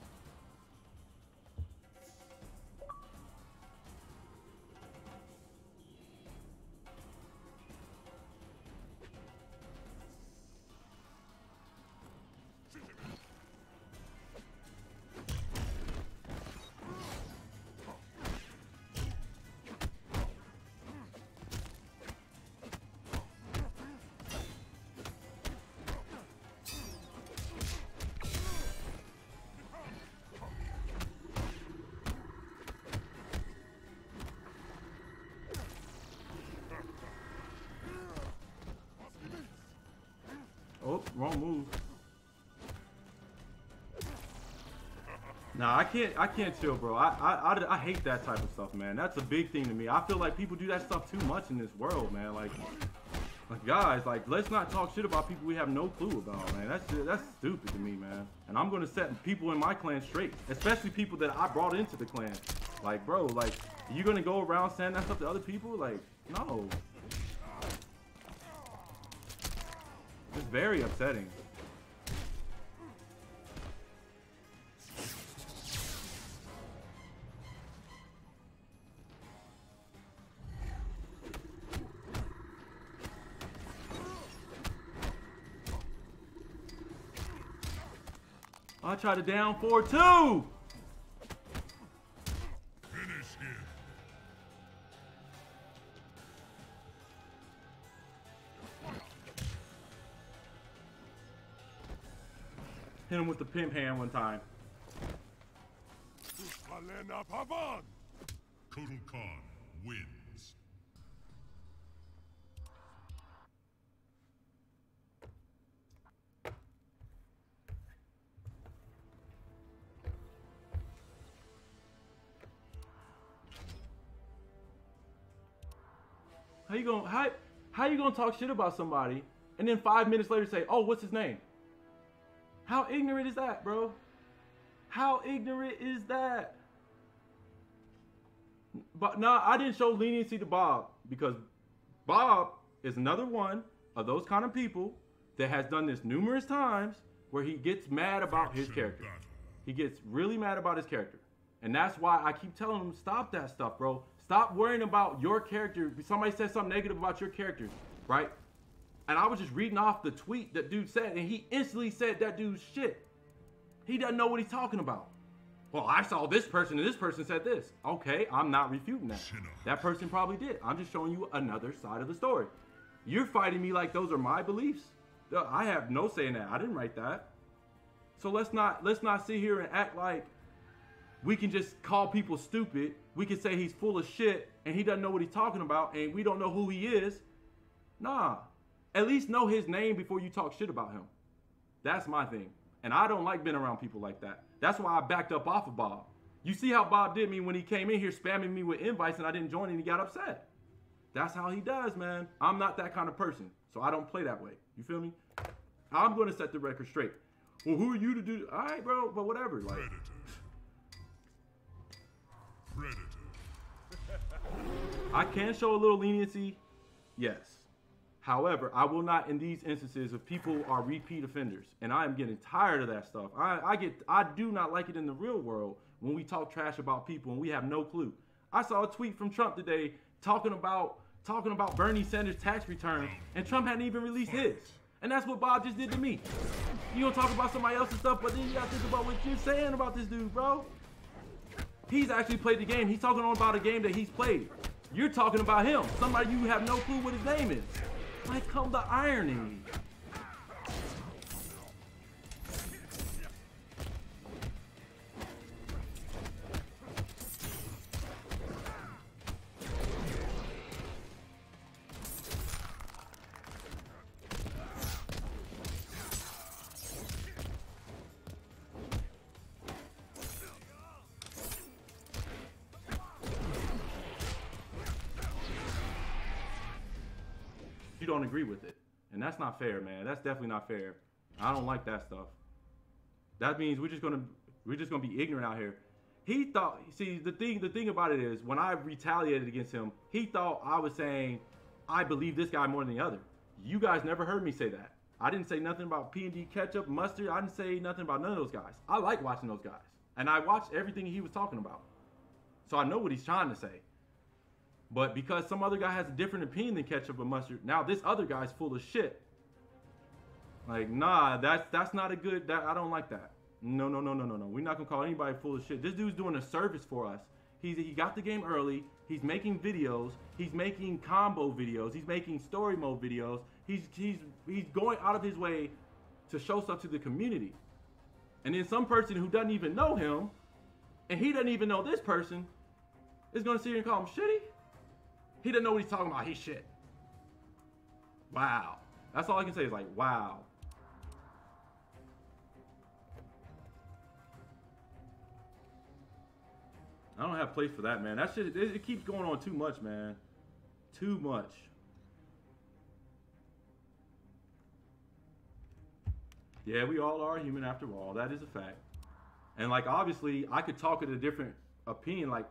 Speaker 2: Oh, wrong move. Nah, I can't chill, bro. I hate that type of stuff, man. That's a big thing to me. I feel like people do that stuff too much in this world, man. Like guys, like, let's not talk shit about people we have no clue about, man. That's stupid to me, man. And I'm gonna set people in my clan straight, especially people that I brought into the clan. Like, bro, like, you gonna go around saying that stuff to other people? Like, no. It's very upsetting. I tried to down 4-2.
Speaker 9: Finish him.
Speaker 2: Hit him with the pimp hand one time.
Speaker 9: Alena Pavan. Kotal Khan wins.
Speaker 2: How you gonna talk shit about somebody and then 5 minutes later say, oh, what's his name? How ignorant is that, bro? How ignorant is that? But nah, I didn't show leniency to Bob because Bob is another one of those kind of people that has done this numerous times where he gets mad about his character. He gets really mad about his character. And that's why I keep telling him, stop that stuff, bro. Stop worrying about your character. Somebody said something negative about your character, right? And I was just reading off the tweet that dude said, and he instantly said that dude's shit. He doesn't know what he's talking about. Well, I saw this person and this person said this. Okay, I'm not refuting that. That person probably did. I'm just showing you another side of the story. You're fighting me like those are my beliefs. I have no say in that. I didn't write that. So let's not sit here and act like we can just call people stupid. We can say he's full of shit and he doesn't know what he's talking about and we don't know who he is. Nah. At least know his name before you talk shit about him. That's my thing. And I don't like being around people like that. That's why I backed up off of Bob. You see how Bob did me when he came in here spamming me with invites and I didn't join and he got upset. That's how he does, man. I'm not that kind of person. So I don't play that way. You feel me? I'm going to set the record straight. Well, who are you to do? All right, bro, but whatever. Like,
Speaker 9: Predator.
Speaker 2: I can show a little leniency, yes. However, I will not in these instances if people are repeat offenders. And I am getting tired of that stuff. I do not like it in the real world when we talk trash about people and we have no clue. I saw a tweet from Trump today talking about Bernie Sanders' tax return, and Trump hadn't even released his. And that's what Bob just did to me. You gonna talk about somebody else's stuff, but then you gotta think about what you're saying about this dude, bro. He's actually played the game. He's talking about a game that he's played. You're talking about him, somebody you have no clue what his name is. Like, come the irony. you don't agree with it. And that's not fair, man. That's definitely not fair. I don't like that stuff. That means we're just gonna be ignorant out here. He thought, see, the thing about it is, when I retaliated against him, he thought I was saying I believe this guy more than the other. You guys never heard me say that. I didn't say nothing about P&D ketchup, mustard. I didn't say nothing about none of those guys. I like watching those guys. And I watched everything he was talking about. So I know what he's trying to say. But because some other guy has a different opinion than ketchup or mustard, now this other guy's full of shit. Like, nah, that's not a good, I don't like that. No. We're not gonna call anybody full of shit. This dude's doing a service for us. He got the game early. He's making videos. He's making combo videos. He's making story mode videos. He's going out of his way to show stuff to the community. And then some person who doesn't even know him, and he doesn't even know this person, is gonna sit here and call him shitty? He doesn't know what he's talking about. He's shit. Wow. That's all I can say is like, wow. I don't have place for that, man. That shit, it keeps going on too much, man. Too much. Yeah, we all are human after all. That is a fact. And like, obviously, I could talk at a different opinion. Like,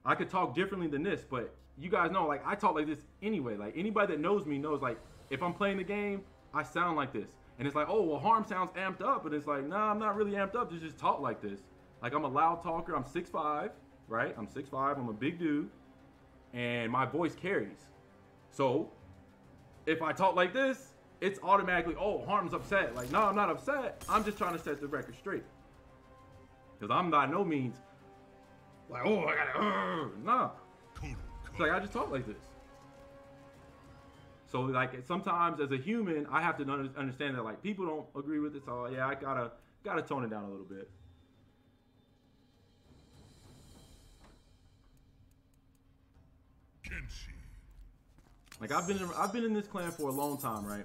Speaker 2: I could talk differently than this, but you guys know, like, I talk like this anyway. Like, anybody that knows me knows, like, if I'm playing the game, I sound like this. And it's like, oh, well, Harm sounds amped up. But it's like, nah, I'm not really amped up. Just talk like this. Like, I'm a loud talker. I'm 6'5", right? I'm 6'5". I'm a big dude. And my voice carries. So, if I talk like this, it's automatically, oh, Harm's upset. Like, no, I'm not upset. I'm just trying to set the record straight. Because I'm by no means like, oh, I gotta, nah. It's like, I just talk like this. So, like, sometimes as a human, I have to understand that, like, people don't agree with it. So, yeah, I gotta tone it down a little bit. Like, I've been in this clan for a long time, right?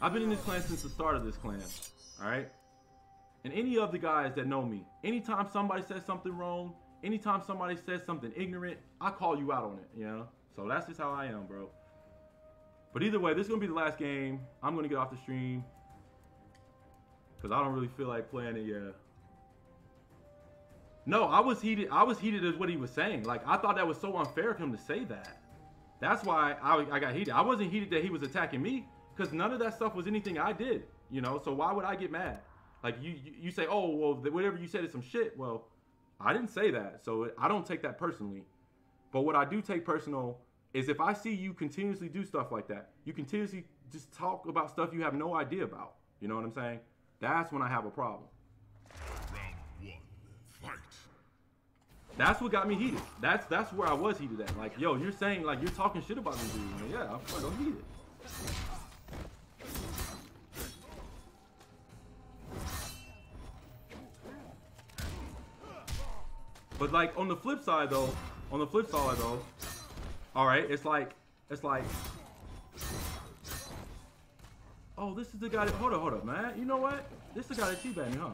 Speaker 2: I've been in this clan since the start of this clan, all right? And any of the guys that know me, anytime somebody says something wrong, anytime somebody says something ignorant, I call you out on it, you know? So that's just how I am, bro. But either way, this is going to be the last game. I'm going to get off the stream because I don't really feel like playing it yet. No, I was heated. I was heated as what he was saying. Like, I thought that was so unfair of him to say that. That's why I got heated. I wasn't heated that he was attacking me because none of that stuff was anything I did, you know? So why would I get mad? Like, you say, oh, well, whatever you said is some shit. Well, I didn't say that, so I don't take that personally. But what I do take personal is if I see you continuously do stuff like that, you continuously just talk about stuff you have no idea about. You know what I'm saying? That's when I have a problem.
Speaker 9: Round one, fight.
Speaker 2: That's what got me heated. That's where I was heated at. Like, yo, you're saying, like, you're talking shit about me, dude. Like, yeah, I'm heated. But like on the flip side though, all right, it's like, oh, this is the guy that, hold up, man. You know what? This is the guy that teabagged me, huh?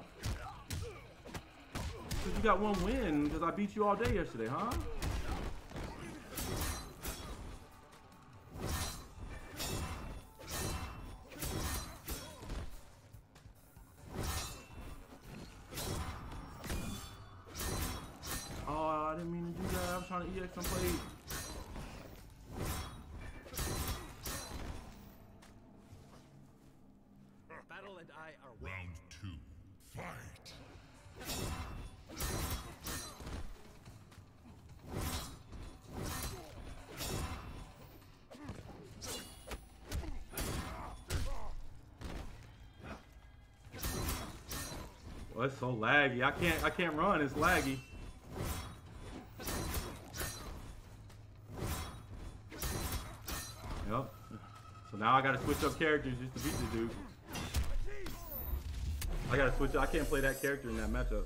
Speaker 2: Cause you got one win because I beat you all day yesterday, huh? I didn't mean to do that. I was trying to EX some play.
Speaker 6: Battle and I are
Speaker 9: round two. Fight.
Speaker 2: Well, it's so laggy. I can't run. It's laggy. Yep. So now I gotta switch up characters just to beat this dude. I gotta switch. I can't play that character in that matchup.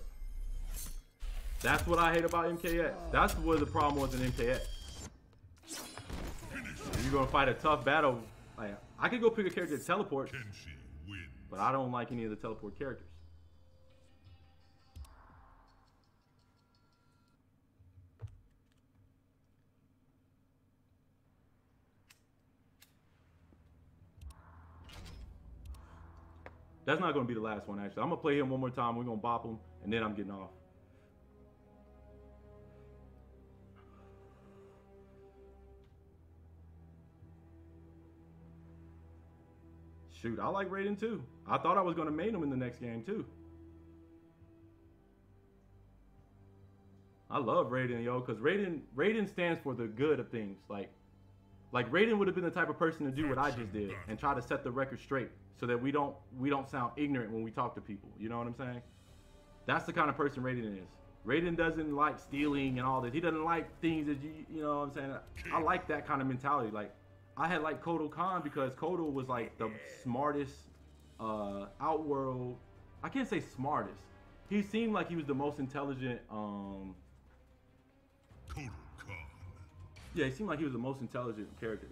Speaker 2: That's what I hate about MKX. That's what the problem was in MKX. You're gonna fight a tough battle. Like, I could go pick a character that teleports, but I don't like any of the teleport characters. That's not going to be the last one, actually. I'm going to play him one more time. We're going to bop him, and then I'm getting off. Shoot, I like Raiden too. I thought I was going to main him in the next game too. I love Raiden, yo, because Raiden stands for the good of things. Like Raiden would have been the type of person to do what I just did and try to set the record straight so that we don't sound ignorant when we talk to people. You know what I'm saying? That's the kind of person Raiden is. Raiden doesn't like stealing and all this. He doesn't like things that you know what I'm saying? I like that kind of mentality. Like, I had like Kodo Khan because Kodo was like the smartest outworld. I can't say smartest. He seemed like he was the most intelligent. Kodo
Speaker 9: Khan.
Speaker 2: Yeah, he seemed like he was the most intelligent character.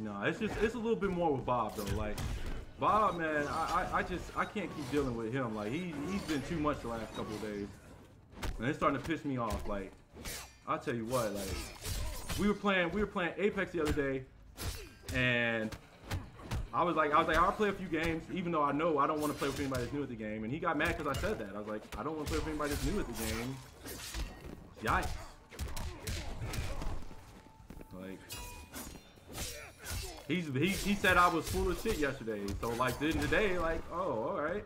Speaker 2: No, it's a little bit more with Bob though. Like Bob, man, I can't keep dealing with him. Like he's been too much the last couple of days, and it's starting to piss me off. Like I'll tell you what, like we were playing Apex the other day, and I was like I'll play a few games, even though I know I don't want to play with anybody that's new at the game. And he got mad because I said that. I was like, I don't want to play with anybody that's new at the game. Yikes. Like. He said I was full of shit yesterday. So like then today, like, oh, all right.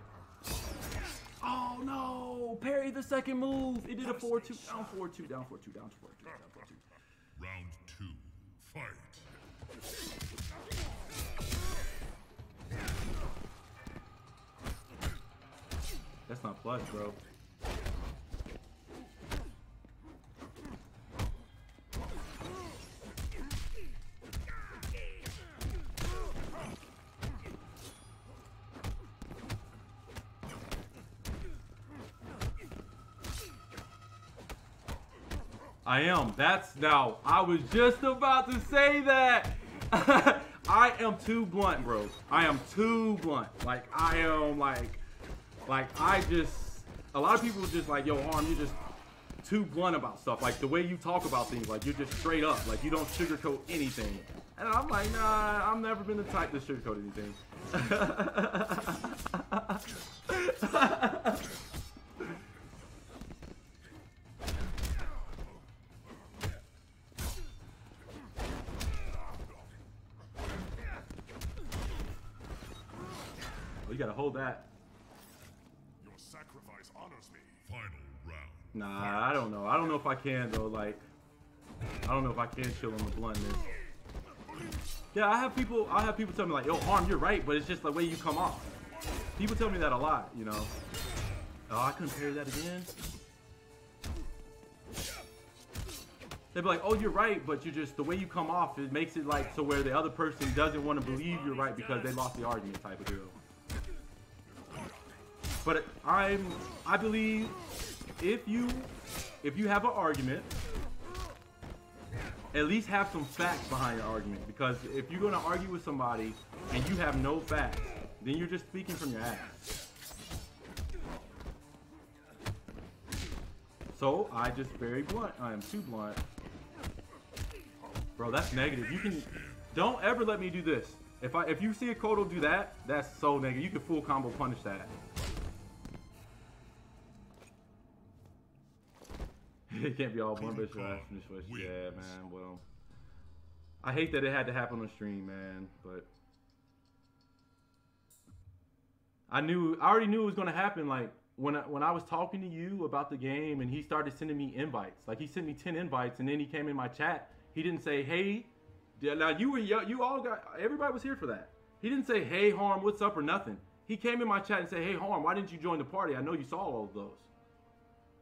Speaker 2: Oh no! Parry the second move. It did a 4-2, down 4-2, down 4-2, down 4-2, down 4-2.
Speaker 9: Round 2, fight.
Speaker 2: That's not plus, bro. I am. That's now. I was just about to say that. I am too blunt, bro. I am too blunt. Like I am like I just. A lot of people are just like, yo, Harm, you're just too blunt about stuff. Like the way you talk about things, like you're just straight up. Like you don't sugarcoat anything. And I'm like, nah, I've never been the type to sugarcoat anything. You gotta hold that.
Speaker 9: Your sacrifice honors me. Final round.
Speaker 2: Nah, I don't know. I don't know if I can though. Like, I don't know if I can chill on the bluntness. Yeah, I have people tell me like, yo, Harm, you're right, but it's just the way you come off. People tell me that a lot, you know. Oh, I couldn't parry that again. They'd be like, oh, you're right, but you're just, the way you come off, it makes it like so where the other person doesn't want to believe you're right because they lost the argument type of deal. But I believe if you have an argument, at least have some facts behind your argument. Because if you're gonna argue with somebody and you have no facts, then you're just speaking from your ass. So I just very blunt. I am too blunt. Bro, that's negative. Don't ever let me do this. If you see a Kodo do that, that's so negative. You can full combo punish that. It can't be all blunt, but yeah, man. Well, I hate that it had to happen on stream, man. But I already knew it was gonna happen. Like when I was talking to you about the game, and he started sending me invites. Like he sent me 10 invites, and then he came in my chat. He didn't say, "Hey." Now you all got, everybody was here for that. He didn't say, "Hey Harm, what's up?" or nothing. He came in my chat and said, "Hey Harm, why didn't you join the party? I know you saw all of those."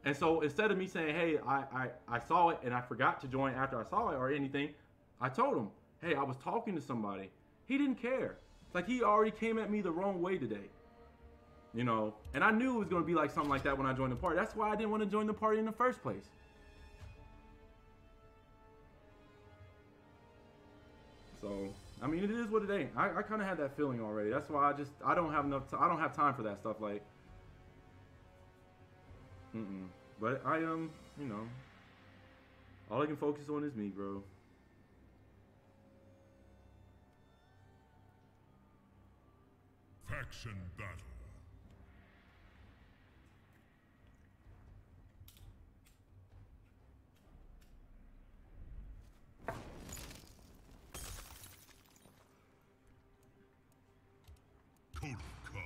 Speaker 2: And so instead of me saying, hey, I saw it and I forgot to join after I saw it or anything, I told him, hey, I was talking to somebody. He didn't care. Like, he already came at me the wrong way today. You know, and I knew it was going to be like something like that when I joined the party. That's why I didn't want to join the party in the first place. So, I mean, it is what it ain't. I kind of had that feeling already. That's why I don't have enough I don't have time for that stuff. Like, but I you know, all I can focus on is me, bro.
Speaker 9: Faction battle. Total Khan.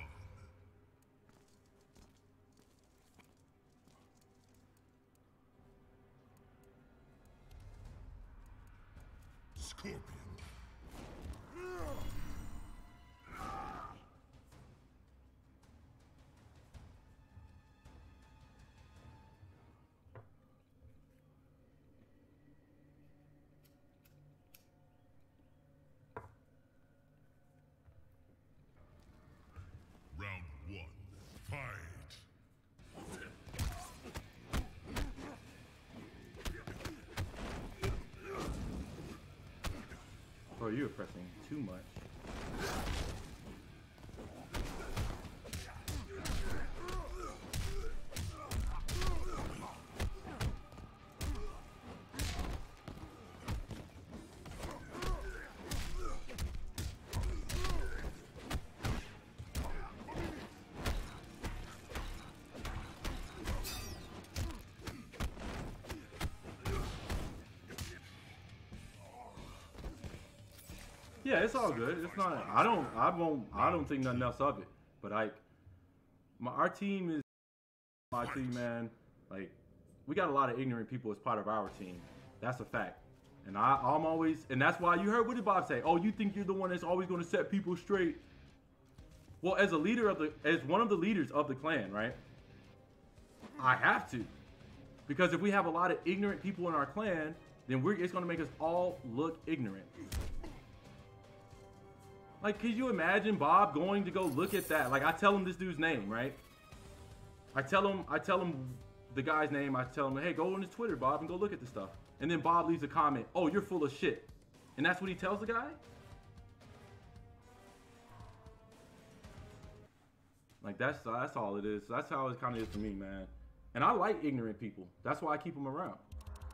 Speaker 9: Scorpion. Round 1. Fight.
Speaker 2: Bro, you're pressing too much. Yeah, it's all good. It's not. I don't think nothing else of it. But like, our team is my team, man. Like, we got a lot of ignorant people as part of our team. That's a fact. And I'm always, and that's why you heard what did Bob say? Oh, you think you're the one that's always going to set people straight? Well, as one of the leaders of the clan, right? I have to, because if we have a lot of ignorant people in our clan, then it's going to make us all look ignorant. Like, could you imagine Bob going to go look at that? Like, I tell him this dude's name, right? I tell him the guy's name. I tell him, hey, go on his Twitter, Bob, and go look at this stuff. And then Bob leaves a comment, oh, you're full of shit. And that's what he tells the guy? Like, that's all it is. That's how it kind of is for me, man. And I like ignorant people. That's why I keep them around.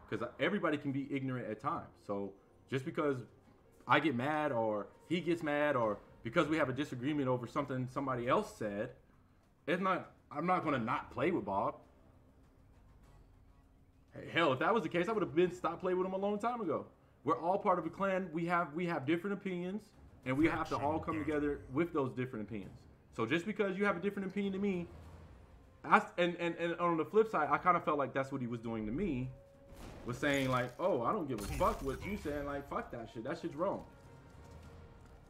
Speaker 2: Because everybody can be ignorant at times. So just because I get mad or he gets mad or because we have a disagreement over something somebody else said, I'm not going to not play with Bob. Hell, if that was the case, I would have stopped playing with him a long time ago. We're all part of a clan. We have different opinions, and we have to all come together with those different opinions. So just because you have a different opinion than me, and on the flip side, I kind of felt like that's what he was doing to me, was saying like, oh, I don't give a fuck what you saying, like, fuck that shit. That shit's wrong.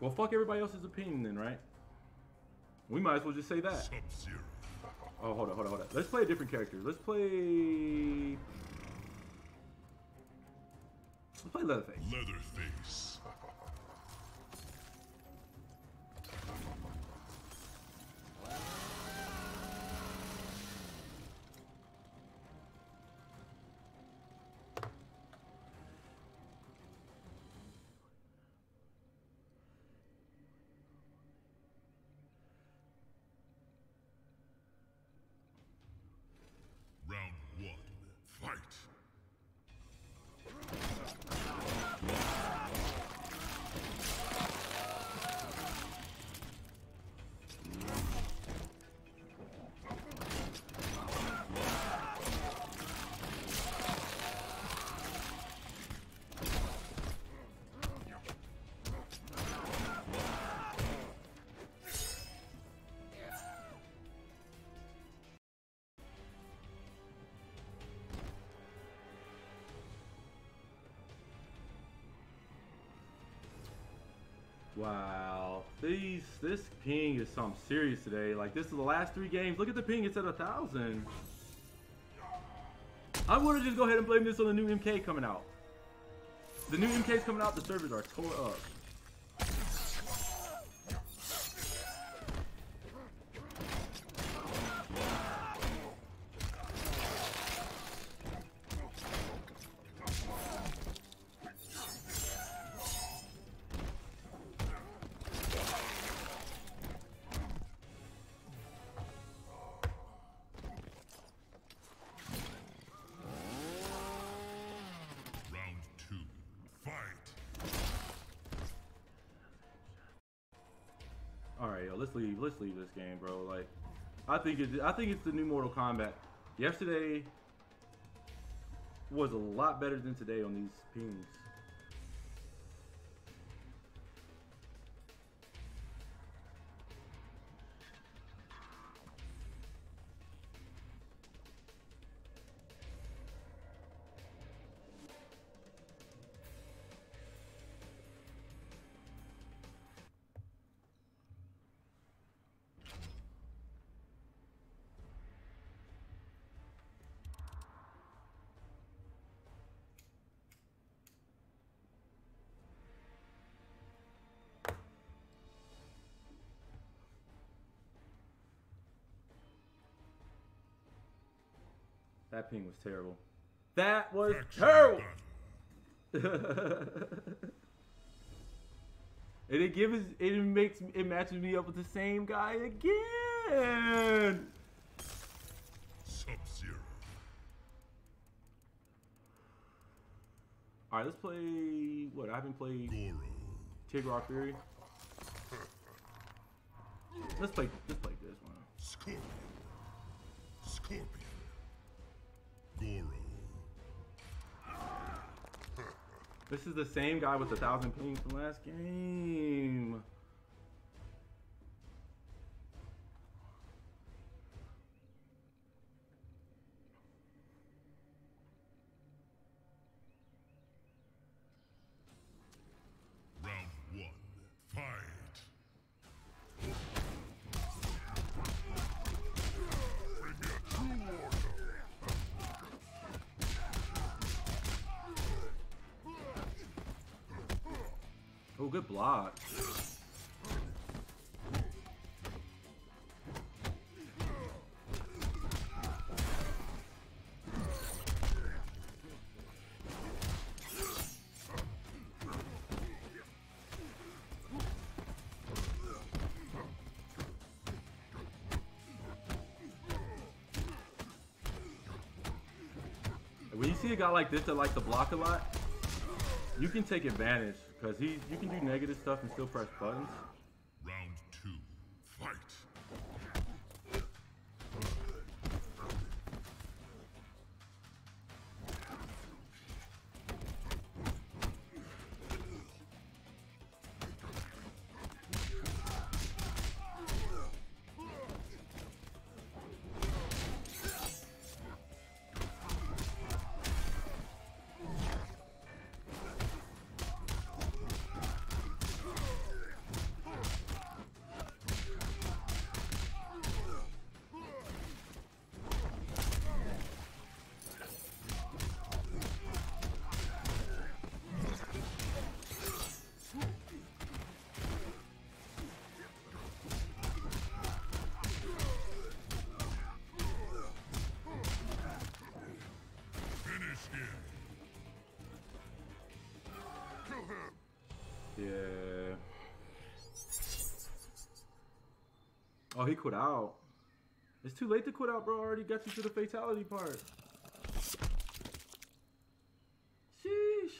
Speaker 2: Well, fuck everybody else's opinion then, right? We might as well just say that.
Speaker 9: Sub-Zero.
Speaker 2: Oh, hold on. Let's play a different character. Let's play Leatherface.
Speaker 9: Leatherface. Round 1. Fight.
Speaker 2: Wow, this ping is something serious today. Like, this is the last 3 games. Look at the ping; it's at 1,000. I'm gonna just go ahead and blame this on the new MK coming out. The new MK's coming out, the servers are tore up. Alright, yo, let's leave this game, bro. Like, I think it's the new Mortal Kombat. Yesterday was a lot better than today on these pings. That ping was terrible. That was terrible. And it matches me up with the same guy again.
Speaker 9: Sub-Zero.
Speaker 2: All right, let's play. What? I haven't played Tigrar Fury. Let's play this one.
Speaker 9: Scorpion. Scorpion. Goro.
Speaker 2: This is the same guy with 1,000 pings from last game.
Speaker 9: Round 1. Fight. Bring me a true warrior.
Speaker 2: Oh, good block. When you see a guy like this that likes to block a lot, you can take advantage because you can do negative stuff and still press buttons.
Speaker 9: Round 2. Fight.
Speaker 2: Yeah. Oh, he quit out. It's too late to quit out, bro. I already got you to the fatality part. Sheesh.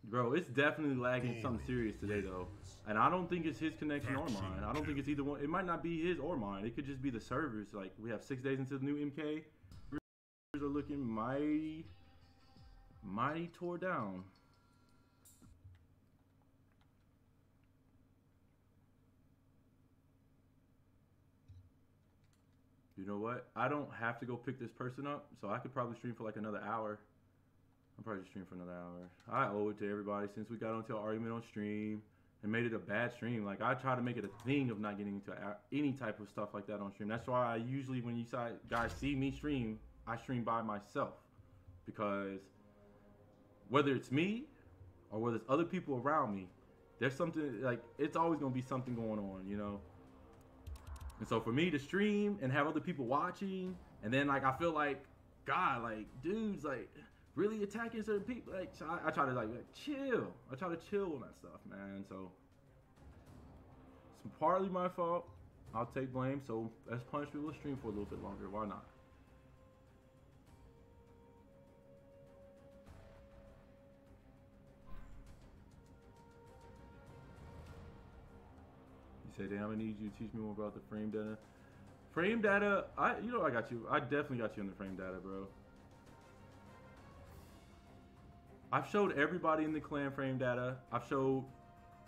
Speaker 2: Bro, it's definitely lagging something serious today, though. And I don't think it's his connection or mine. I don't think it's either one. It might not be his or mine. It could just be the servers. Like, we have 6 days into the new MK. Are looking mighty tore down. You know what? I don't have to go pick this person up, so I could probably stream for like another hour. I'll probably stream for another hour. I owe it to everybody since we got onto an argument on stream and made it a bad stream. Like, I try to make it a thing of not getting into any type of stuff like that on stream. That's why I usually, when you guys see me stream, I stream by myself. Because whether it's me or whether it's other people around me, there's something, like, it's always going to be something going on, you know? And so for me to stream and have other people watching, and then, like, I feel like, God, like, dudes, like, really attacking certain people, like, so I try to, like, chill. I try to chill on that stuff, man. So it's partly my fault. I'll take blame. So let's punish people to stream for a little bit longer. Why not? You say, damn, I need you to teach me more about the frame data. Frame data, I got you. I definitely got you on the frame data, bro. I've showed everybody in the clan frame data. I've showed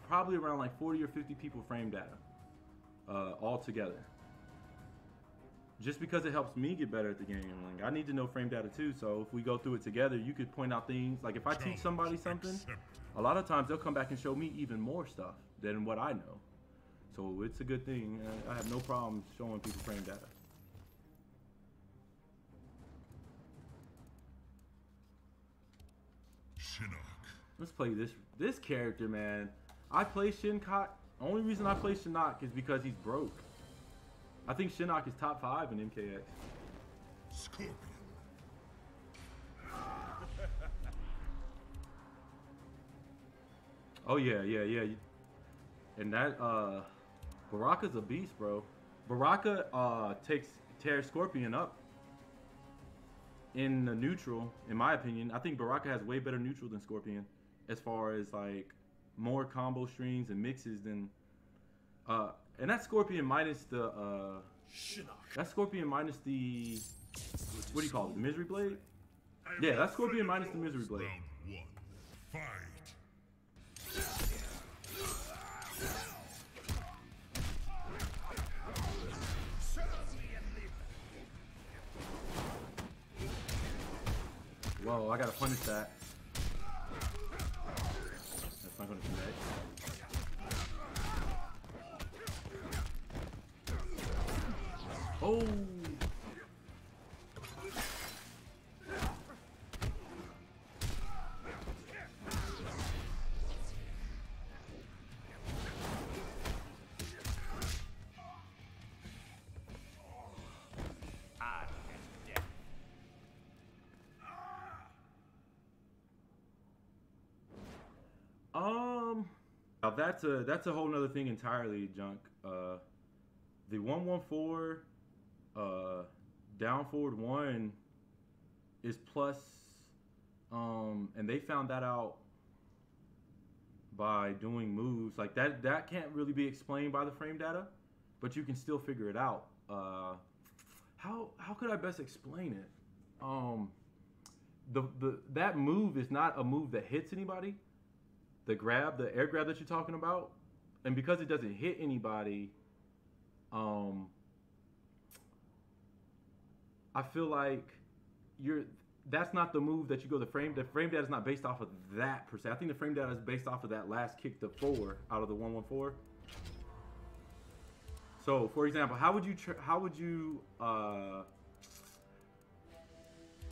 Speaker 2: probably around like 40 or 50 people frame data all together. Just because it helps me get better at the game. Like, I need to know frame data too, so if we go through it together, you could point out things. Like, if I teach somebody something, a lot of times they'll come back and show me even more stuff than what I know. So it's a good thing. I have no problem showing people frame data. Let's play this character, man. I play Shinnok. Only reason I play Shinnok is because he's broke. I think Shinnok is top 5 in MKX.
Speaker 9: Scorpion.
Speaker 2: Oh yeah. And that Baraka's a beast, bro. Baraka tears Scorpion up in the neutral, in my opinion. I think Baraka has way better neutral than Scorpion as far as like more combo strings and mixes than and that's Scorpion minus the that's Scorpion minus the, what do you call it, the Misery Blade? Yeah, that's Scorpion minus the Misery Blade.
Speaker 9: Round 1.
Speaker 2: Whoa, I gotta punish that. That's not gonna connect. Oh! Now that's a whole nother thing entirely, Junk. The 114 down forward 1 is plus, and they found that out by doing moves like that. That can't really be explained by the frame data, but you can still figure it out. How could I best explain it? That move is not a move that hits anybody. The air grab that you're talking about, and because it doesn't hit anybody, I feel like that's not the move that you go the frame data is not based off of that per se. I think the frame data is based off of that last kick to 4 out of the 114. So, for example, how would you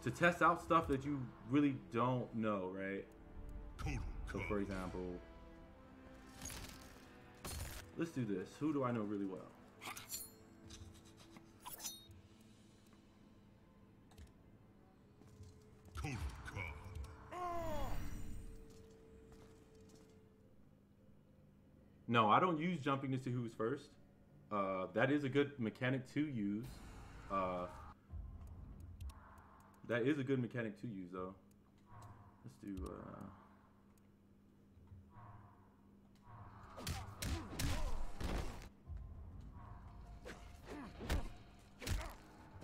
Speaker 2: to test out stuff that you really don't know, right? So, for example, let's do this. Who do I know really well? No, I don't use jumping to see who's first. That is a good mechanic to use. That is a good mechanic to use, though. Let's do...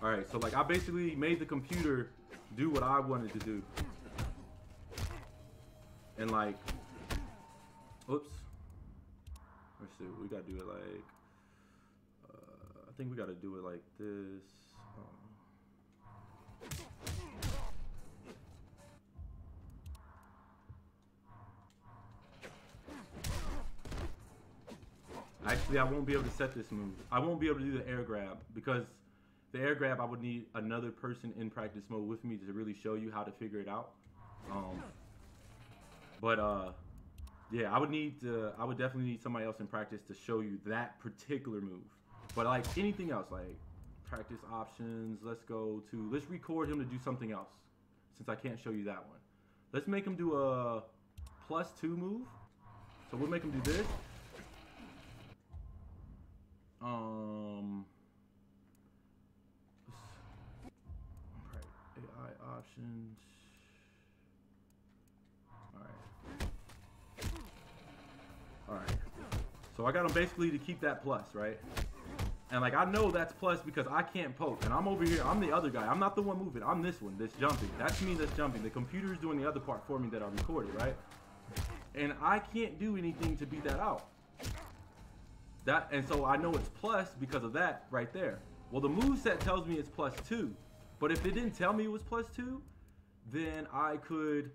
Speaker 2: Alright, so like I basically made the computer do what I wanted to do. And like, oops. Let's see, we gotta do it like, I think we gotta do it like this. Actually, I won't be able to set this move. I won't be able to do the air grab because the air grab, I would need another person in practice mode with me to really show you how to figure it out. Yeah, I would definitely need somebody else in practice to show you that particular move. But like anything else, like practice options, let's record him to do something else since I can't show you that one. Let's make him do a +2 move. So we'll make him do this. Alright, AI options. Alright. So I got him basically to keep that plus, right? And like I know that's plus because I can't poke. And I'm over here, I'm the other guy. I'm not the one moving. I'm this one that's jumping. That's me that's jumping. The computer's doing the other part for me that I recorded, right? And I can't do anything to beat that out. And so I know it's plus because of that right there. Well, the moveset tells me it's +2. But if it didn't tell me it was +2, then I could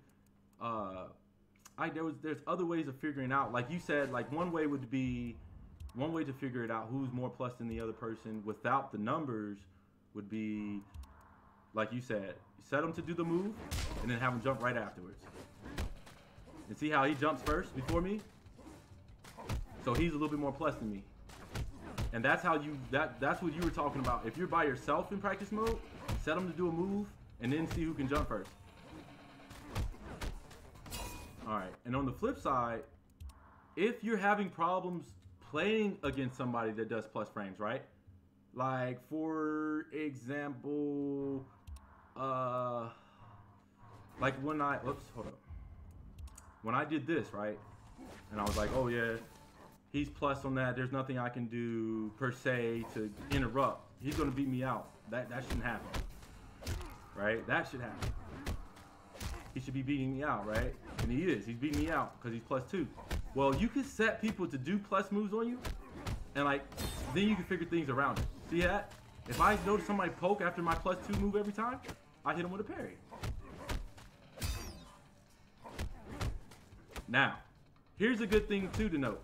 Speaker 2: there's other ways of figuring out. Like you said, like one way to figure it out who's more plus than the other person without the numbers would be, like you said, set him to do the move and then have him jump right afterwards. And see how he jumps first before me? So he's a little bit more plus than me. And that's how that's what you were talking about. If you're by yourself in practice mode, set him to do a move and then see who can jump first. Alright, and on the flip side, if you're having problems playing against somebody that does plus frames, right? Like, for example, like when when I did this, right? And I was like, oh yeah, he's plus on that. There's nothing I can do per se to interrupt. He's gonna beat me out. That shouldn't happen, right? That should happen. He should be beating me out, right? And he is. He's beating me out because he's +2. Well, you can set people to do plus moves on you, and like then you can figure things around it. See that? If I notice somebody poke after my +2 move every time, I hit him with a parry. Now, here's a good thing too to note.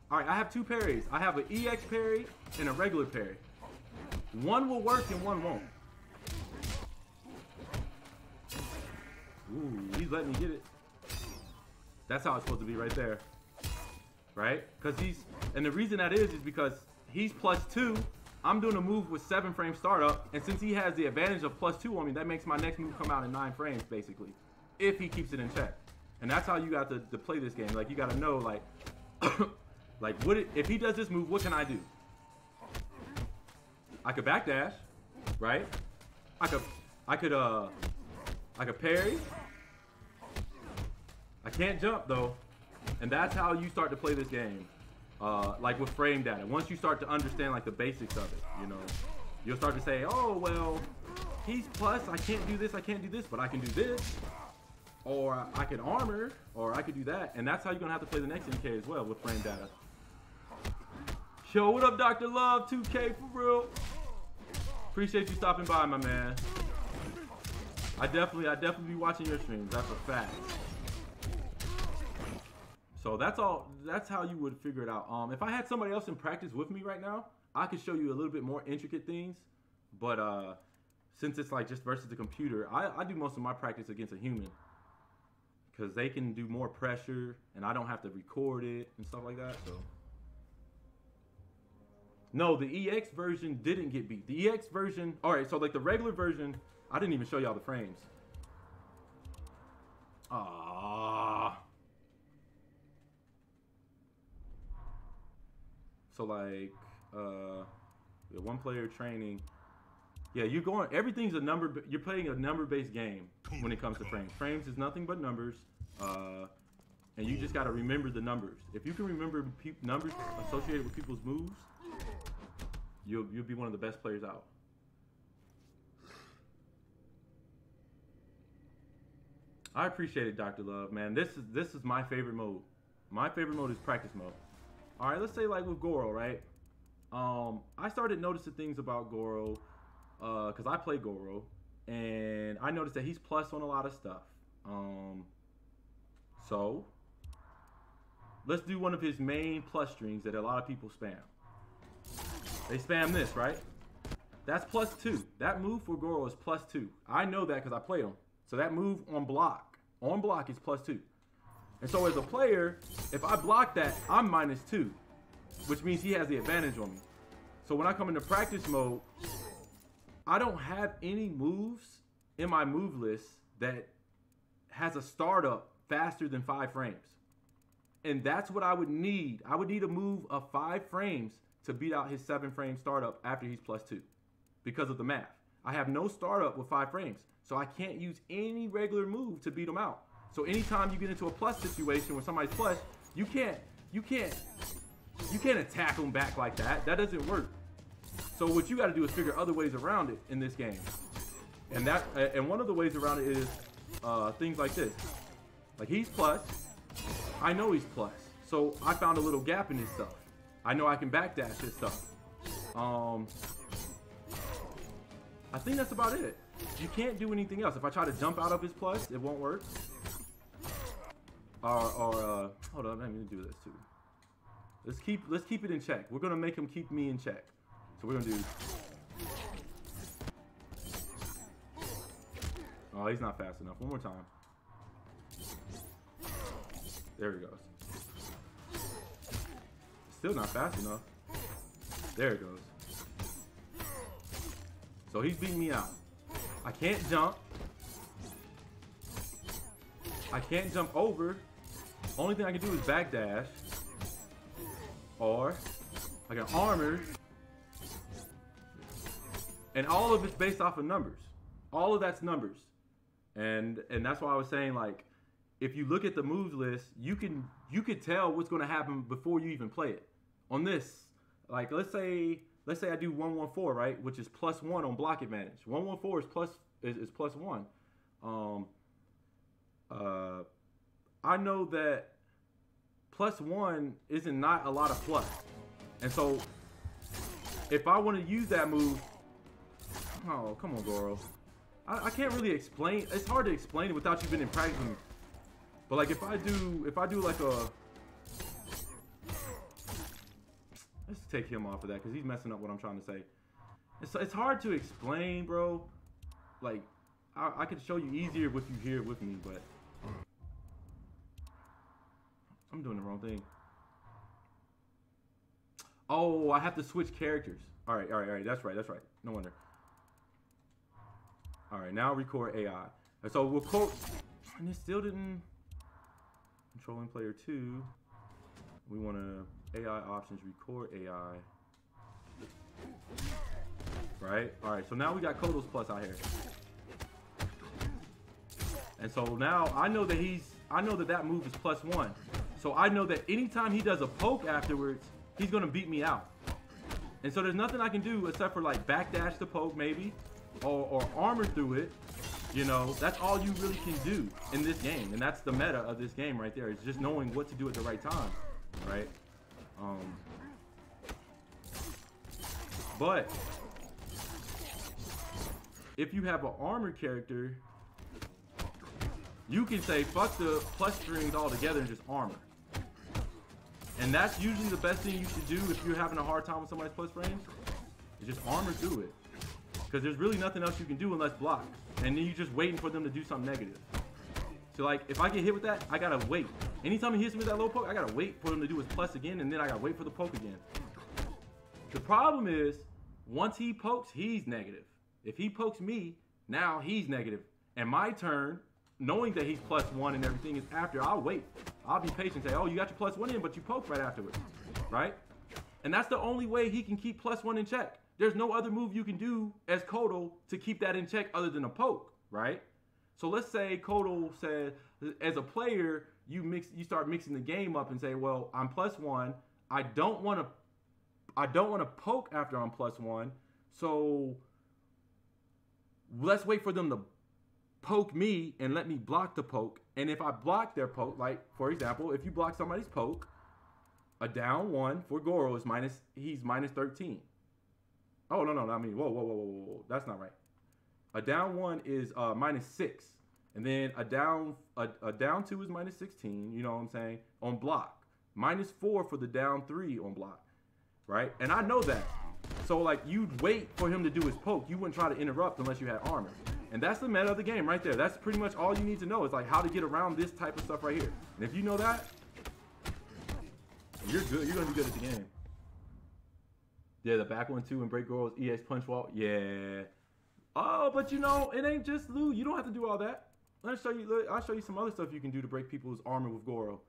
Speaker 2: All right, I have 2 parries. I have an EX parry and a regular parry. One will work and one won't. Ooh, he's letting me get it. That's how it's supposed to be right there. Right? And the reason that is because he's +2. I'm doing a move with 7 frame startup, and since he has the advantage of +2 on me, that makes my next move come out in 9 frames, basically. If he keeps it in check. And that's how you got to play this game. Like, you got to know, like, if he does this move, what can I do? I could backdash, right? I could parry. I can't jump though, and that's how you start to play this game, like with frame data. Once you start to understand like the basics of it, you know, you'll start to say, oh well, he's plus, I can't do this, but I can do this, or I can armor, or I could do that, and that's how you're gonna have to play the next MK as well with frame data. Yo, what up, Dr. Love? 2K for real. Appreciate you stopping by, my man. I definitely be watching your streams. That's a fact. So that's how you would figure it out. If I had somebody else in practice with me right now, I could show you a little bit more intricate things. But since it's like just versus the computer, I do most of my practice against a human. Because they can do more pressure and I don't have to record it and stuff like that. So no, the EX version didn't get beat. The EX version, alright, so like the regular version, I didn't even show y'all the frames. So like the one player training, yeah, everything's a number. You're playing a number-based game when it comes to frames. Frames is nothing but numbers, and you just got to remember the numbers. If you can remember numbers associated with people's moves, you'll be one of the best players out. I appreciate it, Dr. Love, man. This is my favorite mode. My favorite mode is practice mode. All right, let's say like with Goro, right? I started noticing things about Goro because I play Goro, and I noticed that he's plus on a lot of stuff. So let's do one of his main plus strings that a lot of people spam. They spam this, right? That's +2. That move for Goro is +2. I know that because I played him. So that move on block is +2. And so as a player, if I block that, I'm -2, which means he has the advantage on me. So when I come into practice mode, I don't have any moves in my move list that has a startup faster than 5 frames. And that's what I would need. I would need a move of 5 frames to beat out his 7-frame startup after he's +2 because of the math. I have no startup with 5 frames, so I can't use any regular move to beat him out. So anytime you get into a plus situation where somebody's plus, you can't attack them back like that. That doesn't work. So what you got to do is figure other ways around it in this game. And one of the ways around it is things like this. Like he's plus, I know he's plus, so I found a little gap in his stuff. I know I can backdash his stuff. I think that's about it. You can't do anything else. If I try to jump out of his plus, it won't work. Hold on, let me do this too. Let's keep it in check. We're gonna make him keep me in check. So we're gonna do. Oh, he's not fast enough. One more time. There he goes. Still not fast enough. There it goes. So he's beating me out. I can't jump. I can't jump over. Only thing I can do is backdash. Or I can armor. And all of it's based off of numbers. All of that's numbers. And that's why I was saying, like, if you look at the moves list, you could tell what's going to happen before you even play it. On this, like, let's say I do 114, right, which is +1 on block advantage. 114 is +1. I know that +1 isn't not a lot of plus, and so if I want to use that move, oh come on, Goro, I can't really explain. It's hard to explain it without you been in practice. But like if I do like a, let's take him off of that because he's messing up what I'm trying to say. It's hard to explain, bro. Like I could show you easier if you here with me, but I'm doing the wrong thing. Oh, I have to switch characters. All right. That's right. No wonder. All right, now record AI. And so we'll quote, and it still didn't. Controlling player 2. We want to AI options, record AI. Right? All right, so now we got Kodo's plus out here. And so now I know that that move is +1. So I know that anytime he does a poke afterwards, he's gonna beat me out. And so there's nothing I can do except for like backdash the poke maybe, or armor through it. You know, that's all you really can do in this game. And that's the meta of this game right there. It's just knowing what to do at the right time, right? But if you have an armor character, you can say fuck the plus strings altogether and just armor. And that's usually the best thing you should do if you're having a hard time with somebody's plus frames. Is just armor through it. Because there's really nothing else you can do unless block. And then you're just waiting for them to do something negative. So like, if I get hit with that, I gotta wait. Anytime he hits me with that low poke, I gotta wait for him to do his plus again, and then I gotta wait for the poke again. The problem is, once he pokes, he's negative. If he pokes me, now he's negative. And my turn, knowing that he's +1 and everything is after, I'll wait. I'll be patient and say, oh, you got your +1 in, but you poked right afterwards, right? And that's the only way he can keep +1 in check. There's no other move you can do as Kodo to keep that in check other than a poke, right? So let's say Kodo said, as a player, you start mixing the game up and say, well, I'm +1. I don't want to poke after I'm +1. So let's wait for them to poke me and let me block the poke. And if I block their poke, like for example, if you block somebody's poke, a down 1 for Goro is he's -13. Oh, no, I mean, whoa. That's not right. A down 1 is -6. And then a down 2 is -16, you know what I'm saying, on block. -4 for the down 3 on block, right? And I know that. So like you'd wait for him to do his poke. You wouldn't try to interrupt unless you had armor. And that's the meta of the game right there. That's pretty much all you need to know is like how to get around this type of stuff right here. And if you know that, you're good. You're gonna be good at the game. Yeah, the back one too and break girls, EX punch wall. Yeah. Oh, but you know, it ain't just loot. You don't have to do all that. I'll show you some other stuff you can do to break people's armor with Goro.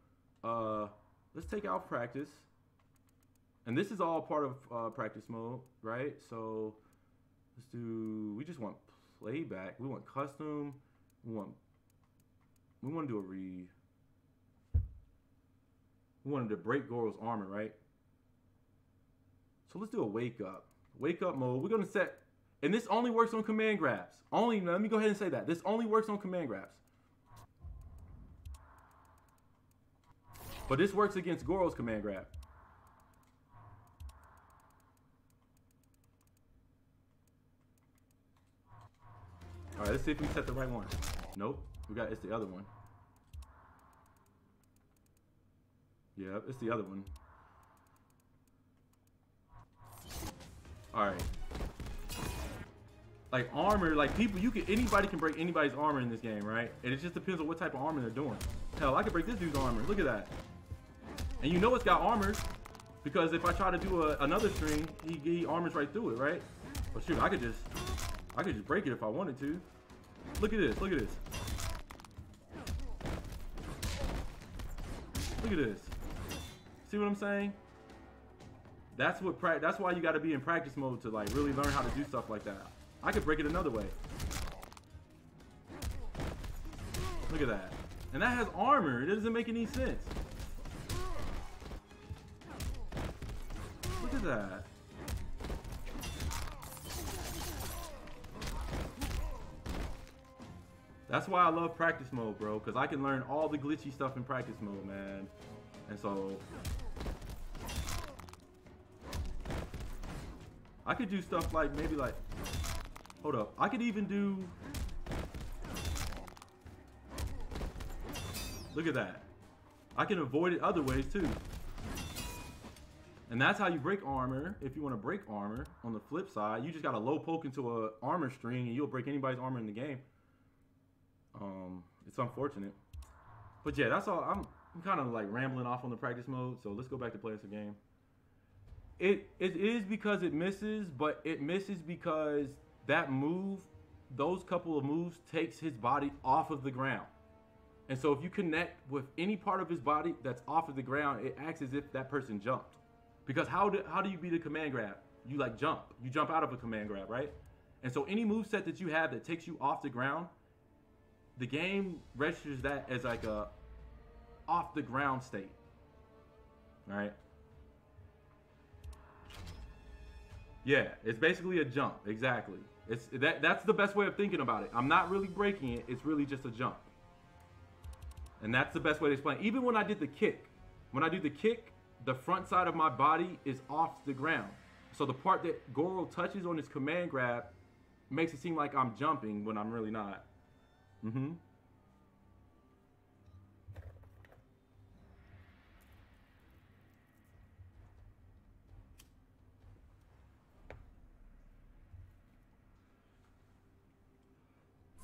Speaker 2: Let's take out practice. And this is all part of practice mode, right? So let's do, we just want playback. We want custom. We want to do a read. We wanted to break Goro's armor, right? So let's do a wake up. Wake up mode. We're going to set, and this only works on command grabs. Only, let me go ahead and say that. This only works on command grabs. But this works against Goro's command grab. All right, let's see if we set the right one. Nope, it's the other one. Yeah, it's the other one. All right. Like armor, like people, anybody can break anybody's armor in this game, right? And it just depends on what type of armor they're doing. Hell, I could break this dude's armor. Look at that. And you know it's got armor because if I try to do another string, he armors right through it, right? But shoot, I could just break it if I wanted to. Look at this. Look at this. Look at this. See what I'm saying? That's why you got to be in practice mode to like really learn how to do stuff like that. I could break it another way. Look at that. And that has armor. It doesn't make any sense. Look at that. That's why I love practice mode, bro, because I can learn all the glitchy stuff in practice mode, man. And so I could do stuff like maybe like, hold up, I could even do, look at that. I can avoid it other ways too. And that's how you break armor. If you want to break armor, on the flip side, you just got to low poke into a armor string and you'll break anybody's armor in the game. It's unfortunate. But yeah, that's all. I'm kind of like rambling off on the practice mode, so let's go back to playing some game. It is because it misses, but it misses because that move, those couple of moves takes his body off of the ground. And so if you connect with any part of his body that's off of the ground, it acts as if that person jumped. Because how do you beat a command grab? You like jump. You jump out of a command grab, right? And so any moveset that you have that takes you off the ground, the game registers that as like a off the ground state. All right? Yeah, it's basically a jump. Exactly. That's the best way of thinking about it. I'm not really breaking it. It's really just a jump. And that's the best way to explain it. Even when I did the kick, the front side of my body is off the ground. So the part that Goro touches on his command grab makes it seem like I'm jumping when I'm really not. Mm-hmm.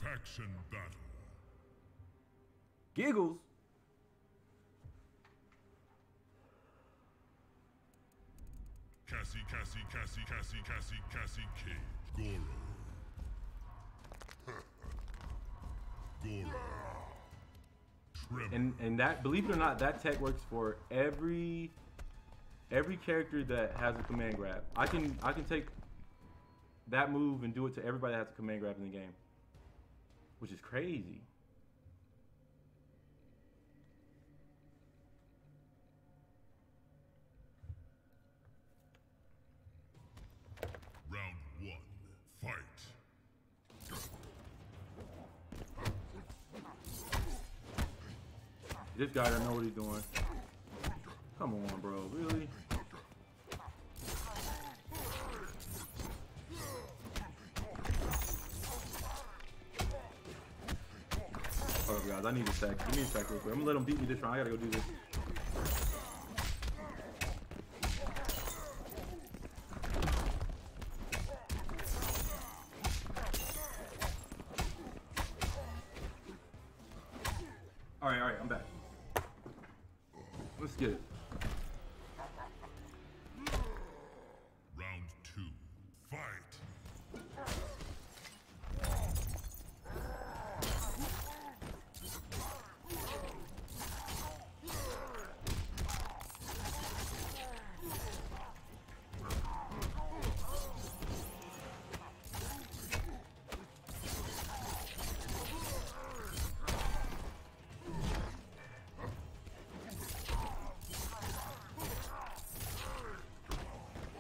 Speaker 9: Faction battle.
Speaker 2: Giggles.
Speaker 9: Cassie, K. Goro. Goro. Trevor.
Speaker 2: And that, believe it or not, that tech works for every character that has a command grab. I can take that move and do it to everybody that has a command grab in the game, which is crazy.
Speaker 9: Round 1, fight.
Speaker 2: This guy doesn't know what he's doing. Come on, bro. Really? Hold up, guys. I need to stack. Give me a stack real quick. I'm gonna let him beat me this round. I gotta go do this. All right, I'm back. Let's get it.
Speaker 9: Round 2. Fight.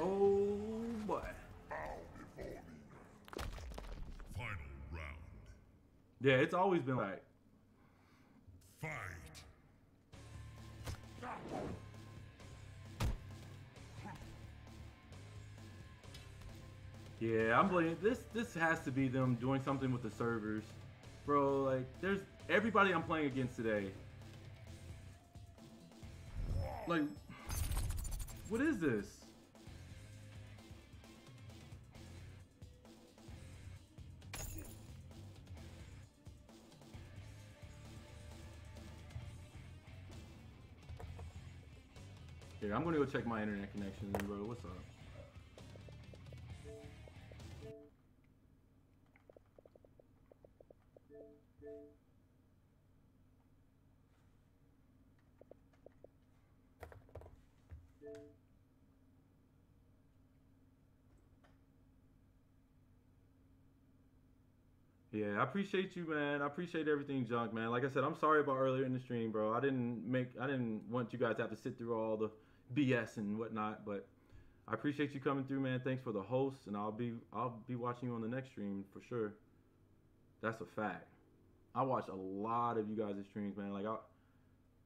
Speaker 2: Oh boy.
Speaker 9: Final round.
Speaker 2: Yeah, it's always been like.
Speaker 9: Fight.
Speaker 2: Yeah, I'm blaming this. This has to be them doing something with the servers, bro. Like, there's everybody I'm playing against today. Like, what is this? Here, I'm gonna go check my internet connection, bro. What's up? Yeah, I appreciate you, man. I appreciate everything, Junk, man. Like I said, I'm sorry about earlier in the stream, bro. I didn't want you guys to have to sit through all the BS and whatnot, but I appreciate you coming through, man. Thanks for the host, and I'll be watching you on the next stream for sure. That's a fact. I watch a lot of you guys' streams, man. Like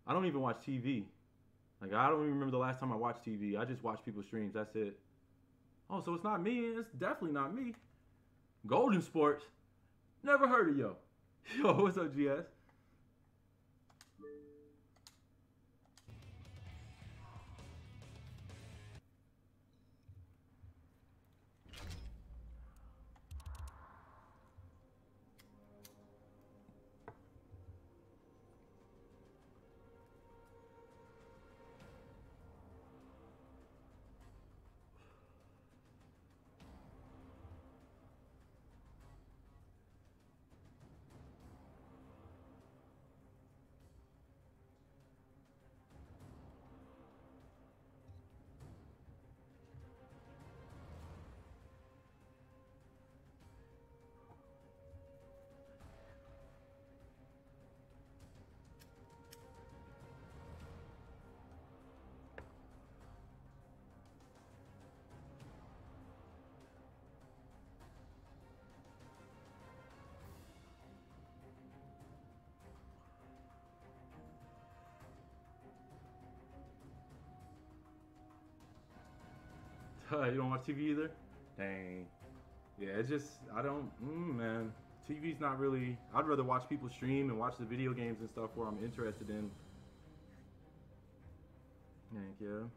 Speaker 2: I don't even watch TV. Like I don't even remember the last time I watched TV. I just watch people's streams. That's it. Oh, so it's not me. It's definitely not me. Golden Sports. Never heard of yo. Yo, what's up, GS? You don't watch TV either? Dang. Yeah, it's just, I don't, man. TV's not really, I'd rather watch people stream and watch the video games and stuff where I'm interested in. Thank you.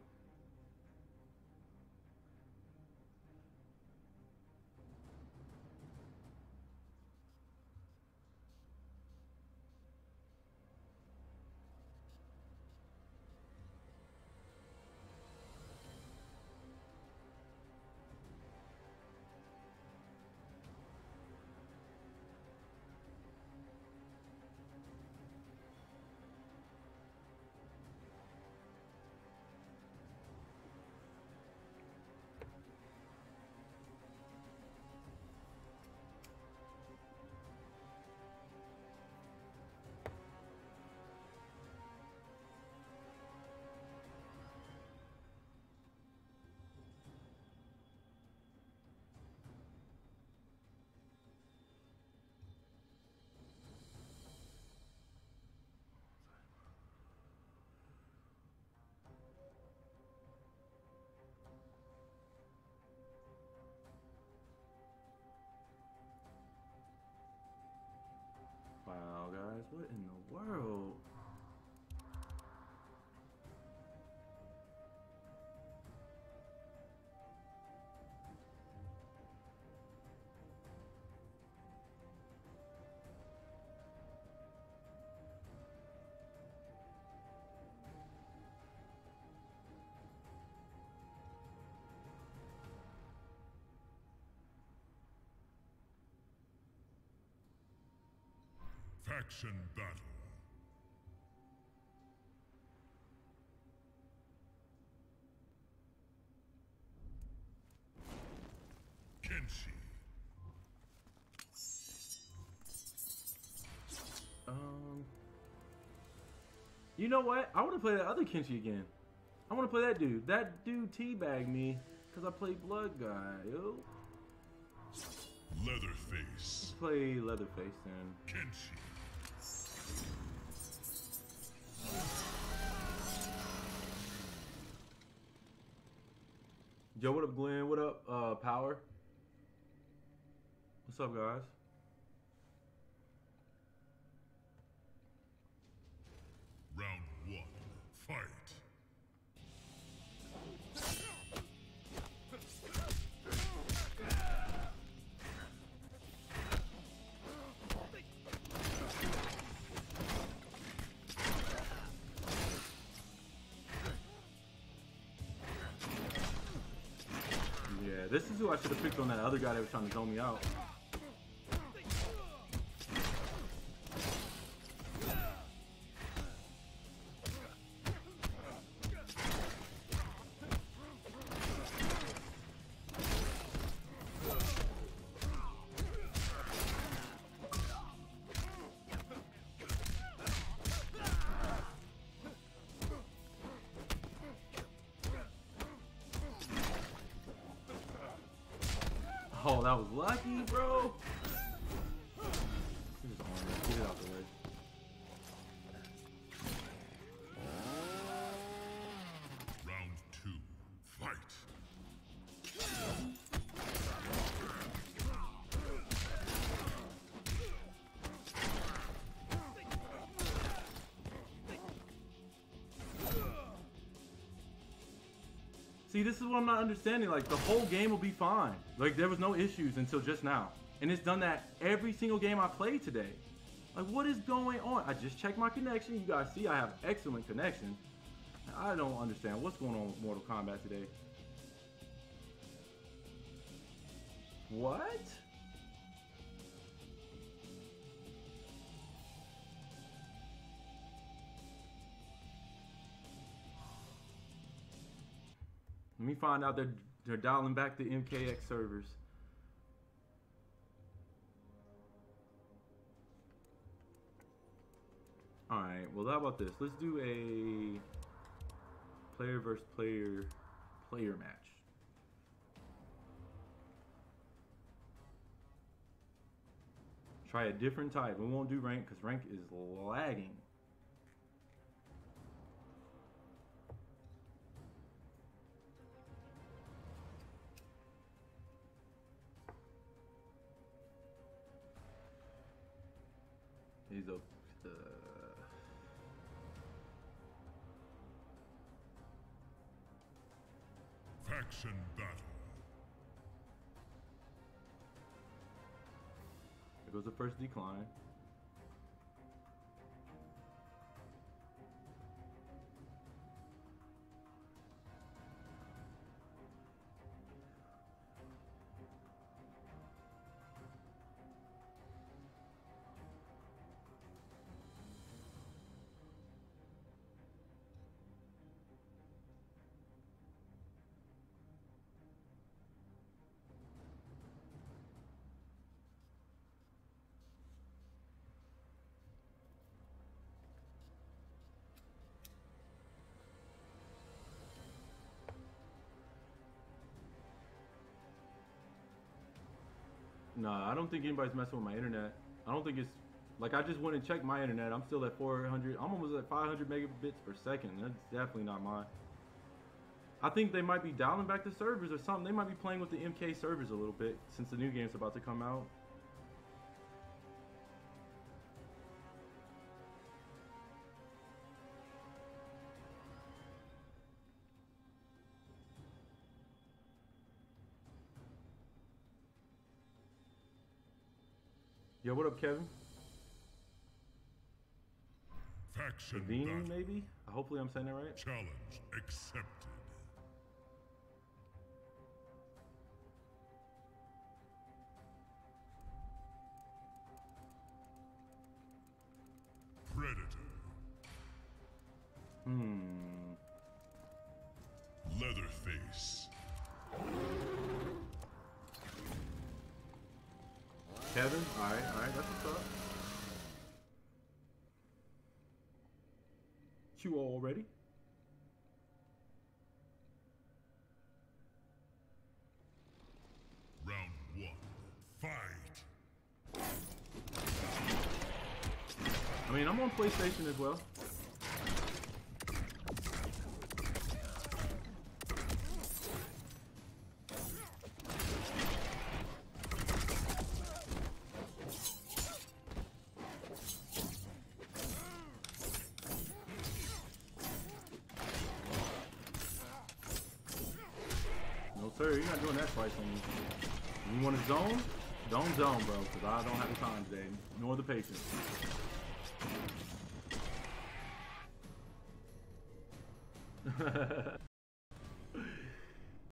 Speaker 2: Wow, guys, what in the world?
Speaker 9: Faction battle. Kenshi.
Speaker 2: You know what? I want to play that other Kenshi again. I want to play that dude. That dude teabagged me because I played Blood Guy, yo.
Speaker 9: Leatherface.
Speaker 2: Let's play Leatherface then.
Speaker 9: Kenshi.
Speaker 2: Yo, what up, Glenn? What up, Power? What's up, guys?
Speaker 9: Round 1. Fight.
Speaker 2: Yeah, this is who I should have picked on that other guy that was trying to zone me out. Oh, that was lucky, bro. Just armor. Get it out the way.
Speaker 9: Round 2. Fight.
Speaker 2: See, this is what I'm not understanding. Like, the whole game will be fine. Like, there was no issues until just now. And it's done that every single game I played today. Like, what is going on? I just checked my connection. You guys see I have excellent connection. I don't understand what's going on with Mortal Kombat today. What? Let me find out they're dialing back the MKX servers. Alright, well how about this? Let's do a player versus player match. Try a different type. We won't do rank because rank is lagging. He's up.
Speaker 9: Faction battle.
Speaker 2: There goes the first decline. Nah, I don't think anybody's messing with my internet. I don't think it's like I just went and checked my internet. I'm still at 400. I'm almost at 500 megabits per second. That's definitely not mine. I think they might be dialing back the servers or something. They might be playing with the MK servers a little bit since the new game's about to come out. Yo, what up, Kevin?
Speaker 9: Faction
Speaker 2: Devine,
Speaker 9: battle.
Speaker 2: maybe? Hopefully I'm saying that right.
Speaker 9: Challenge accepted. face.
Speaker 2: Kevin, alright, that's what's up. You all ready?
Speaker 9: Round 1. Fight.
Speaker 2: I mean, I'm on PlayStation as well. No sir, you're not doing that twice on me. You want to zone? Don't zone, bro, because I don't have the time today, nor the patience.